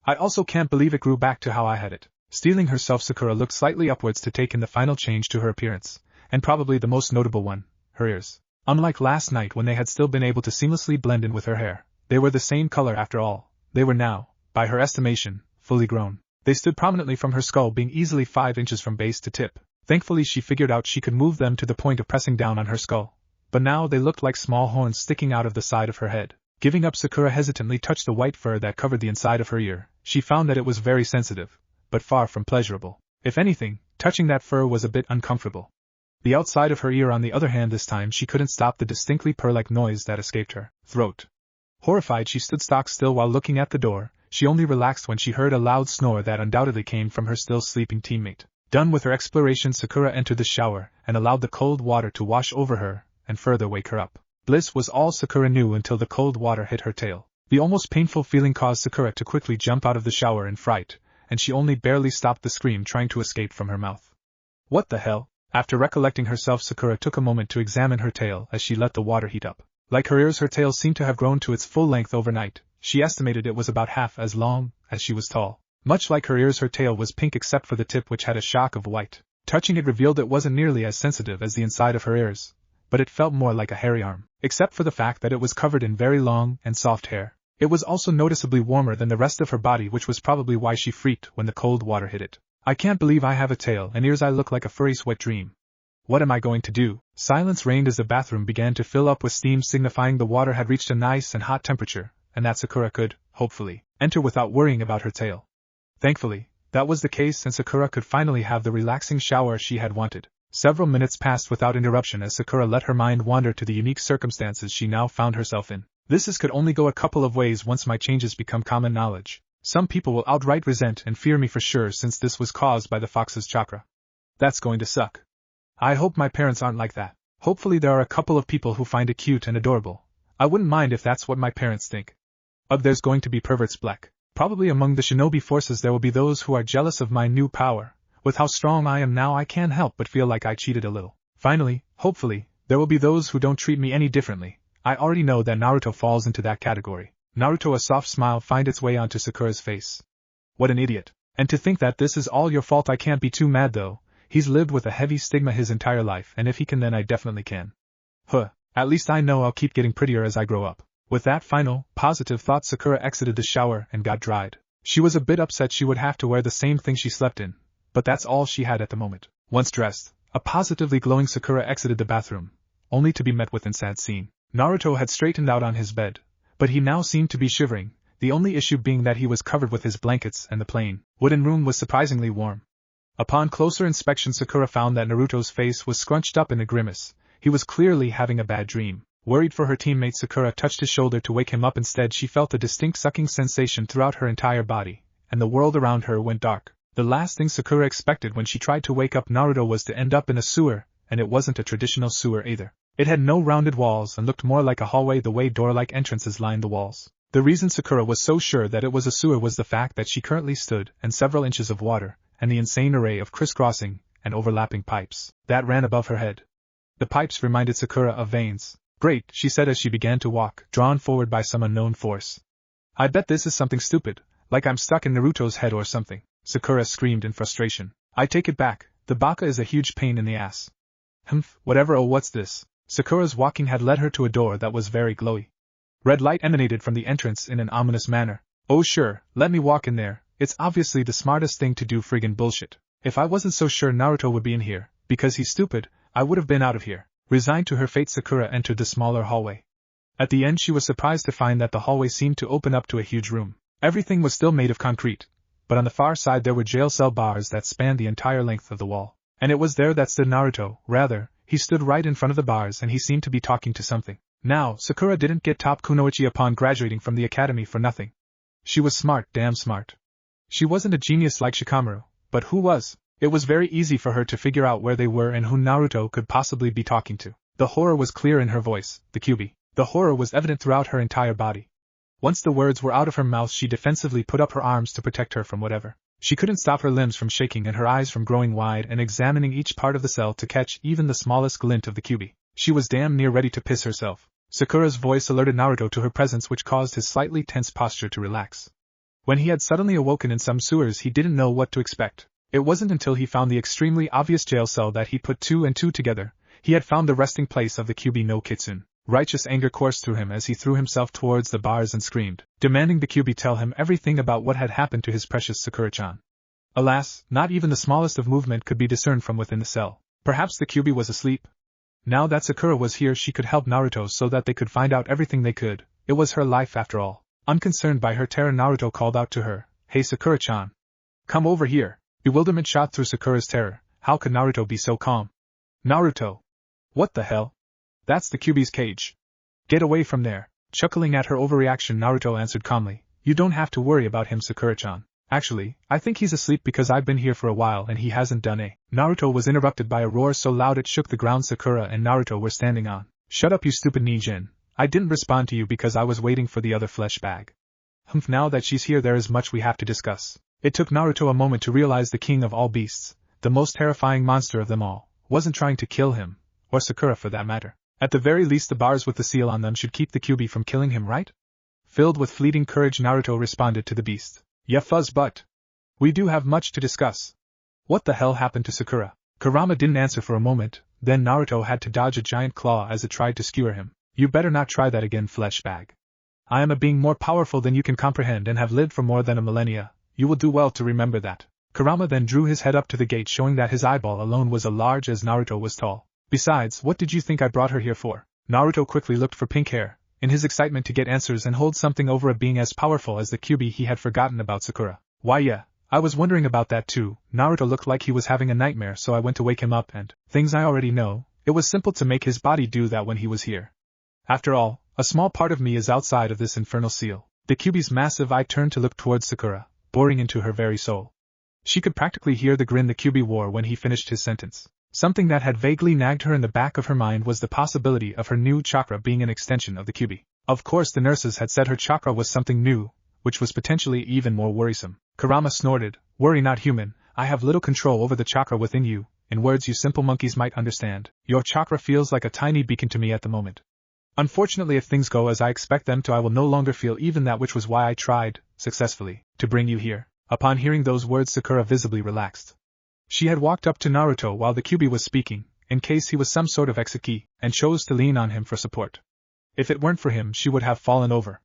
I also can't believe it grew back to how I had it. Steeling herself, Sakura looked slightly upwards to take in the final change to her appearance, and probably the most notable one, her ears. Unlike last night when they had still been able to seamlessly blend in with her hair, they were the same color after all. They were now, by her estimation, fully grown. They stood prominently from her skull, being easily 5 inches from base to tip. Thankfully she figured out she could move them to the point of pressing down on her skull, but now they looked like small horns sticking out of the side of her head. Giving up, Sakura hesitantly touched the white fur that covered the inside of her ear. She found that it was very sensitive, but far from pleasurable. If anything, touching that fur was a bit uncomfortable. The outside of her ear, on the other hand, this time she couldn't stop the distinctly purr-like noise that escaped her throat. Horrified, she stood stock still while looking at the door. She only relaxed when she heard a loud snore that undoubtedly came from her still sleeping teammate. Done with her exploration, Sakura entered the shower and allowed the cold water to wash over her and further wake her up. Bliss was all Sakura knew until the cold water hit her tail. The almost painful feeling caused Sakura to quickly jump out of the shower in fright, and she only barely stopped the scream trying to escape from her mouth. What the hell? After recollecting herself, Sakura took a moment to examine her tail as she let the water heat up. Like her ears, her tail seemed to have grown to its full length overnight. She estimated it was about half as long as she was tall. Much like her ears, her tail was pink except for the tip, which had a shock of white. Touching it revealed it wasn't nearly as sensitive as the inside of her ears, but it felt more like a hairy arm, except for the fact that it was covered in very long and soft hair. It was also noticeably warmer than the rest of her body, which was probably why she freaked when the cold water hit it. I can't believe I have a tail and ears. I look like a furry sweat dream. What am I going to do? Silence reigned as the bathroom began to fill up with steam, signifying the water had reached a nice and hot temperature, and that Sakura could, hopefully, enter without worrying about her tail. Thankfully, that was the case, and Sakura could finally have the relaxing shower she had wanted. Several minutes passed without interruption as Sakura let her mind wander to the unique circumstances she now found herself in. This could only go a couple of ways once my changes become common knowledge. Some people will outright resent and fear me for sure, since this was caused by the fox's chakra. That's going to suck. I hope my parents aren't like that. Hopefully there are a couple of people who find it cute and adorable. I wouldn't mind if that's what my parents think. Ugh, there's going to be perverts, Black. Probably among the shinobi forces there will be those who are jealous of my new power. With how strong I am now, I can't help but feel like I cheated a little. Finally, hopefully, there will be those who don't treat me any differently. I already know that Naruto falls into that category. Naruto, a soft smile found its way onto Sakura's face. What an idiot. And to think that this is all your fault. I can't be too mad though. He's lived with a heavy stigma his entire life, and if he can, then I definitely can. At least I know I'll keep getting prettier as I grow up. With that final, positive thought, Sakura exited the shower and got dried. She was a bit upset she would have to wear the same thing she slept in, but that's all she had at the moment. Once dressed, a positively glowing Sakura exited the bathroom, only to be met with a sad scene. Naruto had straightened out on his bed, but he now seemed to be shivering, the only issue being that he was covered with his blankets and the plain wooden room was surprisingly warm. Upon closer inspection, Sakura found that Naruto's face was scrunched up in a grimace. He was clearly having a bad dream. Worried for her teammate, Sakura touched his shoulder to wake him up. Instead, she felt a distinct sucking sensation throughout her entire body, and the world around her went dark. The last thing Sakura expected when she tried to wake up Naruto was to end up in a sewer, and it wasn't a traditional sewer either. It had no rounded walls and looked more like a hallway the way door-like entrances lined the walls. The reason Sakura was so sure that it was a sewer was the fact that she currently stood in several inches of water, and the insane array of crisscrossing and overlapping pipes that ran above her head. The pipes reminded Sakura of veins. Great, she said as she began to walk, drawn forward by some unknown force. I bet this is something stupid, like I'm stuck in Naruto's head or something, Sakura screamed in frustration. I take it back, the baka is a huge pain in the ass. Whatever. Oh, what's this? Sakura's walking had led her to a door that was very glowy. Red light emanated from the entrance in an ominous manner. Oh sure, let me walk in there, it's obviously the smartest thing to do. Friggin' bullshit. If I wasn't so sure Naruto would be in here, because he's stupid, I would have been out of here. Resigned to her fate, Sakura entered the smaller hallway. At the end, she was surprised to find that the hallway seemed to open up to a huge room. Everything was still made of concrete, but on the far side there were jail cell bars that spanned the entire length of the wall. And it was there that stood Naruto. Rather, he stood right in front of the bars and he seemed to be talking to something. Now, Sakura didn't get top kunoichi upon graduating from the academy for nothing. She was smart, damn smart. She wasn't a genius like Shikamaru, but who was? It was very easy for her to figure out where they were and who Naruto could possibly be talking to. The horror was clear in her voice, the Kyuubi. The horror was evident throughout her entire body. Once the words were out of her mouth, she defensively put up her arms to protect her from whatever. She couldn't stop her limbs from shaking and her eyes from growing wide and examining each part of the cell to catch even the smallest glint of the Kyuubi. She was damn near ready to piss herself. Sakura's voice alerted Naruto to her presence, which caused his slightly tense posture to relax. When he had suddenly awoken in some sewers, he didn't know what to expect. It wasn't until he found the extremely obvious jail cell that he put two and two together. He had found the resting place of the Kyuubi no Kitsune. Righteous anger coursed through him as he threw himself towards the bars and screamed, demanding the Kyuubi tell him everything about what had happened to his precious Sakura-chan. Alas, not even the smallest of movement could be discerned from within the cell. Perhaps the Kyuubi was asleep? Now that Sakura was here, she could help Naruto so that they could find out everything they could. It was her life after all. Unconcerned by her terror, Naruto called out to her, "Hey Sakura-chan. Come over here." Bewilderment shot through Sakura's terror. How could Naruto be so calm? Naruto! What the hell? That's the Kyuubi's cage. Get away from there. Chuckling at her overreaction, Naruto answered calmly, "You don't have to worry about him, Sakura-chan. Actually, I think he's asleep because I've been here for a while and he hasn't done a." Naruto was interrupted by a roar so loud it shook the ground Sakura and Naruto were standing on. "Shut up, you stupid Nijin. I didn't respond to you because I was waiting for the other flesh bag." Now that she's here, there is much we have to discuss. It took Naruto a moment to realize the king of all beasts, the most terrifying monster of them all, wasn't trying to kill him, or Sakura for that matter. At the very least, the bars with the seal on them should keep the Kyuubi from killing him, right? Filled with fleeting courage, Naruto responded to the beast. "Yeah, fuzz, but we do have much to discuss. What the hell happened to Sakura?" Kurama didn't answer for a moment, then Naruto had to dodge a giant claw as it tried to skewer him. "You better not try that again, flesh bag. I am a being more powerful than you can comprehend and have lived for more than a millennia. You will do well to remember that." Kurama then drew his head up to the gate, showing that his eyeball alone was as large as Naruto was tall. "Besides, what did you think I brought her here for?" Naruto quickly looked for Pink Hair. In his excitement to get answers and hold something over a being as powerful as the Kyuubi, he had forgotten about Sakura. "Why yeah, I was wondering about that too." Naruto looked like he was having a nightmare, so I went to wake him up and, things I already know, it was simple to make his body do that when he was here. After all, a small part of me is outside of this infernal seal. The Kyuubi's massive eye turned to look towards Sakura, boring into her very soul. She could practically hear the grin the Kyuubi wore when he finished his sentence. Something that had vaguely nagged her in the back of her mind was the possibility of her new chakra being an extension of the Kyuubi. Of course, the nurses had said her chakra was something new, which was potentially even more worrisome. Kurama snorted, "Worry not, human. I have little control over the chakra within you. In words you simple monkeys might understand, your chakra feels like a tiny beacon to me at the moment. Unfortunately, if things go as I expect them to, I will no longer feel even that, which was why I tried, successfully, to bring you here." Upon hearing those words, Sakura visibly relaxed. She had walked up to Naruto while the Kyuubi was speaking, in case he was some sort of exeki, and chose to lean on him for support. If it weren't for him, she would have fallen over.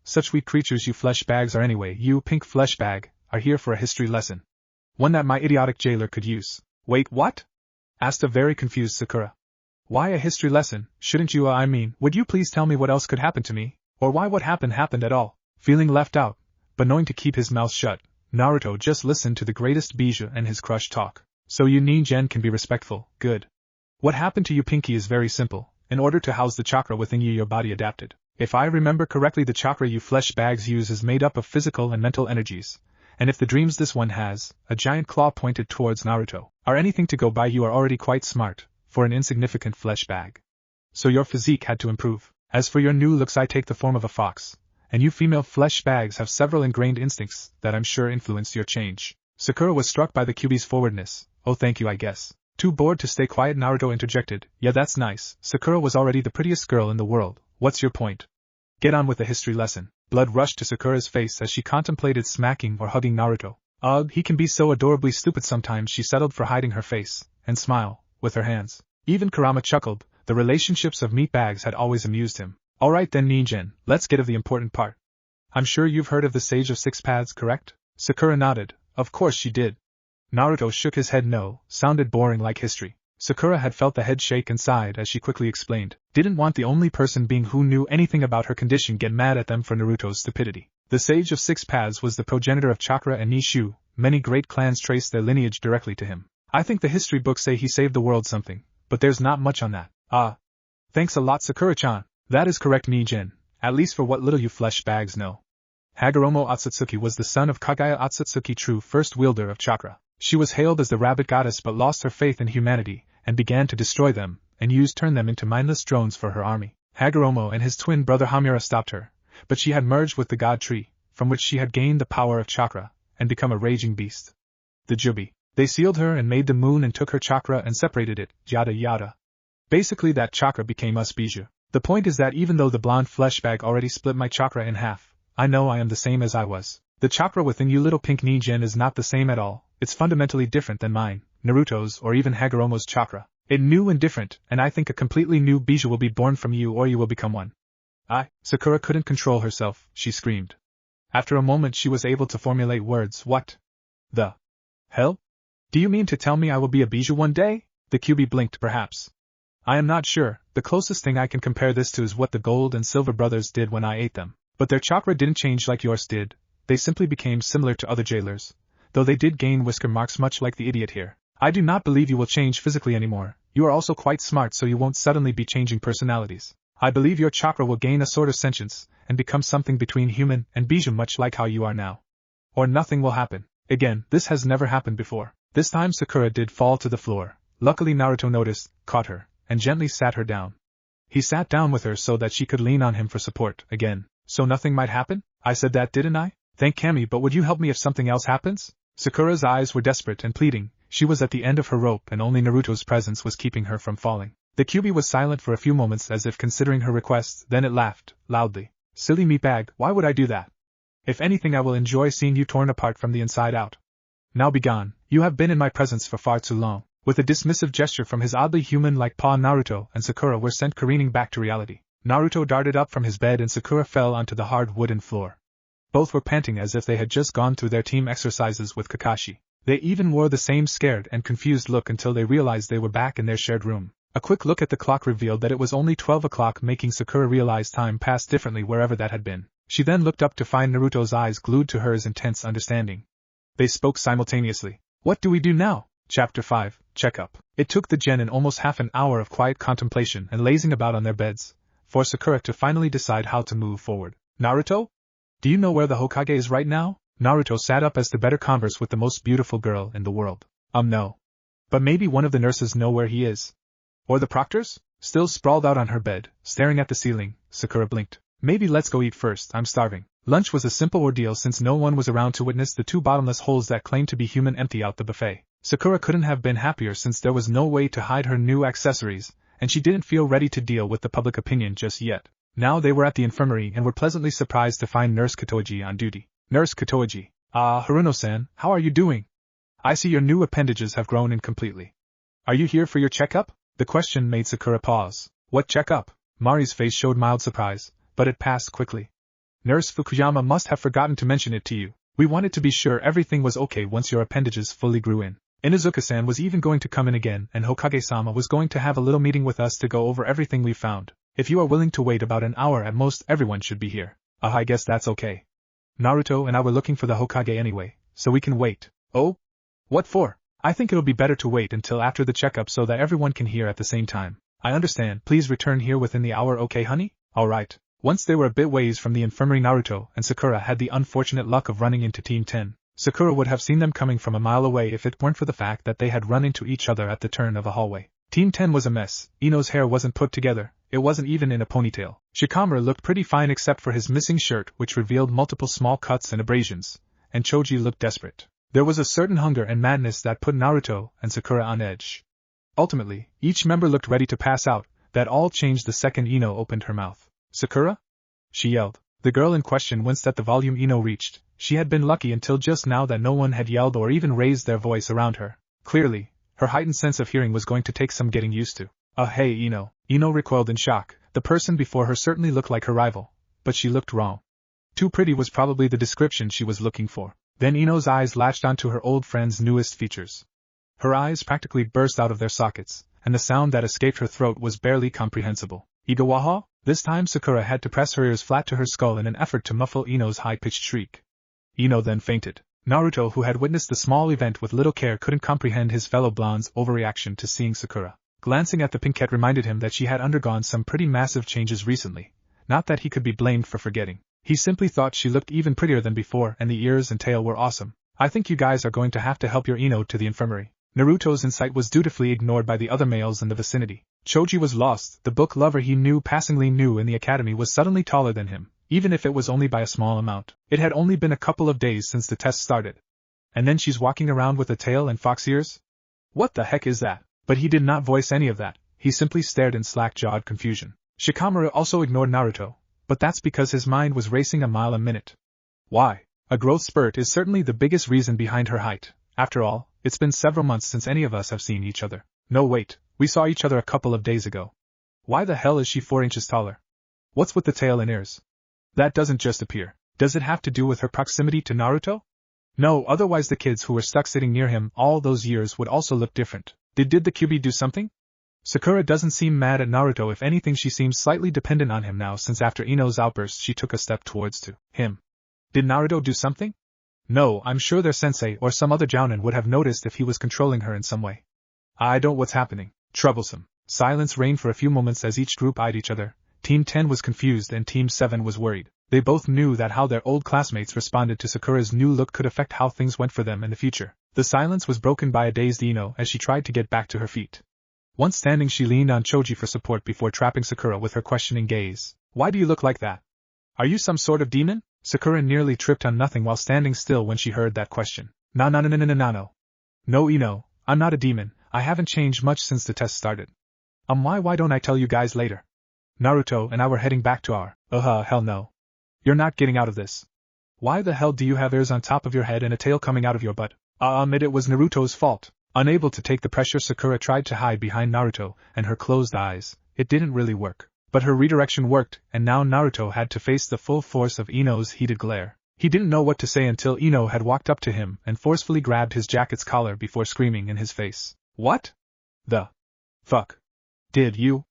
Such weak creatures you flesh bags are anyway. You, Pink Flesh Bag, are here for a history lesson. One that my idiotic jailer could use. Wait, what? Asked a very confused Sakura. Why a history lesson? Shouldn't you, would you please tell me what else could happen to me? Or why what happened at all? Feeling left out, but knowing to keep his mouth shut, Naruto just listened to the greatest Bijou and his crush talk. So you Ningen can be respectful, good. What happened to you, Pinky, is very simple. In order to house the chakra within you, your body adapted. If I remember correctly, the chakra you flesh bags use is made up of physical and mental energies. And if the dreams this one has, a giant claw pointed towards Naruto, are anything to go by, you are already quite smart, for an insignificant flesh bag. So your physique had to improve. As for your new looks, I take the form of a fox. And you female flesh bags have several ingrained instincts that I'm sure influenced your change. Sakura was struck by the Kyuubi's forwardness. Oh, thank you, I guess. Too bored to stay quiet, Naruto interjected. Yeah, that's nice. Sakura was already the prettiest girl in the world. What's your point? Get on with the history lesson. Blood rushed to Sakura's face as she contemplated smacking or hugging Naruto. Ugh, he can be so adorably stupid sometimes. She settled for hiding her face and smile with her hands. Even Kurama chuckled. The relationships of meat bags had always amused him. Alright then, Ningen, let's get to the important part. I'm sure you've heard of the Sage of Six Paths, correct? Sakura nodded. Of course she did. Naruto shook his head no, sounded boring like history. Sakura had felt the head shake and sighed as she quickly explained. Didn't want the only person being who knew anything about her condition get mad at them for Naruto's stupidity. The Sage of Six Paths was the progenitor of Chakra and Nishu. Many great clans traced their lineage directly to him. I think the history books say he saved the world something, but there's not much on that. Ah. Thanks a lot, Sakura-chan. That is correct, Ningen, at least for what little you flesh bags know. Hagoromo Otsutsuki was the son of Kagaya Otsutsuki, true first wielder of chakra. She was hailed as the rabbit goddess but lost her faith in humanity, and began to destroy them, and turn them into mindless drones for her army. Hagoromo and his twin brother Hamura stopped her, but she had merged with the god tree, from which she had gained the power of chakra, and become a raging beast. The Jubi. They sealed her and made the moon and took her chakra and separated it, yada yada. Basically that chakra became us Bijou. The point is that even though the blonde flesh bag already split my chakra in half, I know I am the same as I was. The chakra within you, little pink Ningen, is not the same at all. It's fundamentally different than mine, Naruto's, or even Hagoromo's chakra. It's new and different, and I think a completely new Bijou will be born from you, or you will become one. Sakura couldn't control herself, she screamed. After a moment she was able to formulate words. What? Hell? Do you mean to tell me I will be a bijou one day? The QB blinked perhaps. I am not sure, the closest thing I can compare this to is what the gold and silver brothers did when I ate them. But their chakra didn't change like yours did, they simply became similar to other jailers, though they did gain whisker marks much like the idiot here. I do not believe you will change physically anymore, you are also quite smart so you won't suddenly be changing personalities. I believe your chakra will gain a sort of sentience, and become something between human and bijou much like how you are now. Or nothing will happen. Again, this has never happened before. This time Sakura did fall to the floor. Luckily Naruto noticed, caught her, and gently sat her down. He sat down with her so that she could lean on him for support, again. So nothing might happen? I said that, didn't I? Thank Kami, but would you help me if something else happens? Sakura's eyes were desperate and pleading, she was at the end of her rope and only Naruto's presence was keeping her from falling. The QB was silent for a few moments as if considering her request, then it laughed, loudly. Silly meatbag, why would I do that? If anything I will enjoy seeing you torn apart from the inside out. Now be gone, you have been in my presence for far too long. With a dismissive gesture from his oddly human-like paw, Naruto and Sakura were sent careening back to reality. Naruto darted up from his bed and Sakura fell onto the hard wooden floor. Both were panting as if they had just gone through their team exercises with Kakashi. They even wore the same scared and confused look until they realized they were back in their shared room. A quick look at the clock revealed that it was only 12 o'clock, making Sakura realize time passed differently wherever that had been. She then looked up to find Naruto's eyes glued to hers in tense understanding. They spoke simultaneously. What do we do now? Chapter 5, Checkup. It took the genin almost half an hour of quiet contemplation and lazing about on their beds, for Sakura to finally decide how to move forward. Naruto? Do you know where the Hokage is right now? Naruto sat up as to better converse with the most beautiful girl in the world. No. But maybe one of the nurses know where he is. Or the proctors? Still sprawled out on her bed, staring at the ceiling, Sakura blinked. Maybe let's go eat first, I'm starving. Lunch was a simple ordeal since no one was around to witness the two bottomless holes that claimed to be human empty out the buffet. Sakura couldn't have been happier since there was no way to hide her new accessories, and she didn't feel ready to deal with the public opinion just yet. Now they were at the infirmary and were pleasantly surprised to find Nurse Katoji on duty. Nurse Katoji. Haruno-san, how are you doing? I see your new appendages have grown in completely. Are you here for your checkup? The question made Sakura pause. What checkup? Mari's face showed mild surprise, but it passed quickly. Nurse Fukuyama must have forgotten to mention it to you. We wanted to be sure everything was okay once your appendages fully grew in. Inuzuka-san was even going to come in again and Hokage-sama was going to have a little meeting with us to go over everything we found. If you are willing to wait about an hour at most, everyone should be here. I guess that's okay. Naruto and I were looking for the Hokage anyway, so we can wait. Oh? What for? I think it'll be better to wait until after the checkup so that everyone can hear at the same time. I understand, please return here within the hour, okay honey? Alright. Once they were a bit ways from the infirmary, Naruto and Sakura had the unfortunate luck of running into Team 10. Sakura would have seen them coming from a mile away if it weren't for the fact that they had run into each other at the turn of a hallway. Team 10 was a mess. Ino's hair wasn't put together, it wasn't even in a ponytail. Shikamaru looked pretty fine except for his missing shirt, which revealed multiple small cuts and abrasions, and Choji looked desperate. There was a certain hunger and madness that put Naruto and Sakura on edge. Ultimately, each member looked ready to pass out. That all changed the second Ino opened her mouth. Sakura? She yelled. The girl in question winced at the volume Ino reached. She had been lucky until just now that no one had yelled or even raised their voice around her. Clearly, her heightened sense of hearing was going to take some getting used to. Hey Ino. Ino recoiled in shock. The person before her certainly looked like her rival, but she looked wrong. Too pretty was probably the description she was looking for. Then Ino's eyes latched onto her old friend's newest features. Her eyes practically burst out of their sockets, and the sound that escaped her throat was barely comprehensible. Igawaha? This time Sakura had to press her ears flat to her skull in an effort to muffle Ino's high-pitched shriek. Ino then fainted. Naruto, who had witnessed the small event with little care, couldn't comprehend his fellow blonde's overreaction to seeing Sakura. Glancing at the pinkette reminded him that she had undergone some pretty massive changes recently, not that he could be blamed for forgetting. He simply thought she looked even prettier than before and the ears and tail were awesome. I think you guys are going to have to help your Ino to the infirmary. Naruto's insight was dutifully ignored by the other males in the vicinity. Choji was lost. The book lover he passingly knew in the academy was suddenly taller than him, even if it was only by a small amount. It had only been a couple of days since the test started. And then she's walking around with a tail and fox ears? What the heck is that? But he did not voice any of that. He simply stared in slack-jawed confusion. Shikamaru also ignored Naruto, but that's because his mind was racing a mile a minute. Why? A growth spurt is certainly the biggest reason behind her height. After all, it's been several months since any of us have seen each other. No wait, we saw each other a couple of days ago. Why the hell is she 4 inches taller? What's with the tail and ears? That doesn't just appear. Does it have to do with her proximity to Naruto? No, otherwise the kids who were stuck sitting near him all those years would also look different. Did the QB do something? Sakura doesn't seem mad at Naruto. If anything, she seems slightly dependent on him now, since after Ino's outburst she took a step towards to him. Did Naruto do something? No, I'm sure their sensei or some other jounin would have noticed if he was controlling her in some way. I don't. What's happening? Troublesome. Silence reigned for a few moments as each group eyed each other. Team 10 was confused and Team 7 was worried. They both knew that how their old classmates responded to Sakura's new look could affect how things went for them in the future. The silence was broken by a dazed Ino as she tried to get back to her feet. Once standing, she leaned on Choji for support before trapping Sakura with her questioning gaze. Why do you look like that? Are you some sort of demon? Sakura nearly tripped on nothing while standing still when she heard that question. No. No, Ino, I'm not a demon. I haven't changed much since the test started. Why don't I tell you guys later? Naruto and I were heading back to our… hell no. You're not getting out of this. Why the hell do you have ears on top of your head and a tail coming out of your butt? It was Naruto's fault. Unable to take the pressure, Sakura tried to hide behind Naruto and her closed eyes. It didn't really work. But her redirection worked, and now Naruto had to face the full force of Ino's heated glare. He didn't know what to say until Ino had walked up to him and forcefully grabbed his jacket's collar before screaming in his face. What the fuck did you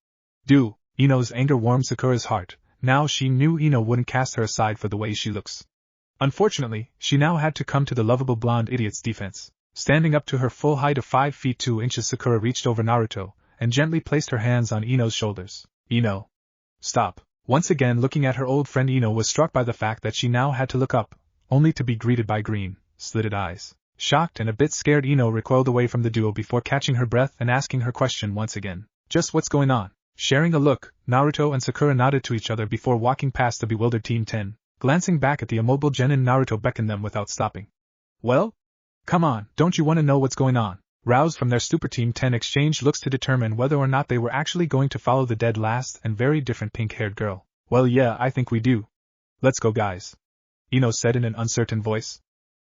do? Ino's anger warmed Sakura's heart. Now she knew Ino wouldn't cast her aside for the way she looks. Unfortunately, she now had to come to the lovable blonde idiot's defense. Standing up to her full height of 5 feet 2 inches, Sakura reached over Naruto and gently placed her hands on Ino's shoulders. Ino. Stop. Once again looking at her old friend, Ino was struck by the fact that she now had to look up, only to be greeted by green, slitted eyes. Shocked and a bit scared, Ino recoiled away from the duo before catching her breath and asking her question once again. Just what's going on? Sharing a look, Naruto and Sakura nodded to each other before walking past the bewildered Team 10. Glancing back at the immobile genin, Naruto beckoned them without stopping. Well? Come on, don't you want to know what's going on? Roused from their stupor, Team 10 exchanged looks to determine whether or not they were actually going to follow the dead last and very different pink-haired girl. Well, yeah, I think we do. Let's go, guys, Ino said in an uncertain voice.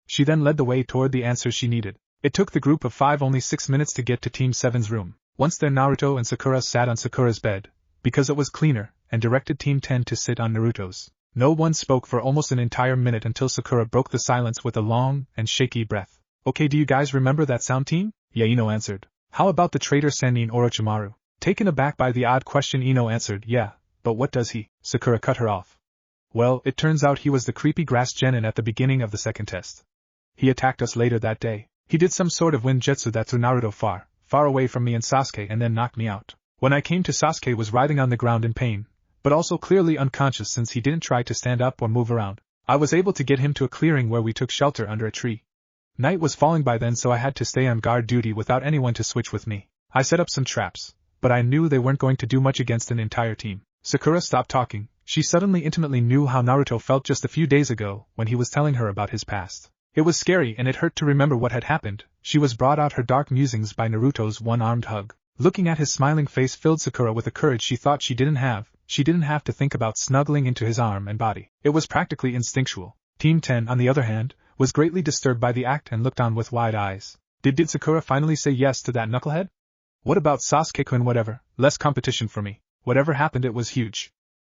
She then led the way toward the answers she needed. It took the group of 5 only 6 minutes to get to Team 7's room. Once there, Naruto and Sakura sat on Sakura's bed, because it was cleaner, and directed Team 10 to sit on Naruto's. No one spoke for almost an entire minute until Sakura broke the silence with a long and shaky breath. Okay, do you guys remember that sound, team? Yeah, Ino answered. How about the traitor Sennin Orochimaru? Taken aback by the odd question, Ino answered, yeah, but what does he? Sakura cut her off. Well, it turns out he was the creepy grass genin at the beginning of the second test. He attacked us later that day. He did some sort of wind jutsu that threw Naruto far away from me and Sasuke and then knocked me out. When I came to, Sasuke was writhing on the ground in pain, but also clearly unconscious since he didn't try to stand up or move around. I was able to get him to a clearing where we took shelter under a tree. Night was falling by then, so I had to stay on guard duty without anyone to switch with me. I set up some traps, but I knew they weren't going to do much against an entire team. Sakura stopped talking. She suddenly intimately knew how Naruto felt just a few days ago when he was telling her about his past. It was scary and it hurt to remember what had happened. She was brought out her dark musings by Naruto's one-armed hug. Looking at his smiling face filled Sakura with a courage she thought she didn't have. She didn't have to think about snuggling into his arm and body. It was practically instinctual. Team 10, on the other hand, was greatly disturbed by the act and looked on with wide eyes. Did Sakura finally say yes to that knucklehead? What about Sasuke-kun? Whatever, less competition for me. Whatever happened, it was huge.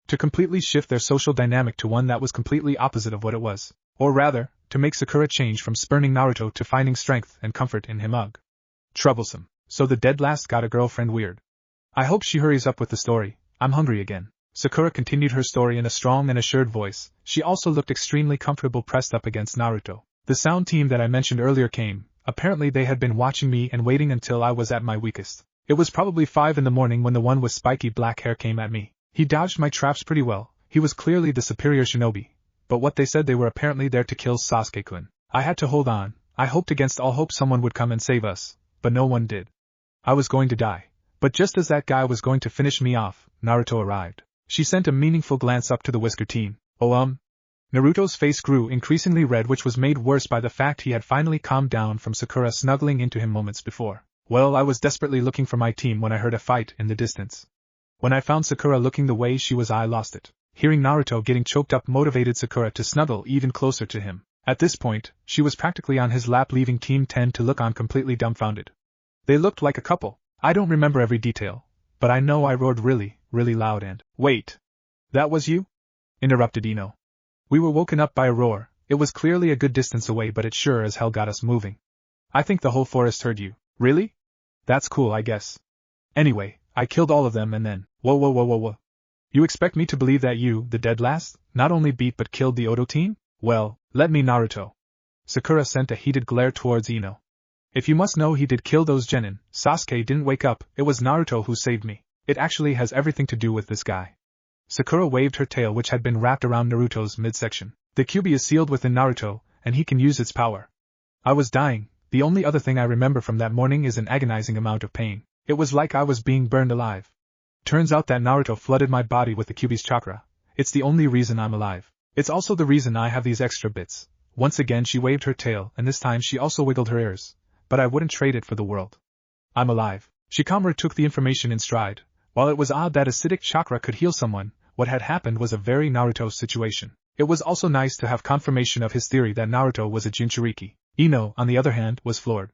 To completely shift their social dynamic to one that was completely opposite of what it was. Or rather, to make Sakura change from spurning Naruto to finding strength and comfort in him. Ugh. Troublesome. So the dead last got a girlfriend? Weird. I hope she hurries up with the story. I'm hungry again. Sakura continued her story in a strong and assured voice. She also looked extremely comfortable pressed up against Naruto. The sound team that I mentioned earlier came. Apparently they had been watching me and waiting until I was at my weakest. It was probably 5 in the morning when the one with spiky black hair came at me. He dodged my traps pretty well. He was clearly the superior shinobi. But what they said, they were apparently there to kill Sasuke-kun. I had to hold on. I hoped against all hope someone would come and save us, but no one did. I was going to die. But just as that guy was going to finish me off, Naruto arrived. She sent a meaningful glance up to the Whisker team. Naruto's face grew increasingly red, which was made worse by the fact he had finally calmed down from Sakura snuggling into him moments before. Well, I was desperately looking for my team when I heard a fight in the distance. When I found Sakura looking the way she was, I lost it. Hearing Naruto getting choked up motivated Sakura to snuggle even closer to him. At this point, she was practically on his lap, leaving Team 10 to look on completely dumbfounded. They looked like a couple. I don't remember every detail, but I know I roared really, really loud and… Wait! That was you? Interrupted Ino. We were woken up by a roar, It was clearly a good distance away, but it sure as hell got us moving. I think the whole forest heard you. Really? That's cool, I guess. Anyway, I killed all of them and then… Whoa. You expect me to believe that you, the dead last, not only beat but killed the Odo team? Well, let me Naruto. Sakura sent a heated glare towards Ino. If you must know, he did kill those genin. Sasuke didn't wake up, it was Naruto who saved me. It actually has everything to do with this guy. Sakura waved her tail, which had been wrapped around Naruto's midsection. The Kyuubi is sealed within Naruto, and he can use its power. I was dying. The only other thing I remember from that morning is an agonizing amount of pain. It was like I was being burned alive. Turns out that Naruto flooded my body with the Kyuubi's chakra. It's the only reason I'm alive. It's also the reason I have these extra bits. Once again she waved her tail, and this time she also wiggled her ears. But I wouldn't trade it for the world. I'm alive. Shikamaru took the information in stride. While it was odd that acidic chakra could heal someone, what had happened was a very Naruto situation. It was also nice to have confirmation of his theory that Naruto was a Jinchuriki. Ino, on the other hand, was floored.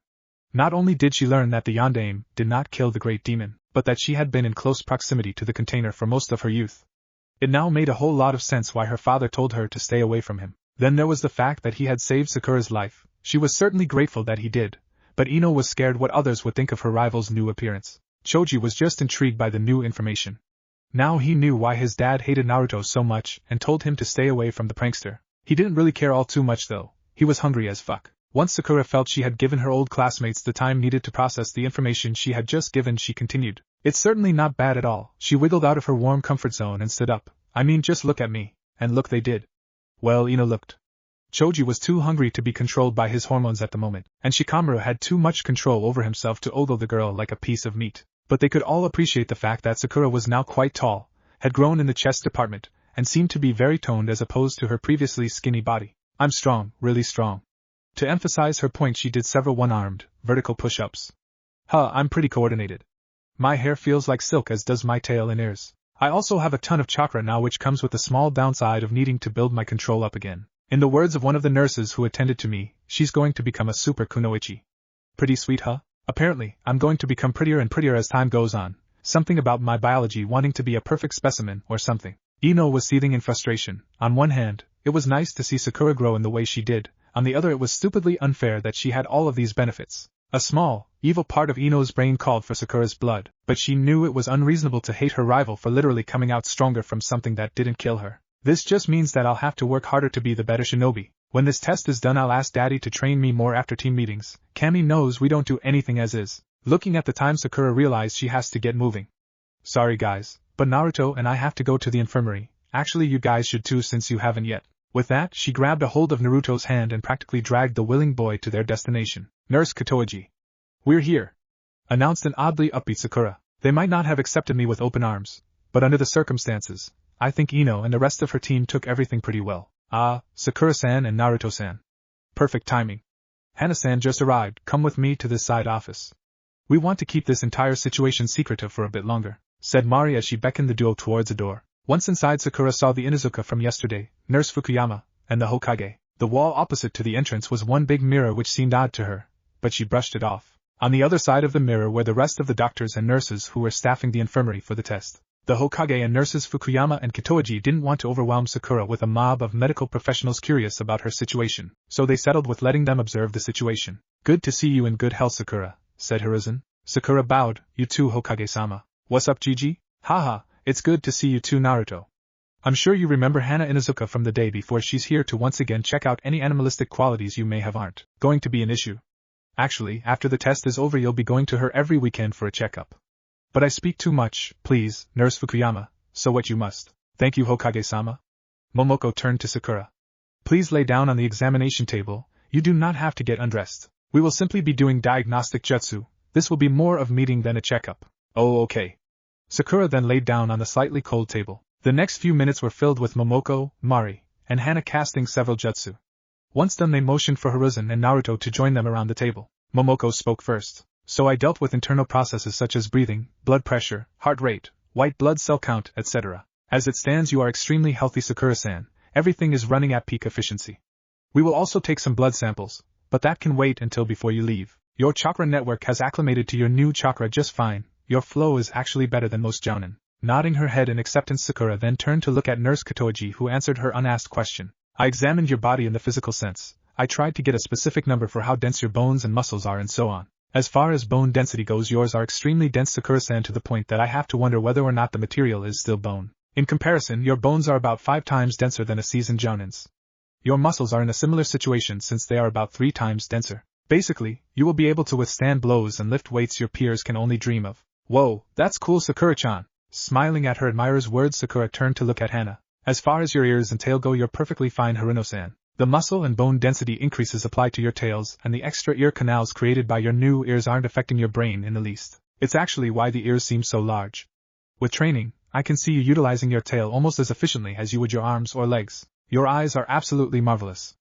Not only did she learn that the Yondaime did not kill the great demon, but that she had been in close proximity to the container for most of her youth. It now made a whole lot of sense why her father told her to stay away from him. Then there was the fact that he had saved Sakura's life. She was certainly grateful that he did, but Ino was scared what others would think of her rival's new appearance. Choji was just intrigued by the new information. Now he knew why his dad hated Naruto so much and told him to stay away from the prankster. He didn't really care all too much though. He was hungry as fuck. Once Sakura felt she had given her old classmates the time needed to process the information she had just given, she continued. It's certainly not bad at all. She wiggled out of her warm comfort zone and stood up. I mean, just look at me. And look they did. Well, Ino looked. Choji was too hungry to be controlled by his hormones at the moment, and Shikamaru had too much control over himself to ogle the girl like a piece of meat. But they could all appreciate the fact that Sakura was now quite tall, had grown in the chest department, and seemed to be very toned as opposed to her previously skinny body. I'm strong, really strong. To emphasize her point, she did several one-armed, vertical push-ups. I'm pretty coordinated. My hair feels like silk, as does my tail and ears. I also have a ton of chakra now, which comes with the small downside of needing to build my control up again. In the words of one of the nurses who attended to me, she's going to become a super kunoichi. Pretty sweet, huh? Apparently, I'm going to become prettier and prettier as time goes on. Something about my biology wanting to be a perfect specimen or something. Ino was seething in frustration. On one hand, it was nice to see Sakura grow in the way she did. On the other, it was stupidly unfair that she had all of these benefits. A small, evil part of Ino's brain called for Sakura's blood, but she knew it was unreasonable to hate her rival for literally coming out stronger from something that didn't kill her. This just means that I'll have to work harder to be the better shinobi. When this test is done, I'll ask Daddy to train me more after team meetings. Kami knows we don't do anything as is. Looking at the time, Sakura realized she has to get moving. Sorry guys, but Naruto and I have to go to the infirmary. Actually, you guys should too since you haven't yet. With that, she grabbed a hold of Naruto's hand and practically dragged the willing boy to their destination. Nurse Katoji. We're here, announced an oddly upbeat Sakura. They might not have accepted me with open arms, but under the circumstances, I think Ino and the rest of her team took everything pretty well. Sakura-san and Naruto-san. Perfect timing. Hana-san just arrived, come with me to this side office. We want to keep this entire situation secretive for a bit longer, said Mari as she beckoned the duo towards a door. Once inside, Sakura saw the Inuzuka from yesterday, Nurse Fukuyama, and the Hokage. The wall opposite to the entrance was one big mirror which seemed odd to her, but she brushed it off. On the other side of the mirror were the rest of the doctors and nurses who were staffing the infirmary for the test. The Hokage and nurses Fukuyama and Kitoji didn't want to overwhelm Sakura with a mob of medical professionals curious about her situation, so they settled with letting them observe the situation. Good to see you in good health, Sakura, said Hiruzen. Sakura bowed. You too, Hokage-sama. What's up, Gigi? Haha, it's good to see you too, Naruto. I'm sure you remember Hana Inuzuka from the day before. She's here to once again check out any animalistic qualities you may have. Aren't going to be an issue. Actually, after the test is over, you'll be going to her every weekend for a checkup. But I speak too much, please, Nurse Fukuyama, so what you must. Thank you, Hokage-sama. Momoko turned to Sakura. Please lay down on the examination table. You do not have to get undressed. We will simply be doing diagnostic jutsu. This will be more of meeting than a checkup. Oh, okay. Sakura then laid down on the slightly cold table. The next few minutes were filled with Momoko, Mari, and Hana casting several jutsu. Once done, they motioned for Hiruzen and Naruto to join them around the table. Momoko spoke first. So I dealt with internal processes such as breathing, blood pressure, heart rate, white blood cell count, etc. As it stands, you are extremely healthy, Sakura-san. Everything is running at peak efficiency. We will also take some blood samples, but that can wait until before you leave. Your chakra network has acclimated to your new chakra just fine. Your flow is actually better than most jounin. Nodding her head in acceptance, Sakura then turned to look at Nurse Katoji, who answered her unasked question. I examined your body in the physical sense. I tried to get a specific number for how dense your bones and muscles are and so on. As far as bone density goes, yours are extremely dense, Sakura-san, to the point that I have to wonder whether or not the material is still bone. In comparison, your bones are about 5 times denser than a seasoned jounin's. Your muscles are in a similar situation since they are about 3 times denser. Basically, you will be able to withstand blows and lift weights your peers can only dream of. Whoa, that's cool, Sakura-chan. Smiling at her admirer's words, Sakura turned to look at Hana. As far as your ears and tail go, you're perfectly fine, Haruno-san. The muscle and bone density increases apply to your tails, and the extra ear canals created by your new ears aren't affecting your brain in the least. It's actually why the ears seem so large. With training, I can see you utilizing your tail almost as efficiently as you would your arms or legs. Your eyes are absolutely marvelous.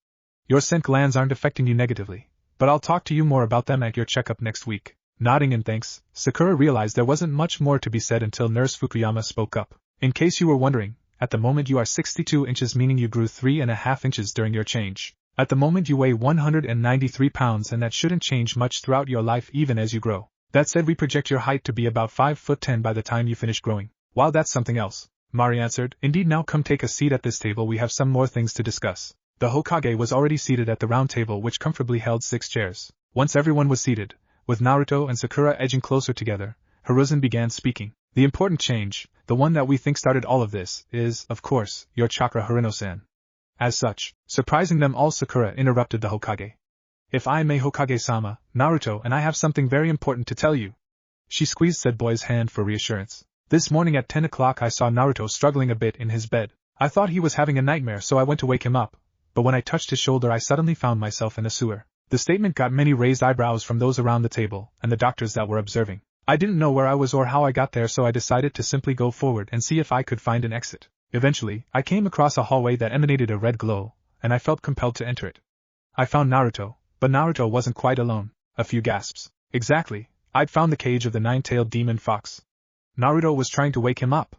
Your scent glands aren't affecting you negatively, but I'll talk to you more about them at your checkup next week. Nodding in thanks, Sakura realized there wasn't much more to be said until Nurse Fukuyama spoke up. In case you were wondering, at the moment you are 62 inches, meaning you grew 3.5 inches during your change. At the moment you weigh 193 pounds, and that shouldn't change much throughout your life even as you grow. That said, we project your height to be about 5'10" by the time you finish growing. Wow, that's something else, Mari answered. Indeed, now come take a seat at this table, we have some more things to discuss. The Hokage was already seated at the round table, which comfortably held 6 chairs. Once everyone was seated, with Naruto and Sakura edging closer together, Hiruzen began speaking. The important change, the one that we think started all of this, is, of course, your chakra, Haruno-san. As such, surprising them all, Sakura interrupted the Hokage. If I may, Hokage-sama, Naruto and I have something very important to tell you. She squeezed said boy's hand for reassurance. This morning at 10 o'clock I saw Naruto struggling a bit in his bed. I thought he was having a nightmare, so I went to wake him up, but when I touched his shoulder I suddenly found myself in a sewer. The statement got many raised eyebrows from those around the table and the doctors that were observing. I didn't know where I was or how I got there, so I decided to simply go forward and see if I could find an exit. Eventually, I came across a hallway that emanated a red glow, and I felt compelled to enter it. I found Naruto, but Naruto wasn't quite alone. A few gasps. Exactly, I'd found the cage of the 9-tailed demon fox. Naruto was trying to wake him up.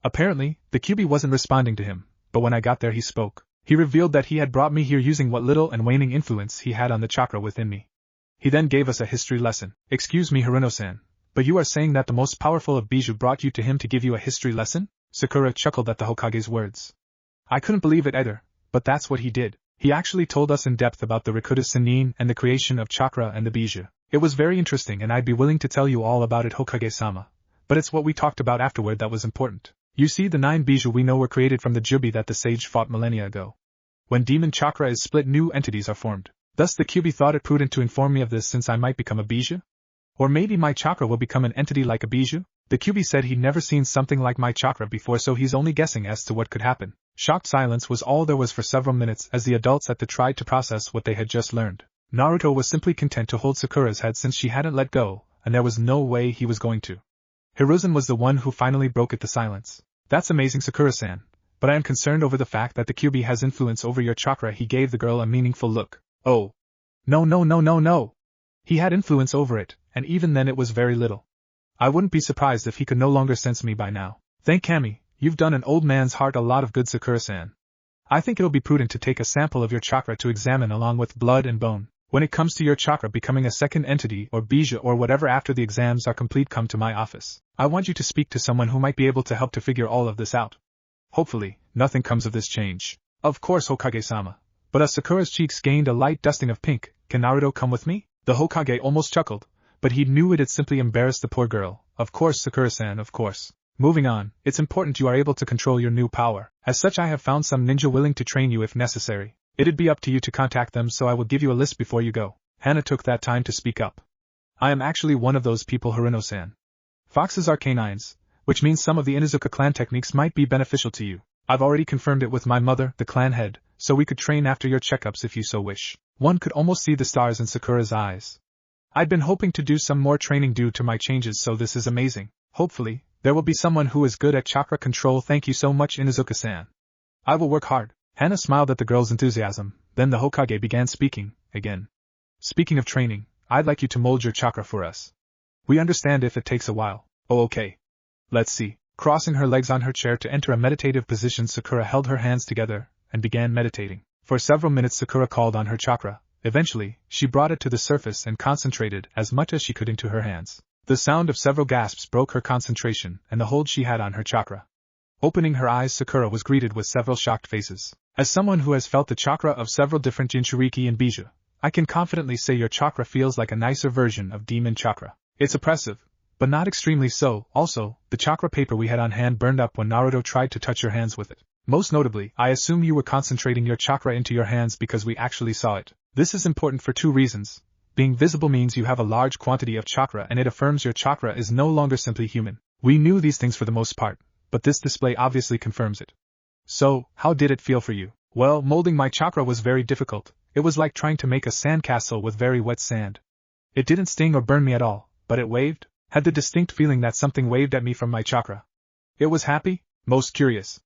Apparently, the Kyuubi wasn't responding to him, but when I got there he spoke. He revealed that he had brought me here using what little and waning influence he had on the chakra within me. He then gave us a history lesson. Excuse me, Haruno-san, but you are saying that the most powerful of Bijou brought you to him to give you a history lesson? Sakura chuckled at the Hokage's words. I couldn't believe it either, but that's what he did. He actually told us in depth about the Rikuta Sennin and the creation of chakra and the Bijou. It was very interesting and I'd be willing to tell you all about it, Hokage-sama. But it's what we talked about afterward that was important. You see, the 9 Bijou we know were created from the Jubi that the sage fought millennia ago. When demon chakra is split, new entities are formed. Thus the Kyuubi thought it prudent to inform me of this, since I might become a Bijou? Or maybe my chakra will become an entity like a Bijou? The Kyuubi said he'd never seen something like my chakra before, so he's only guessing as to what could happen. Shocked silence was all there was for several minutes as the adults at the tried to process what they had just learned. Naruto was simply content to hold Sakura's head since she hadn't let go, and there was no way he was going to. Hiruzen was the one who finally broke the silence. That's amazing, Sakura-san, but I am concerned over the fact that the Kyuubi has influence over your chakra. He gave the girl a meaningful look. Oh. No. He had influence over it, and even then it was very little. I wouldn't be surprised if he could no longer sense me by now. Thank Kami, you've done an old man's heart a lot of good, Sakura-san. I think it'll be prudent to take a sample of your chakra to examine along with blood and bone. When it comes to your chakra becoming a second entity or Bijou or whatever after the exams are complete, come to my office. I want you to speak to someone who might be able to help to figure all of this out. Hopefully, nothing comes of this change. Of course, Hokage-sama. But as Sakura's cheeks gained a light dusting of pink, can Naruto come with me? The Hokage almost chuckled, but he knew it had simply embarrassed the poor girl. Of course, Sakura-san, of course. Moving on, it's important you are able to control your new power. As such, I have found some ninja willing to train you if necessary. It'd be up to you to contact them, so I will give you a list before you go. Hana took that time to speak up. I am actually one of those people, Haruno-san. Foxes are canines, which means some of the Inuzuka clan techniques might be beneficial to you. I've already confirmed it with my mother, the clan head, so we could train after your checkups if you so wish. One could almost see the stars in Sakura's eyes. I'd been hoping to do some more training due to my changes, so this is amazing. Hopefully, there will be someone who is good at chakra control. Thank you so much, Inuzuka-san. I will work hard. Hana smiled at the girl's enthusiasm, then the Hokage began speaking, again. Speaking of training, I'd like you to mold your chakra for us. We understand if it takes a while. Oh, okay. Let's see. Crossing her legs on her chair to enter a meditative position, Sakura held her hands together and began meditating. For several minutes Sakura called on her chakra. Eventually, she brought it to the surface and concentrated as much as she could into her hands. The sound of several gasps broke her concentration and the hold she had on her chakra. Opening her eyes, Sakura was greeted with several shocked faces. As someone who has felt the chakra of several different Jinchuriki and Bijou, I can confidently say your chakra feels like a nicer version of demon chakra. It's oppressive, but not extremely so. Also, the chakra paper we had on hand burned up when Naruto tried to touch your hands with it. Most notably, I assume you were concentrating your chakra into your hands because we actually saw it. This is important for two reasons. Being visible means you have a large quantity of chakra and it affirms your chakra is no longer simply human. We knew these things for the most part, but this display obviously confirms it. So, how did it feel for you? Well, molding my chakra was very difficult. It was like trying to make a sandcastle with very wet sand. It didn't sting or burn me at all, but it waved, had the distinct feeling that something waved at me from my chakra. It was happy, most curious.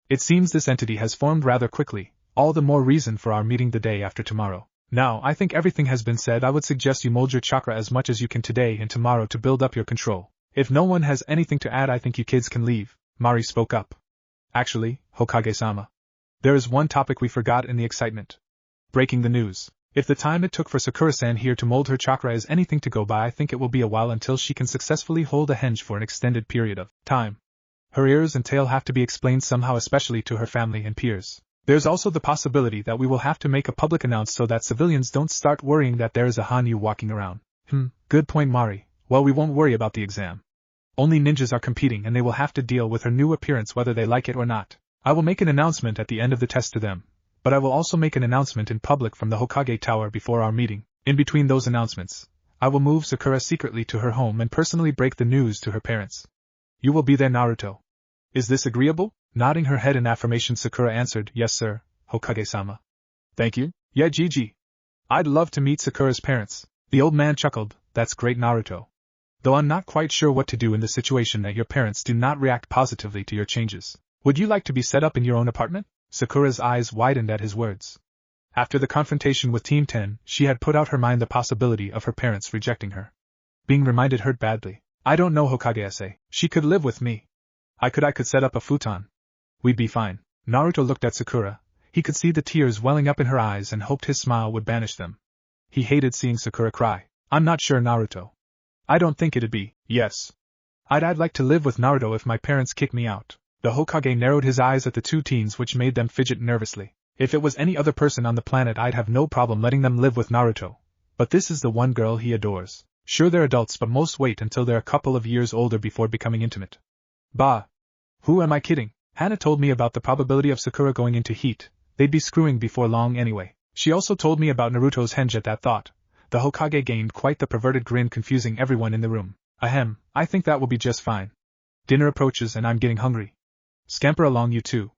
It seems this entity has formed rather quickly, all the more reason for our meeting the day after tomorrow. Now, I think everything has been said. I would suggest you mold your chakra as much as you can today and tomorrow to build up your control. If no one has anything to add, I think you kids can leave. Mari spoke up. Actually, Hokage-sama. There is one topic we forgot in the excitement. Breaking the news. If the time it took for Sakura-san here to mold her chakra is anything to go by, I think it will be a while until she can successfully hold a henge for an extended period of time. Her ears and tail have to be explained somehow, especially to her family and peers. There's also the possibility that we will have to make a public announcement so that civilians don't start worrying that there is a Hanyu walking around. Good point, Mari. Well, we won't worry about the exam. Only ninjas are competing and they will have to deal with her new appearance whether they like it or not. I will make an announcement at the end of the test to them, but I will also make an announcement in public from the Hokage Tower before our meeting. In between those announcements, I will move Sakura secretly to her home and personally break the news to her parents. You will be there, Naruto. Is this agreeable? Nodding her head in affirmation, Sakura answered, Yes sir, Hokage-sama. Thank you. Yeah, Gigi. I'd love to meet Sakura's parents. The old man chuckled, That's great, Naruto. Though I'm not quite sure what to do in the situation that your parents do not react positively to your changes. Would you like to be set up in your own apartment? Sakura's eyes widened at his words. After the confrontation with Team 10, she had put out her mind the possibility of her parents rejecting her. Being reminded hurt badly. I don't know, Hokage-ase. She could live with me. I could set up a futon. We'd be fine. Naruto looked at Sakura. He could see the tears welling up in her eyes and hoped his smile would banish them. He hated seeing Sakura cry. I'm not sure, Naruto. I don't think it'd be, yes. I'd like to live with Naruto if my parents kick me out. The Hokage narrowed his eyes at the two teens, which made them fidget nervously. If it was any other person on the planet, I'd have no problem letting them live with Naruto. But this is the one girl he adores. Sure, they're adults, but most wait until they're a couple of years older before becoming intimate. Bah! Who am I kidding? Hana told me about the probability of Sakura going into heat. They'd be screwing before long anyway. She also told me about Naruto's henge. At that thought, the Hokage gained quite the perverted grin, confusing everyone in the room. Ahem, I think that will be just fine. Dinner approaches and I'm getting hungry. Scamper along, you two.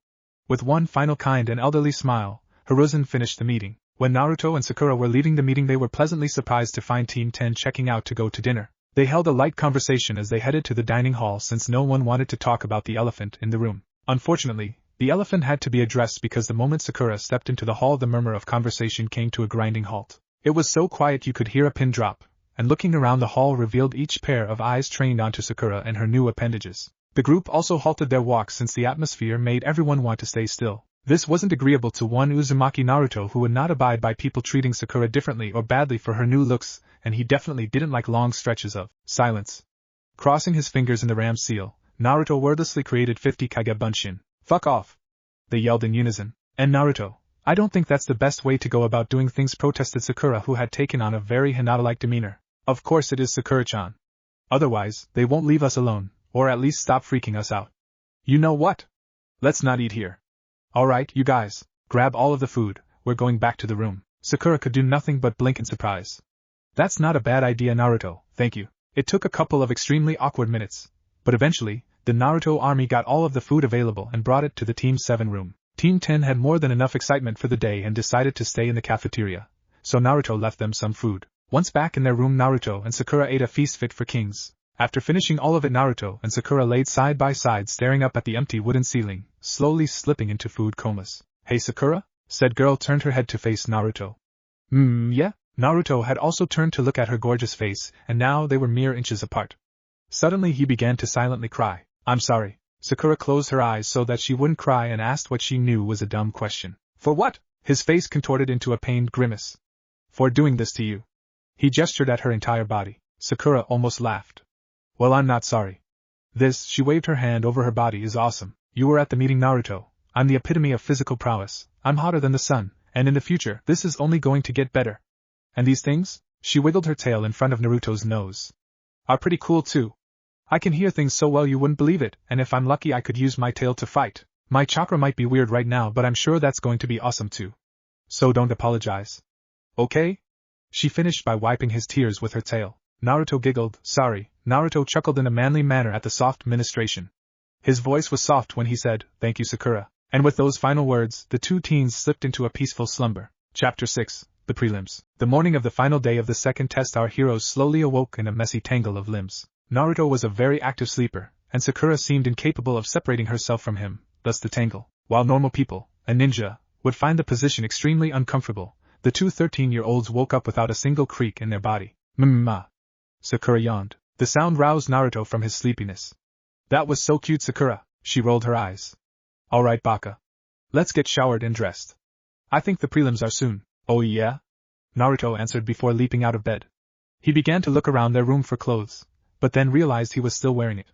With one final kind and elderly smile, Hiruzen finished the meeting. When Naruto and Sakura were leaving the meeting, they were pleasantly surprised to find Team 10 checking out to go to dinner. They held a light conversation as they headed to the dining hall since no one wanted to talk about the elephant in the room. Unfortunately, the elephant had to be addressed because the moment Sakura stepped into the hall, the murmur of conversation came to a grinding halt. It was so quiet you could hear a pin drop, and looking around the hall revealed each pair of eyes trained onto Sakura and her new appendages. The group also halted their walk since the atmosphere made everyone want to stay still. This wasn't agreeable to one Uzumaki Naruto, who would not abide by people treating Sakura differently or badly for her new looks, and he definitely didn't like long stretches of silence. Crossing his fingers in the ram seal, Naruto wordlessly created 50 Kage Bunshin. Fuck off! They yelled in unison. And Naruto, I don't think that's the best way to go about doing things, protested Sakura, who had taken on a very Hinata-like demeanor. Of course it is, Sakura-chan. Otherwise, they won't leave us alone, or at least stop freaking us out. You know what? Let's not eat here. Alright, you guys, grab all of the food, we're going back to the room. Sakura could do nothing but blink in surprise. That's not a bad idea, Naruto, thank you. It took a couple of extremely awkward minutes, but eventually, the Naruto army got all of the food available and brought it to the Team 7 room. Team 10 had more than enough excitement for the day and decided to stay in the cafeteria, so Naruto left them some food. Once back in their room, Naruto and Sakura ate a feast fit for kings. After finishing all of it, Naruto and Sakura laid side by side, staring up at the empty wooden ceiling, slowly slipping into food comas. Hey Sakura? Said girl turned her head to face Naruto. Yeah? Naruto had also turned to look at her gorgeous face, and now they were mere inches apart. Suddenly he began to silently cry. I'm sorry. Sakura closed her eyes so that she wouldn't cry and asked what she knew was a dumb question. For what? His face contorted into a pained grimace. For doing this to you. He gestured at her entire body. Sakura almost laughed. Well, I'm not sorry. This, she waved her hand over her body, is awesome. You were at the meeting, Naruto. I'm the epitome of physical prowess, I'm hotter than the sun, and in the future, this is only going to get better. And these things? She wiggled her tail in front of Naruto's nose. Are pretty cool too. I can hear things so well you wouldn't believe it, and if I'm lucky I could use my tail to fight. My chakra might be weird right now, but I'm sure that's going to be awesome too. So don't apologize. Okay? She finished by wiping his tears with her tail. Naruto giggled. Sorry. Naruto chuckled in a manly manner at the soft ministration. His voice was soft when he said, Thank you, Sakura. And with those final words, the two teens slipped into a peaceful slumber. Chapter 6. The Prelims. The morning of the final day of the second test, our heroes slowly awoke in a messy tangle of limbs. Naruto was a very active sleeper, and Sakura seemed incapable of separating herself from him, thus the tangle. While normal people, a ninja, would find the position extremely uncomfortable, the two 13-year-olds woke up without a single creak in their body. Sakura yawned. The sound roused Naruto from his sleepiness. That was so cute, Sakura, she rolled her eyes. Alright, Baka. Let's get showered and dressed. I think the prelims are soon. Oh yeah? Naruto answered before leaping out of bed. He began to look around their room for clothes, but then realized he was still wearing it.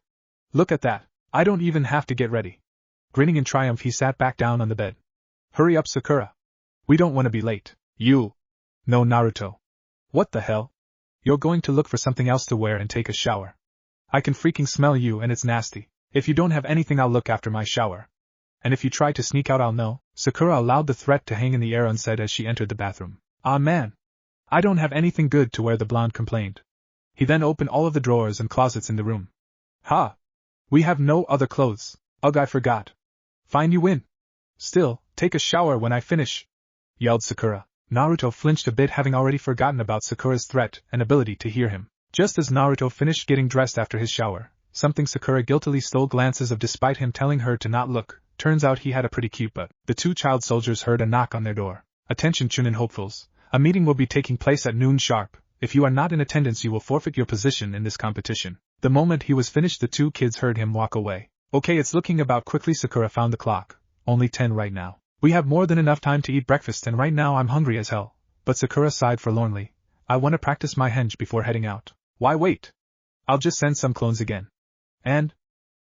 Look at that, I don't even have to get ready. Grinning in triumph, he sat back down on the bed. Hurry up, Sakura. We don't want to be late. You. No, Naruto. What the hell? You're going to look for something else to wear and take a shower. I can freaking smell you and it's nasty. If you don't have anything, I'll look after my shower. And if you try to sneak out, I'll know. Sakura allowed the threat to hang in the air unsaid as she entered the bathroom. Ah man. I don't have anything good to wear, the blonde complained. He then opened all of the drawers and closets in the room. Ha! We have no other clothes. Ugh, I forgot. Fine, you win. Still, take a shower when I finish, yelled Sakura. Naruto flinched a bit, having already forgotten about Sakura's threat and ability to hear him. Just as Naruto finished getting dressed after his shower, something Sakura guiltily stole glances of despite him telling her to not look. Turns out he had a pretty cute butt. The two child soldiers heard a knock on their door. Attention, Chunin hopefuls. A meeting will be taking place at noon sharp. If you are not in attendance, you will forfeit your position in this competition. The moment he was finished, the two kids heard him walk away. Okay, it's looking about. Quickly, Sakura found the clock. Only 10 right now. We have more than enough time to eat breakfast, and right now I'm hungry as hell. But Sakura sighed forlornly. I want to practice my henge before heading out. Why wait? I'll just send some clones again. And?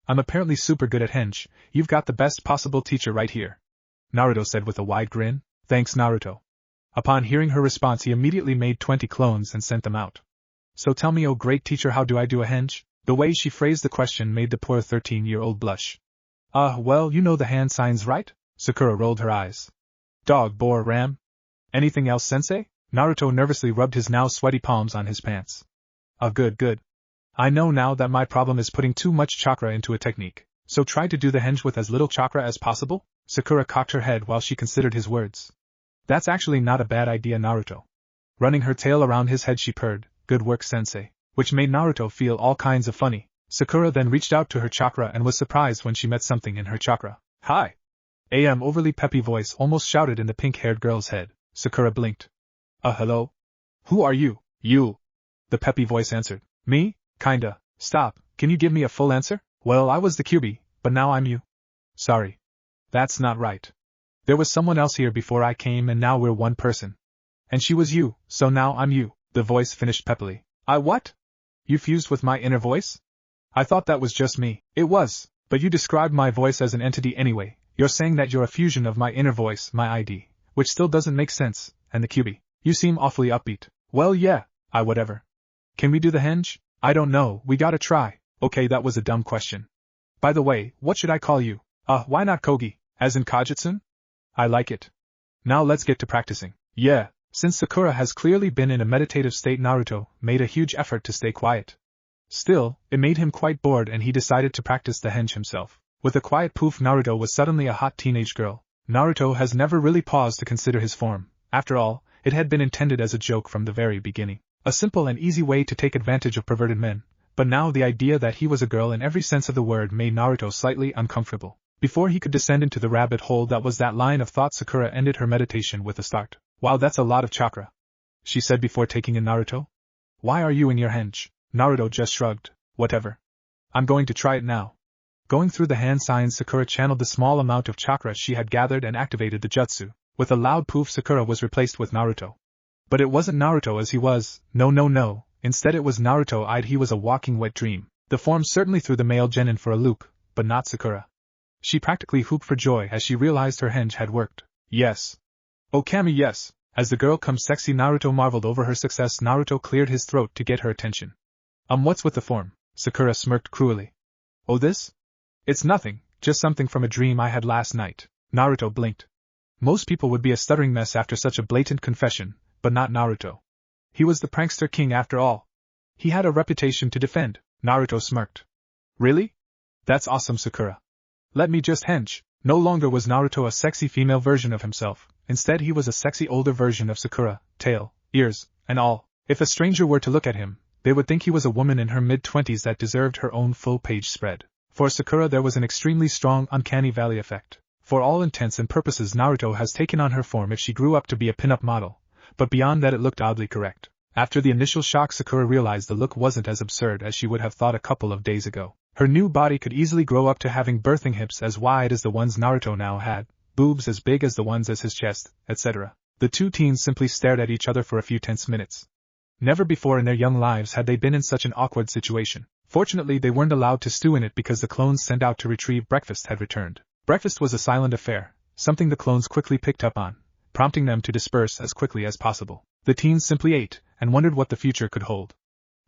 I'm apparently super good at henge. You've got the best possible teacher right here, Naruto said with a wide grin. Thanks, Naruto. Upon hearing her response, he immediately made 20 clones and sent them out. So tell me, oh great teacher, how do I do a henge? The way she phrased the question made the poor 13-year-old blush. Well, you know the hand signs, right? Sakura rolled her eyes. Dog, boar, ram? Anything else, sensei? Naruto nervously rubbed his now sweaty palms on his pants. Good. I know now that my problem is putting too much chakra into a technique, so try to do the henge with as little chakra as possible? Sakura cocked her head while she considered his words. That's actually not a bad idea, Naruto. Running her tail around his head, she purred, Good work, sensei, which made Naruto feel all kinds of funny. Sakura then reached out to her chakra and was surprised when she met something in her chakra. Hi! Overly peppy voice almost shouted in the pink-haired girl's head. Sakura blinked. Hello? Who are you? You. The peppy voice answered. Me? Kinda. Stop, can you give me a full answer? Well, I was the QB, but now I'm you. Sorry. That's not right. There was someone else here before I came and now we're one person. And she was you, so now I'm you, the voice finished peppily. I what? You fused with my inner voice? I thought that was just me. It was, but you described my voice as an entity anyway. You're saying that you're a fusion of my inner voice, my ID, which still doesn't make sense, and the QB. You seem awfully upbeat. Well, yeah, whatever. Can we do the henge? I don't know, we gotta try. Okay, that was a dumb question. By the way, what should I call you? Why not Kogi, as in Kajutsun? I like it. Now let's get to practicing. Yeah, since Sakura has clearly been in a meditative state, Naruto made a huge effort to stay quiet. Still, it made him quite bored and he decided to practice the henge himself. With a quiet poof, Naruto was suddenly a hot teenage girl. Naruto has never really paused to consider his form. After all, it had been intended as a joke from the very beginning. A simple and easy way to take advantage of perverted men. But now the idea that he was a girl in every sense of the word made Naruto slightly uncomfortable. Before he could descend into the rabbit hole that was that line of thought, Sakura ended her meditation with a start. Wow, that's a lot of chakra, she said before taking in Naruto. Why are you in your henge? Naruto just shrugged. Whatever. I'm going to try it now. Going through the hand signs, Sakura channeled the small amount of chakra she had gathered and activated the jutsu. With a loud poof, Sakura was replaced with Naruto. But it wasn't Naruto as he was, no. Instead it was Naruto-eyed. He was a walking wet dream. The form certainly threw the male genin for a loop, but not Sakura. She practically whooped for joy as she realized her henge had worked. Yes. Oh Kami, yes. As the girl come sexy Naruto marveled over her success. Naruto cleared his throat to get her attention. What's with the form? Sakura smirked cruelly. Oh this? It's nothing, just something from a dream I had last night. Naruto blinked. Most people would be a stuttering mess after such a blatant confession, but not Naruto. He was the prankster king after all. He had a reputation to defend. Naruto smirked. Really? That's awesome, Sakura. Let me just henge. No longer was Naruto a sexy female version of himself, instead he was a sexy older version of Sakura, tail, ears, and all. If a stranger were to look at him, they would think he was a woman in her mid-20s that deserved her own full-page spread. For Sakura there was an extremely strong uncanny valley effect. For all intents and purposes Naruto has taken on her form if she grew up to be a pin-up model, but beyond that it looked oddly correct. After the initial shock Sakura realized the look wasn't as absurd as she would have thought a couple of days ago. Her new body could easily grow up to having birthing hips as wide as the ones Naruto now had, boobs as big as the ones as his chest, etc. The two teens simply stared at each other for a few tense minutes. Never before in their young lives had they been in such an awkward situation. Fortunately they weren't allowed to stew in it because the clones sent out to retrieve breakfast had returned. Breakfast was a silent affair, something the clones quickly picked up on, prompting them to disperse as quickly as possible. The teens simply ate, and wondered what the future could hold.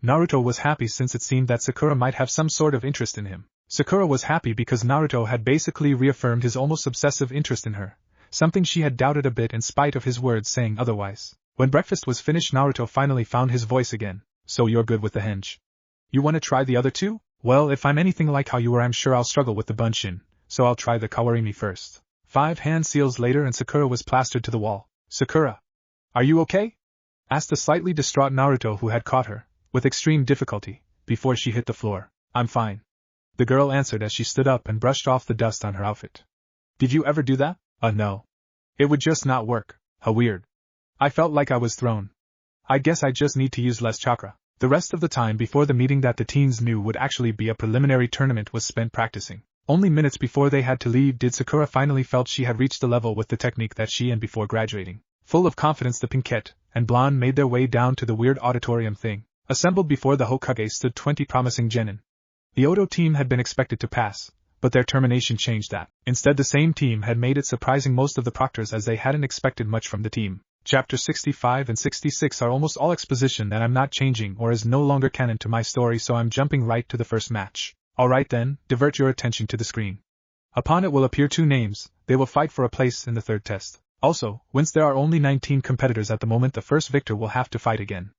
Naruto was happy since it seemed that Sakura might have some sort of interest in him. Sakura was happy because Naruto had basically reaffirmed his almost obsessive interest in her, something she had doubted a bit in spite of his words saying otherwise. When breakfast was finished Naruto finally found his voice again. So you're good with the henge? You want to try the other two? Well, if I'm anything like how you were I'm sure I'll struggle with the bunshin, so I'll try the kawarimi first. 5 hand seals later and Sakura was plastered to the wall. Sakura, are you okay? Asked the slightly distraught Naruto who had caught her, with extreme difficulty, before she hit the floor. I'm fine. The girl answered as she stood up and brushed off the dust on her outfit. Did you ever do that? No. It would just not work. How weird. I felt like I was thrown. I guess I just need to use less chakra. The rest of the time before the meeting that the teens knew would actually be a preliminary tournament was spent practicing. Only minutes before they had to leave did Sakura finally felt she had reached the level with the technique that she and before graduating. Full of confidence the Pinkette and Blonde made their way down to the weird auditorium thing. Assembled before the Hokage stood 20 promising genin. The Odo team had been expected to pass, but their termination changed that. Instead the same team had made it, surprising most of the proctors as they hadn't expected much from the team. Chapter 65 and 66 are almost all exposition that I'm not changing or is no longer canon to my story, so I'm jumping right to the first match. Alright then, divert your attention to the screen. Upon it will appear 2 names, they will fight for a place in the third test. Also, since there are only 19 competitors at the moment, the first victor will have to fight again.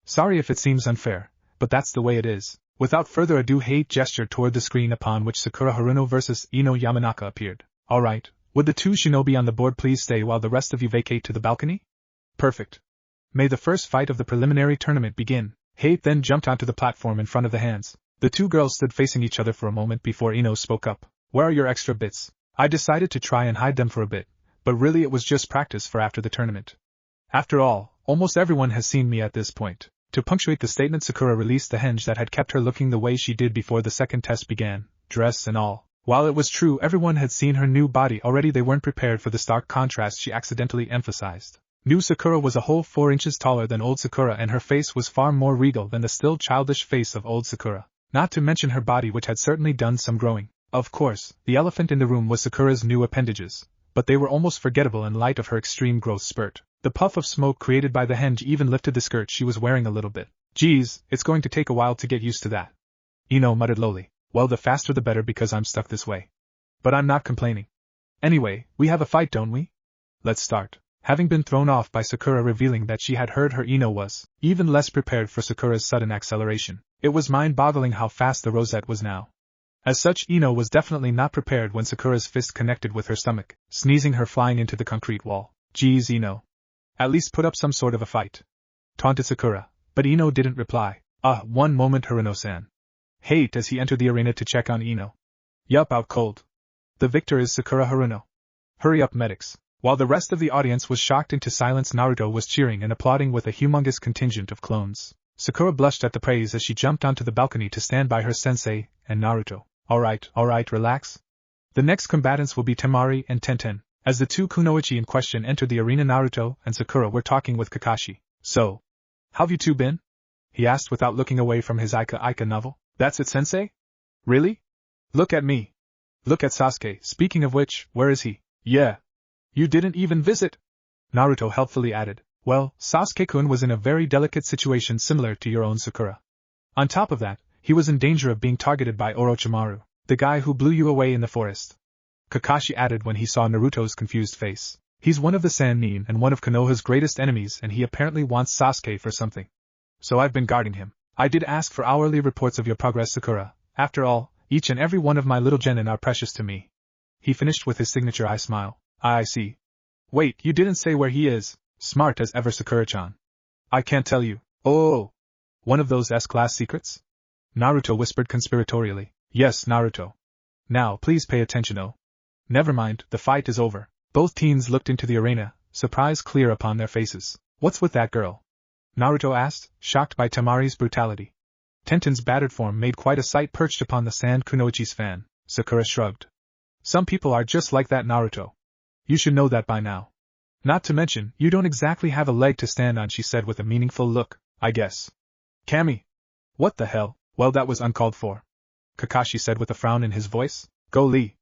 Sorry if it seems unfair, but that's the way it is. Without further ado Hate gestured toward the screen upon which Sakura Haruno vs. Ino Yamanaka appeared. Alright, would the 2 shinobi on the board please stay while the rest of you vacate to the balcony? Perfect. May the first fight of the preliminary tournament begin. Hate then jumped onto the platform in front of the hands. The 2 girls stood facing each other for a moment before Ino spoke up. Where are your extra bits? I decided to try and hide them for a bit, but really it was just practice for after the tournament. After all, almost everyone has seen me at this point. To punctuate the statement Sakura released the henge that had kept her looking the way she did before the second test began, dress and all. While it was true everyone had seen her new body already, they weren't prepared for the stark contrast she accidentally emphasized. New Sakura was a whole 4 inches taller than old Sakura, and her face was far more regal than the still childish face of old Sakura. Not to mention her body, which had certainly done some growing. Of course, the elephant in the room was Sakura's new appendages, but they were almost forgettable in light of her extreme growth spurt. The puff of smoke created by the henge even lifted the skirt she was wearing a little bit. Geez, it's going to take a while to get used to that. Ino muttered lowly. Well, the faster the better because I'm stuck this way. But I'm not complaining. Anyway, we have a fight, don't we? Let's start. Having been thrown off by Sakura revealing that she had heard her, Ino was even less prepared for Sakura's sudden acceleration. It was mind-boggling how fast the rosette was now. As such, Ino was definitely not prepared when Sakura's fist connected with her stomach, sneezing her flying into the concrete wall. Geez, Ino. At least put up some sort of a fight. Taunted Sakura, but Ino didn't reply. One moment, Haruno-san. Hate as he entered the arena to check on Ino. Yup, out cold. The victor is Sakura Haruno. Hurry up, medics. While the rest of the audience was shocked into silence, Naruto was cheering and applauding with a humongous contingent of clones. Sakura blushed at the praise as she jumped onto the balcony to stand by her sensei and Naruto. Alright, relax. The next combatants will be Temari and Tenten. As the 2 kunoichi in question entered the arena, Naruto and Sakura were talking with Kakashi. So, how've you 2 been? He asked without looking away from his Ika novel. That's it, sensei? Really? Look at me. Look at Sasuke, speaking of which, where is he? Yeah. You didn't even visit? Naruto helpfully added. Well, Sasuke-kun was in a very delicate situation similar to your own Sakura. On top of that, he was in danger of being targeted by Orochimaru, the guy who blew you away in the forest. Kakashi added when he saw Naruto's confused face. He's one of the Sannin and one of Konoha's greatest enemies, and he apparently wants Sasuke for something. So I've been guarding him. I did ask for hourly reports of your progress, Sakura. After all, each and every one of my little genin are precious to me. He finished with his signature eye smile. I see. Wait, you didn't say where he is. Smart as ever, Sakura-chan. I can't tell you. Oh. One of those S-class secrets? Naruto whispered conspiratorially. Yes, Naruto. Now, please pay attention, oh. Never mind, the fight is over. Both teens looked into the arena, surprise clear upon their faces. What's with that girl? Naruto asked, shocked by Temari's brutality. Tenten's battered form made quite a sight perched upon the sand. Kunoichi's fan. Sakura shrugged. Some people are just like that, Naruto. You should know that by now. Not to mention, you don't exactly have a leg to stand on, she said with a meaningful look, I guess. Kami. What the hell? Well, that was uncalled for. Kakashi said with a frown in his voice. Go Lee.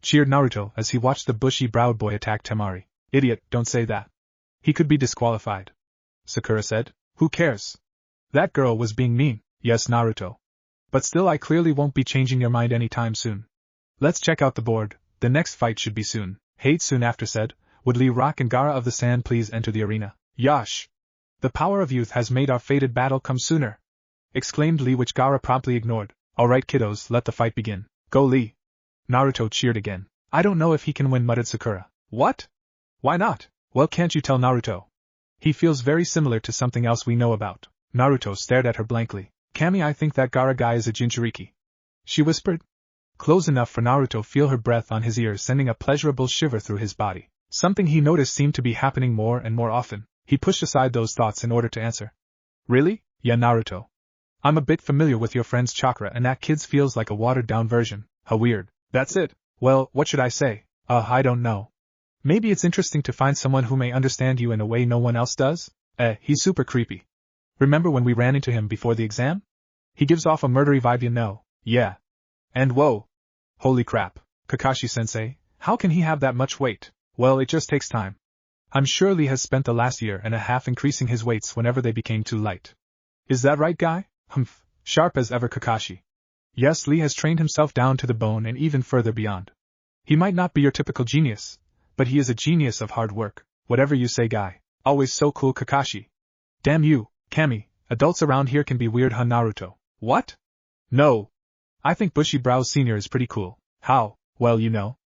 Cheered Naruto as he watched the bushy-browed boy attack Temari. Idiot, don't say that. He could be disqualified. Sakura said. Who cares? That girl was being mean. Yes, Naruto. But still, I clearly won't be changing your mind anytime soon. Let's check out the board. The next fight should be soon. Hate soon after said. Would Lee Rock and Gaara of the Sand please enter the arena? Yash! The power of youth has made our fated battle come sooner! Exclaimed Lee, which Gaara promptly ignored. Alright kiddos, let the fight begin. Go Lee! Naruto cheered again. I don't know if he can win, muttered Sakura. What? Why not? Well, can't you tell Naruto? He feels very similar to something else we know about. Naruto stared at her blankly. Kami, I think that Gaara guy is a Jinchuriki. She whispered. Close enough for Naruto to feel her breath on his ear, sending a pleasurable shiver through his body. Something he noticed seemed to be happening more and more often. He pushed aside those thoughts in order to answer. Really? Yeah, Naruto. I'm a bit familiar with your friend's chakra, and that kid's feels like a watered-down version. How weird. That's it. Well, what should I say? I don't know. Maybe it's interesting to find someone who may understand you in a way no one else does? He's super creepy. Remember when we ran into him before the exam? He gives off a murdery vibe, you know. Yeah. And whoa. Holy crap. Kakashi-sensei, how can he have that much weight? Well, it just takes time. I'm sure Lee has spent the last year and a half increasing his weights whenever they became too light. Is that right, guy? Humph. Sharp as ever, Kakashi. Yes, Lee has trained himself down to the bone and even further beyond. He might not be your typical genius, but he is a genius of hard work. Whatever you say, guy. Always so cool, Kakashi. Damn you, Kami, adults around here can be weird, huh, Naruto? What? No. I think Bushy Brows Sr. is pretty cool. How? Well, you know.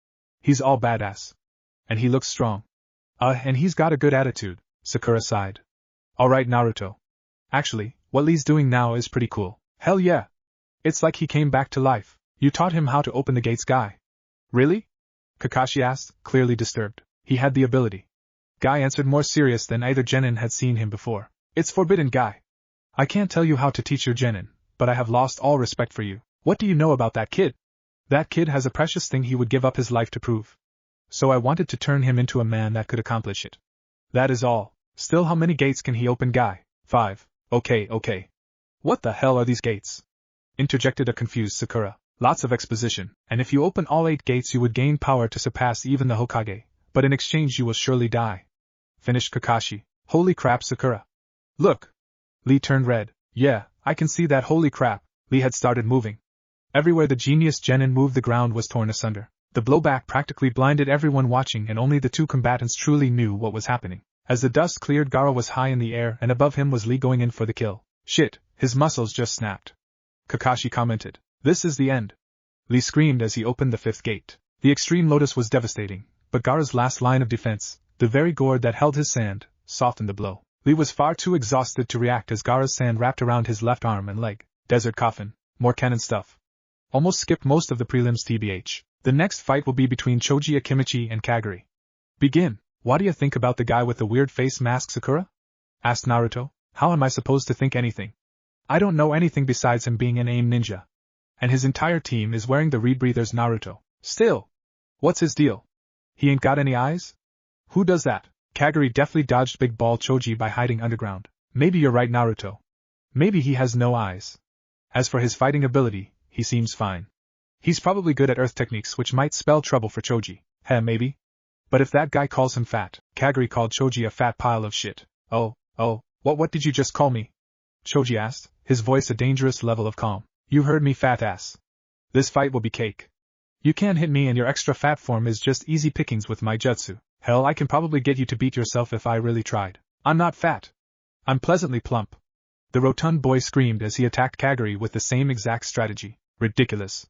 He's all badass. And he looks strong. And he's got a good attitude, Sakura sighed. Alright, Naruto. Actually, what Lee's doing now is pretty cool. Hell yeah. It's like he came back to life. You taught him how to open the gates, guy. Really? Kakashi asked, clearly disturbed. He had the ability. Guy answered, more serious than either genin had seen him before. It's forbidden, Guy. I can't tell you how to teach your genin, but I have lost all respect for you. What do you know about that kid? That kid has a precious thing he would give up his life to prove. So I wanted to turn him into a man that could accomplish it. That is all. Still, how many gates can he open, Guy? 5. Okay. What the hell are these gates? Interjected a confused Sakura. Lots of exposition, and if you open all 8 gates you would gain power to surpass even the Hokage, but in exchange you will surely die. Finished Kakashi. Holy crap, Sakura. Look. Lee turned red. Yeah, I can see that. Holy crap. Lee had started moving. Everywhere the genius genin moved the ground was torn asunder. The blowback practically blinded everyone watching, and only the two combatants truly knew what was happening. As the dust cleared, Gaara was high in the air, and above him was Lee going in for the kill. Shit, his muscles just snapped. Kakashi commented. This is the end. Lee screamed as he opened the 5th gate. The extreme lotus was devastating, but Gaara's last line of defense, the very gourd that held his sand, softened the blow. Lee was far too exhausted to react as Gaara's sand wrapped around his left arm and leg. Desert coffin, more cannon stuff. Almost skipped most of the prelims, tbh. The next fight will be between Choji Akimichi and Kagari. Begin. What do you think about the guy with the weird face mask, Sakura? Asked Naruto. How am I supposed to think anything? I don't know anything besides him being an AIM ninja. And his entire team is wearing the rebreathers, Naruto. Still. What's his deal? He ain't got any eyes? Who does that? Kagari deftly dodged Big Ball Choji by hiding underground. Maybe you're right, Naruto. Maybe he has no eyes. As for his fighting ability, he seems fine. He's probably good at earth techniques, which might spell trouble for Choji. Heh, maybe? But if that guy calls him fat, Kagari called Choji a fat pile of shit. Oh, what did you just call me? Choji asked, his voice a dangerous level of calm. You heard me, fat ass. This fight will be cake. You can't hit me and your extra fat form is just easy pickings with my jutsu. Hell, I can probably get you to beat yourself if I really tried. I'm not fat. I'm pleasantly plump. The rotund boy screamed as he attacked Kagari with the same exact strategy. Ridiculous.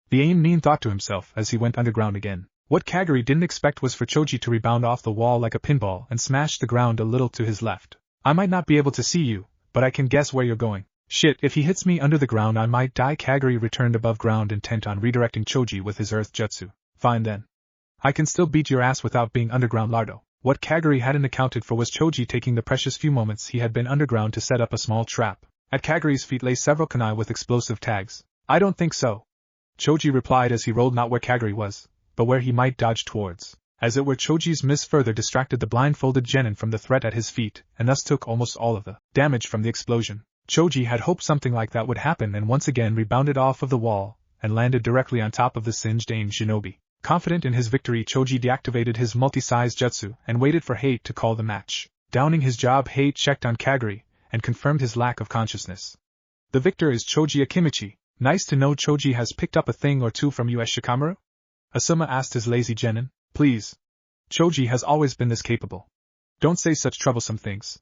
The Aim thought to himself as he went underground again. What Kagari didn't expect was for Choji to rebound off the wall like a pinball and smash the ground a little to his left. I might not be able to see you, but I can guess where you're going. Shit, if he hits me under the ground I might die. Kagari returned above ground, intent on redirecting Choji with his earth jutsu. Fine then. I can still beat your ass without being underground, Lardo. What Kagari hadn't accounted for was Choji taking the precious few moments he had been underground to set up a small trap. At Kagari's feet lay several kunai with explosive tags. I don't think so. Choji replied as he rolled not where Kagari was, but where he might dodge towards. As it were, Choji's miss further distracted the blindfolded genin from the threat at his feet, and thus took almost all of the damage from the explosion. Choji had hoped something like that would happen and once again rebounded off of the wall, and landed directly on top of the singed Aim shinobi. Confident in his victory, Choji deactivated his multi-size jutsu and waited for Hate to call the match. Downing his job, Hate checked on Kagari, and confirmed his lack of consciousness. The victor is Choji Akimichi. Nice to know Choji has picked up a thing or two from you, Shikamaru? Asuma asked his lazy genin. Please. Choji has always been this capable. Don't say such troublesome things.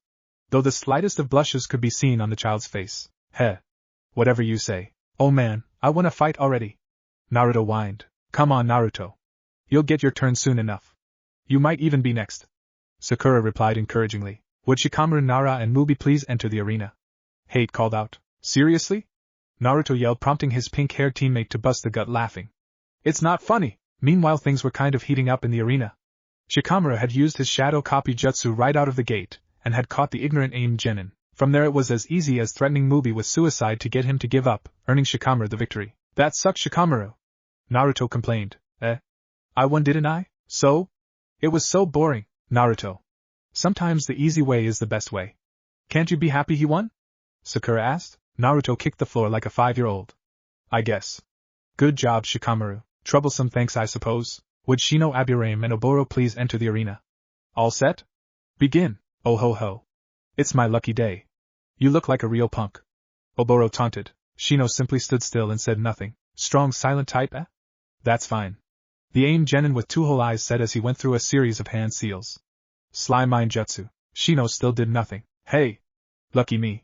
Though the slightest of blushes could be seen on the child's face. Heh. Whatever you say. Oh man, I wanna fight already. Naruto whined. Come on, Naruto. You'll get your turn soon enough. You might even be next. Sakura replied encouragingly. Would Shikamaru, Nara, and Mubi please enter the arena? Hate called out. Seriously? Naruto yelled, prompting his pink-haired teammate to bust the gut laughing. It's not funny. Meanwhile, things were kind of heating up in the arena. Shikamaru had used his shadow copy jutsu right out of the gate, and had caught the ignorant Aim genin. From there it was as easy as threatening Mubi with suicide to get him to give up, earning Shikamaru the victory. That sucked, Shikamaru. Naruto complained. I won, didn't I? So? It was so boring, Naruto. Sometimes the easy way is the best way. Can't you be happy he won? Sakura asked. Naruto kicked the floor like a 5-year-old. I guess. Good job, Shikamaru. Troublesome thanks, I suppose. Would Shino, Aburame, and Oboro please enter the arena? All set? Begin. Oh ho ho. It's my lucky day. You look like a real punk. Oboro taunted. Shino simply stood still and said nothing. Strong silent type, eh? That's fine. The Aim genin with 2 whole eyes said as he went through a series of hand seals. Sly mind jutsu. Shino still did nothing. Hey! Lucky me.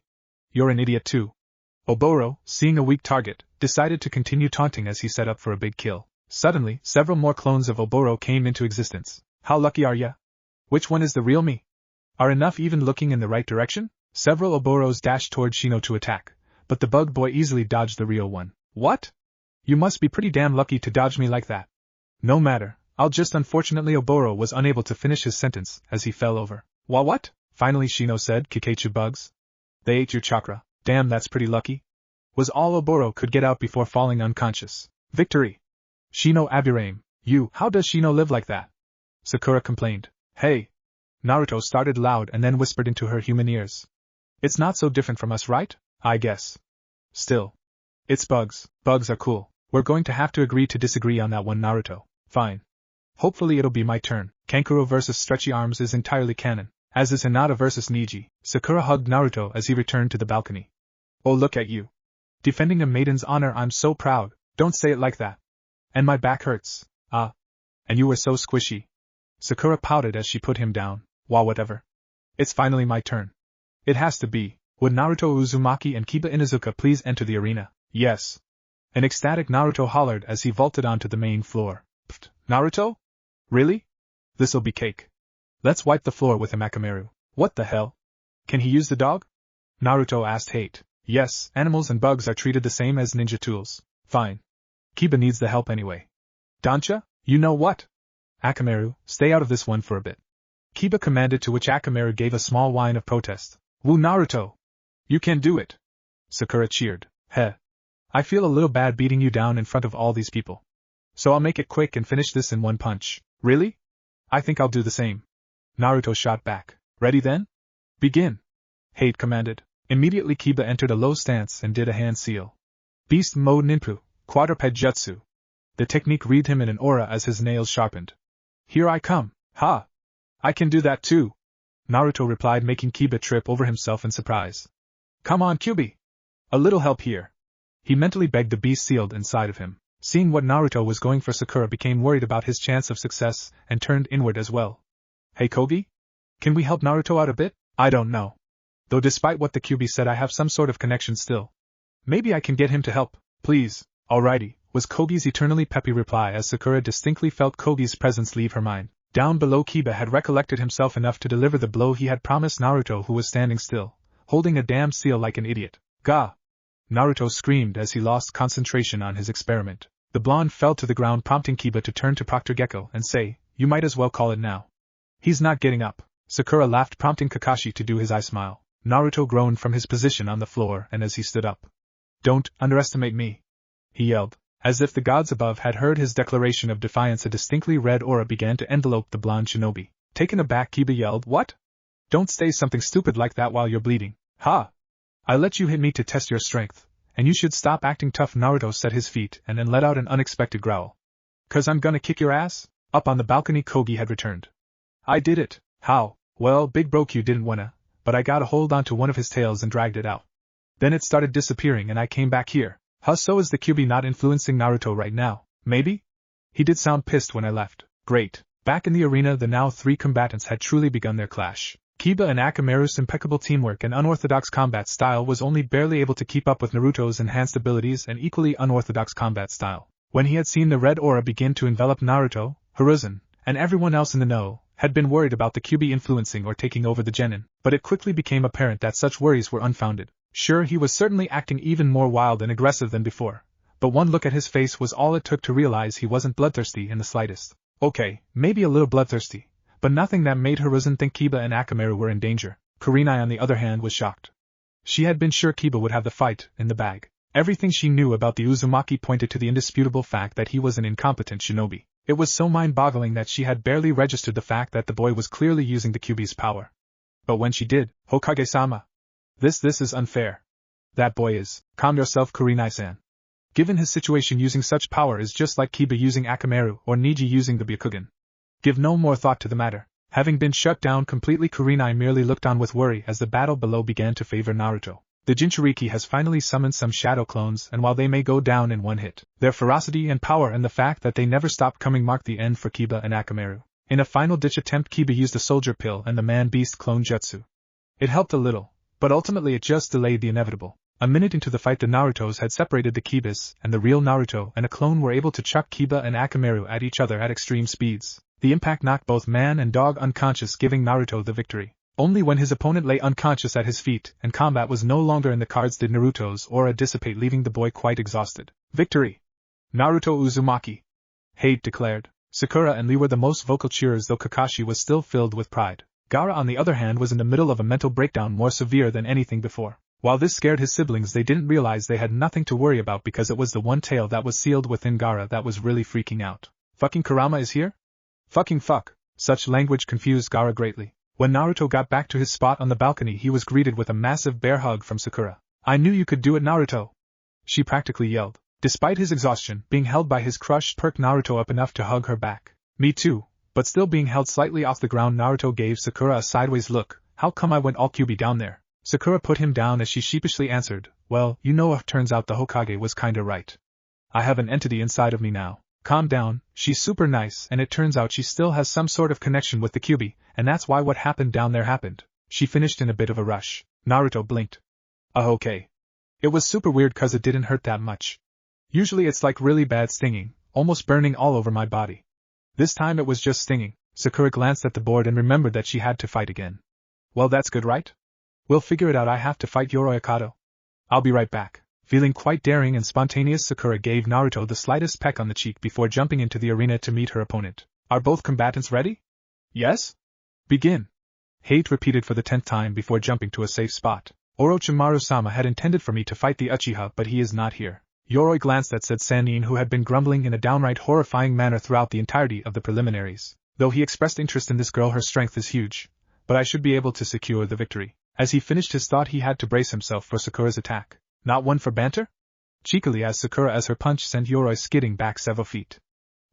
You're an idiot too. Oboro, seeing a weak target, decided to continue taunting as he set up for a big kill. Suddenly, several more clones of Oboro came into existence. How lucky are ya? Which one is the real me? Are enough even looking in the right direction? Several Oboros dashed toward Shino to attack, but the bug boy easily dodged the real one. What? You must be pretty damn lucky to dodge me like that. No matter, I'll just unfortunately Oboro was unable to finish his sentence as he fell over. What? Finally Shino said, Kikeichu bugs. They ate your chakra. Damn, that's pretty lucky. Was all Oboro could get out before falling unconscious. Victory! Shino Aburame, you, how does Shino live like that? Sakura complained. Hey! Naruto started loud and then whispered into her human ears. It's not so different from us, right? I guess. Still. It's bugs. Bugs are cool. We're going to have to agree to disagree on that one, Naruto. Fine. Hopefully it'll be my turn. Kankuro vs Stretchy Arms is entirely canon, as is Hinata vs Niji. Sakura hugged Naruto as he returned to the balcony. Oh, look at you. Defending a maiden's honor, I'm so proud. Don't say it like that. And my back hurts. Ah. And you were so squishy. Sakura pouted as she put him down. Wow, whatever. It's finally my turn. It has to be. Would Naruto Uzumaki and Kiba Inuzuka please enter the arena? Yes. An ecstatic Naruto hollered as he vaulted onto the main floor. Pfft, Naruto? Really? This'll be cake. Let's wipe the floor with him, Akamaru. What the hell? Can he use the dog? Naruto asked Hate. Yes, animals and bugs are treated the same as ninja tools. Fine. Kiba needs the help anyway. Dancha, you know what? Akamaru, stay out of this one for a bit. Kiba commanded, to which Akamaru gave a small whine of protest. Woo, Naruto! You can do it! Sakura cheered. Heh. I feel a little bad beating you down in front of all these people. So I'll make it quick and finish this in one punch. Really? I think I'll do the same. Naruto shot back. Ready then? Begin! Hate commanded. Immediately Kiba entered a low stance and did a hand seal. Beast mode ninpu, quadruped jutsu, The technique wreathed him in an aura as his nails sharpened. Here I come, ha! I can do that too, Naruto replied, making Kiba trip over himself in surprise. Come on, Kyubi! A little help here. He mentally begged the beast sealed inside of him. Seeing what Naruto was going for, Sakura became worried about his chance of success and turned inward as well. Hey Kogi? Can we help Naruto out a bit? I don't know. Though despite what the Kyubi said, I have some sort of connection still. Maybe I can get him to help, please. Alrighty, was Kogi's eternally peppy reply as Sakura distinctly felt Kogi's presence leave her mind. Down below, Kiba had recollected himself enough to deliver the blow he had promised Naruto, who was standing still, holding a damn seal like an idiot. Gah! Naruto screamed as he lost concentration on his experiment. The blonde fell to the ground, prompting Kiba to turn to Proctor Gecko and say, "You might as well call it now." "He's not getting up." Sakura laughed, prompting Kakashi to do his eye smile. Naruto groaned from his position on the floor, and as he stood up, "Don't underestimate me," he yelled. As if the gods above had heard his declaration of defiance, a distinctly red aura began to envelope the blonde shinobi. Taken aback, Kiba yelled, "What? Don't say something stupid like that while you're bleeding." "Ha! I let you hit me to test your strength, and you should stop acting tough." Naruto set his feet and then let out an unexpected growl. "'Cause I'm gonna kick your ass?" Up on the balcony, Kogi had returned. "I did it." "How?" "Well, Big Bro Q didn't wanna, but I got a hold onto one of his tails and dragged it out. Then it started disappearing and I came back here." "Huh, so is the Kyubi not influencing Naruto right now?" "Maybe? He did sound pissed when I left." "Great." Back in the arena, the now three combatants had truly begun their clash. Kiba and Akamaru's impeccable teamwork and unorthodox combat style was only barely able to keep up with Naruto's enhanced abilities and equally unorthodox combat style. When he had seen the red aura begin to envelop Naruto, Hiruzen, and everyone else in the know, had been worried about the Kyubi influencing or taking over the genin, but it quickly became apparent that such worries were unfounded. Sure, he was certainly acting even more wild and aggressive than before, but one look at his face was all it took to realize he wasn't bloodthirsty in the slightest. Okay, maybe a little bloodthirsty, but nothing that made Hiruzen think Kiba and Akamaru were in danger. Kurenai, on the other hand, was shocked. She had been sure Kiba would have the fight in the bag. Everything she knew about the Uzumaki pointed to the indisputable fact that he was an incompetent shinobi. It was so mind-boggling that she had barely registered the fact that the boy was clearly using the Kyubi's power. But when she did, Hokage-sama, this is unfair. That boy is. Calm yourself, Kurenai-san. Given his situation, using such power is just like Kiba using Akamaru or Niji using the Byakugan. Give no more thought to the matter. Having been shut down completely, Kurenai merely looked on with worry as the battle below began to favor Naruto. The Jinchuriki has finally summoned some shadow clones, and while they may go down in one hit, their ferocity and power and the fact that they never stopped coming marked the end for Kiba and Akamaru. In a final-ditch attempt, Kiba used a soldier pill and the man-beast clone jutsu. It helped a little, but ultimately it just delayed the inevitable. A minute into the fight, the Narutos had separated the Kibas, and the real Naruto and a clone were able to chuck Kiba and Akamaru at each other at extreme speeds. The impact knocked both man and dog unconscious, giving Naruto the victory. Only when his opponent lay unconscious at his feet and combat was no longer in the cards did Naruto's aura dissipate, leaving the boy quite exhausted. Victory! Naruto Uzumaki! Hate declared. Sakura and Lee were the most vocal cheerers, though Kakashi was still filled with pride. Gaara, on the other hand, was in the middle of a mental breakdown more severe than anything before. While this scared his siblings, they didn't realize they had nothing to worry about because it was the one tale that was sealed within Gaara that was really freaking out. Fucking Kurama is here? Fucking fuck. Such language confused Gaara greatly. When Naruto got back to his spot on the balcony, he was greeted with a massive bear hug from Sakura. "I knew you could do it, Naruto!" she practically yelled. Despite his exhaustion, being held by his crush perked Naruto up enough to hug her back. "Me too," but still being held slightly off the ground, Naruto gave Sakura a sideways look. "How come I went all Kyubi down there?" Sakura put him down as she sheepishly answered, "Well, you know, it turns out the Hokage was kinda right. I have an entity inside of me now." "Calm down, she's super nice, and it turns out she still has some sort of connection with the Kyubi, and that's why what happened down there happened," she finished in a bit of a rush. Naruto blinked. Okay. It was super weird 'cause it didn't hurt that much. Usually it's like really bad stinging, almost burning all over my body. This time it was just stinging. Sakura glanced at the board and remembered that she had to fight again. "Well, that's good, right? We'll figure it out. I have to fight Yoroi Akato. I'll be right back." Feeling quite daring and spontaneous, Sakura gave Naruto the slightest peck on the cheek before jumping into the arena to meet her opponent. "Are both combatants ready?" "Yes?" "Begin." Hate repeated for the 10th time before jumping to a safe spot. "Orochimaru-sama had intended for me to fight the Uchiha, but he is not here." Yoroi glanced at said Sannin, who had been grumbling in a downright horrifying manner throughout the entirety of the preliminaries. "Though he expressed interest in this girl, her strength is huge, but I should be able to secure the victory." As he finished his thought, he had to brace himself for Sakura's attack. "Not one for banter?" cheekily as Sakura as her punch sent Yoroi skidding back several feet.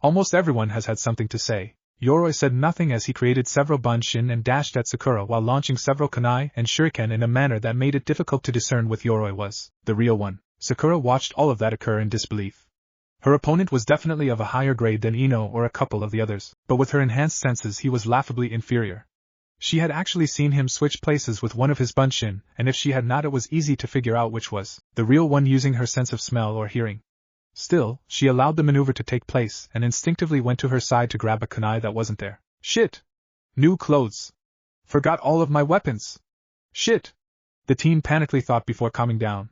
Almost everyone has had something to say. Yoroi said nothing as he created several bunshin and dashed at Sakura while launching several kunai and shuriken in a manner that made it difficult to discern which Yoroi was the real one. Sakura watched all of that occur in disbelief. Her opponent was definitely of a higher grade than Ino or a couple of the others, but with her enhanced senses he was laughably inferior. She had actually seen him switch places with one of his bunshin, and if she had not, it was easy to figure out which was the real one using her sense of smell or hearing. Still, she allowed the maneuver to take place and instinctively went to her side to grab a kunai that wasn't there. Shit! New clothes! Forgot all of my weapons! Shit! The teen panically thought before calming down.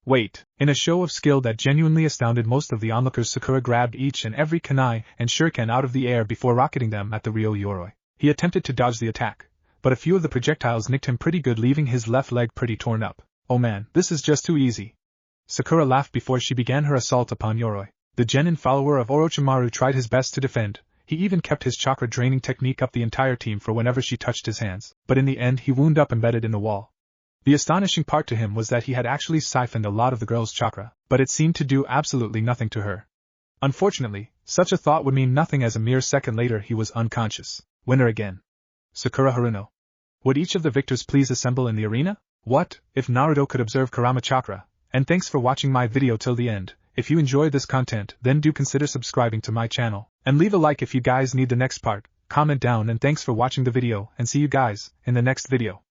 Wait! In a show of skill that genuinely astounded most of the onlookers, Sakura grabbed each and every kunai and shuriken out of the air before rocketing them at the real Yoroi. He attempted to dodge the attack, but a few of the projectiles nicked him pretty good, leaving his left leg pretty torn up. Oh man, this is just too easy. Sakura laughed before she began her assault upon Yoroi. The genin follower of Orochimaru tried his best to defend. He even kept his chakra draining technique up the entire team for whenever she touched his hands, but in the end he wound up embedded in the wall. The astonishing part to him was that he had actually siphoned a lot of the girl's chakra, but it seemed to do absolutely nothing to her. Unfortunately, such a thought would mean nothing as a mere second later he was unconscious. Winner again. Sakura Haruno. Would each of the victors please assemble in the arena? What if Naruto could observe kurama chakra? And thanks for watching my video till the end. If you enjoyed this content, then do consider subscribing to my channel, and leave a like if you guys need the next part. Comment down, and thanks for watching the video, and see you guys in the next video.